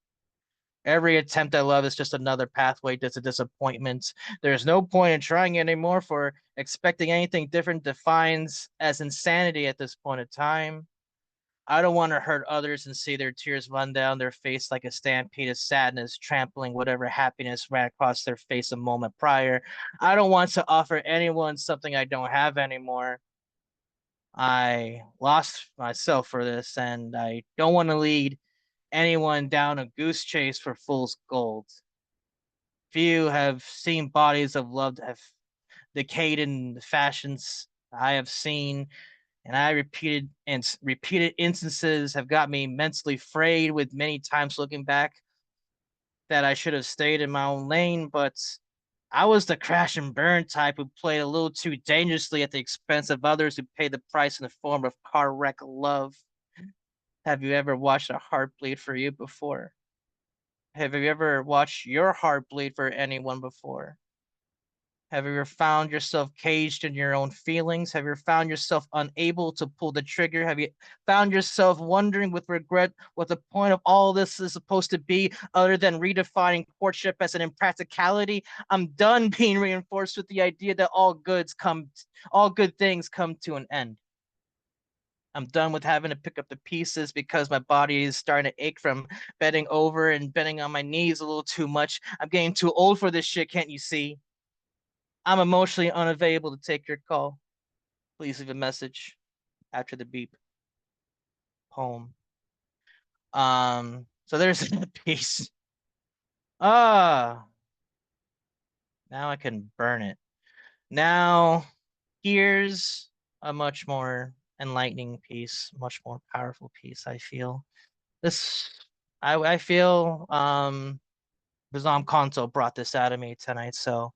Every attempt at love is just another pathway to disappointment. There's no point in trying anymore, for expecting anything different defines as insanity at this point in time. I don't want to hurt others and see their tears run down their face like a stampede of sadness, trampling whatever happiness ran across their face a moment prior. I don't want to offer anyone something I don't have anymore. I lost myself for this, and I don't want to lead anyone down a goose chase for fool's gold. Few have seen bodies of love that have decayed in the fashions I have seen, and repeated instances have got me mentally frayed, with many times looking back that I should have stayed in my own lane, but I was the crash and burn type who played a little too dangerously at the expense of others who paid the price in the form of car wreck love. Have you ever watched a heart bleed for you before? Have you ever watched your heart bleed for anyone before? Have you ever found yourself caged in your own feelings? Have you ever found yourself unable to pull the trigger? Have you found yourself wondering with regret what the point of all this is supposed to be, other than redefining courtship as an impracticality? I'm done being reinforced with the idea that all good things come to an end. I'm done with having to pick up the pieces because my body is starting to ache from bending over and bending on my knees a little too much. I'm getting too old for this shit, can't you see? I'm emotionally unavailable to take your call. Please leave a message after the beep. Poem. So there's that piece. Now I can burn it. Now here's a much more enlightening piece, much more powerful piece, I feel. I feel Zomkhonto brought this out of me tonight, so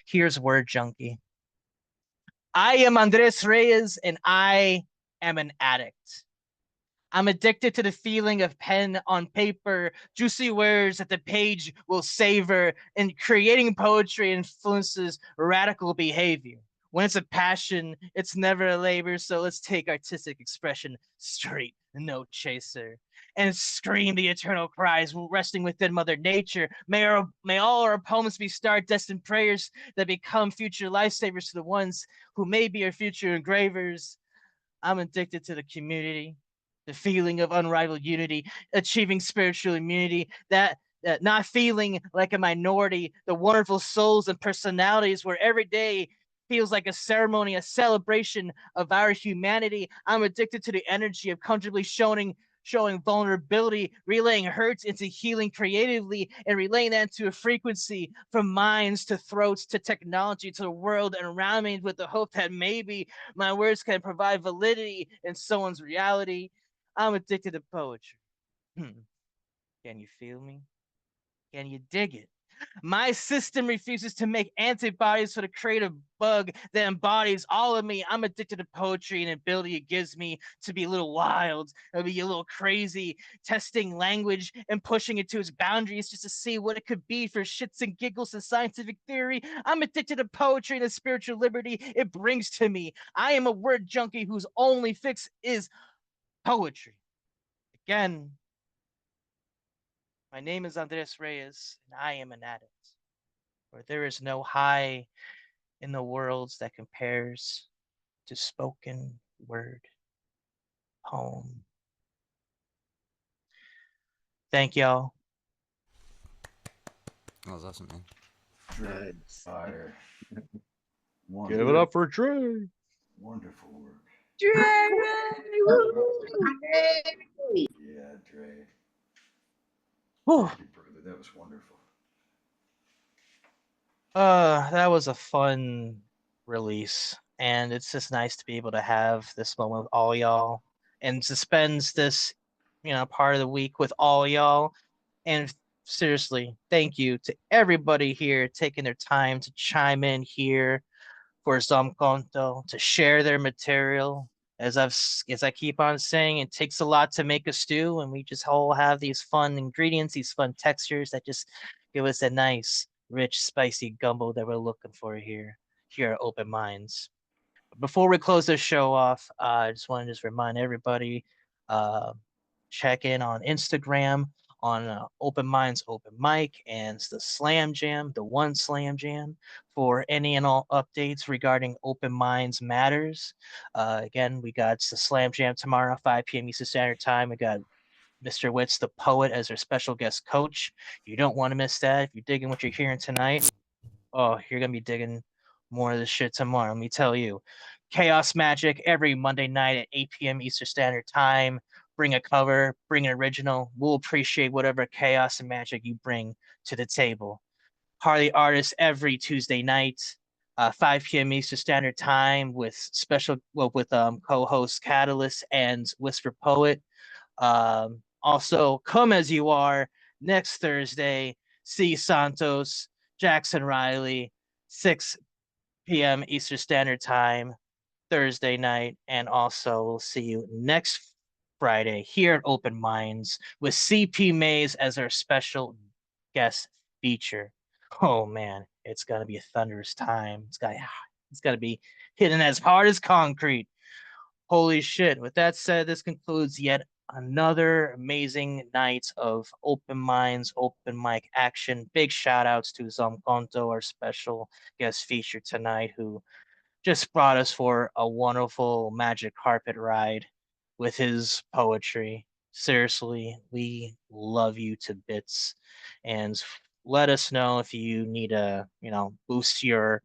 here's Word Junkie. I am Andres Reyes, and I am an addict. I'm addicted to the feeling of pen on paper, juicy words that the page will savor, and creating poetry influences radical behavior. When it's a passion, it's never a labor, so let's take artistic expression straight, no chaser. And scream the eternal cries resting within Mother Nature. May all our poems be star-destined prayers that become future lifesavers to the ones who may be our future engravers. I'm addicted to the community, the feeling of unrivaled unity, achieving spiritual immunity, that not feeling like a minority, the wonderful souls and personalities where every day feels like a ceremony, a celebration of our humanity. I'm addicted to the energy of comfortably showing vulnerability, relaying hurts into healing creatively, and relaying that into a frequency from minds to throats to technology to the world and around me with the hope that maybe my words can provide validity in someone's reality. I'm addicted to poetry. Can you feel me? Can you dig it? My system refuses to make antibodies for the creative bug that embodies all of me. I'm addicted to poetry and the ability it gives me to be a little wild, to be a little crazy, testing language and pushing it to its boundaries just to see what it could be for shits and giggles and scientific theory. I'm addicted to poetry and the spiritual liberty it brings to me. I am a word junkie whose only fix is poetry. Again, my name is Andres Reyes, and I am an addict. For there is no high in the worlds that compares to spoken word poem. Thank y'all. That was awesome, man. Dre, fire. Give it Wonderful, up for Trey. wonderful work. Yeah, Dre. Whew. Thank you, brother. That was wonderful. That was a fun release, and it's just nice to be able to have this moment with all y'all and to spend this, part of the week with all y'all. And seriously, thank you to everybody here taking their time to chime in here for Zomkhonto to share their material. As I keep on saying, it takes a lot to make a stew, and we just all have these fun ingredients, these fun textures that just give us a nice, rich, spicy gumbo that we're looking for here at Open Minds. Before we close this show off, I just want to just remind everybody, uh, check in on Instagram on Open Minds Open Mic and the Slam Jam, the One Slam Jam, for any and all updates regarding Open Minds matters. Again, we got the Slam Jam tomorrow, 5 p.m. Eastern Standard Time. We got Mr. Witz, the poet, as our special guest coach. You don't want to miss that. If you're digging what you're hearing tonight, oh, you're gonna be digging more of this shit tomorrow. Let me tell you. Chaos Magic every Monday night at 8 p.m. Eastern Standard Time. Bring a cover, bring an original. We'll appreciate whatever chaos and magic you bring to the table. Harley Artists every Tuesday night, 5 p.m. Eastern Standard Time with with co-host Catalyst and Whisper Poet. Also, Come As You Are next Thursday. C. Santos, Jackson Riley, 6 p.m. Eastern Standard Time, Thursday night. And also, we'll see you next Friday here at Open Minds with CP Mays as our special guest feature. Oh man, it's gonna be a thunderous time. It's gonna be hitting as hard as concrete. Holy shit. With that said, this concludes yet another amazing night of Open Minds, Open Mic action. Big shout outs to Zomkhonto, our special guest feature tonight, who just brought us for a wonderful magic carpet ride with his poetry. Seriously, we love you to bits. And let us know if you need to, boost your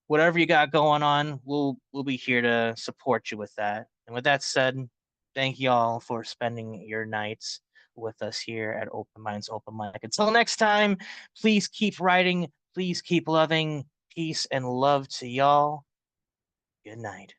whatever you got going on. We'll be here to support you with that. And with that said, thank y'all for spending your nights with us here at Open Minds Open Mic. Until next time, please keep writing, please keep loving. Peace and love to y'all. Good night.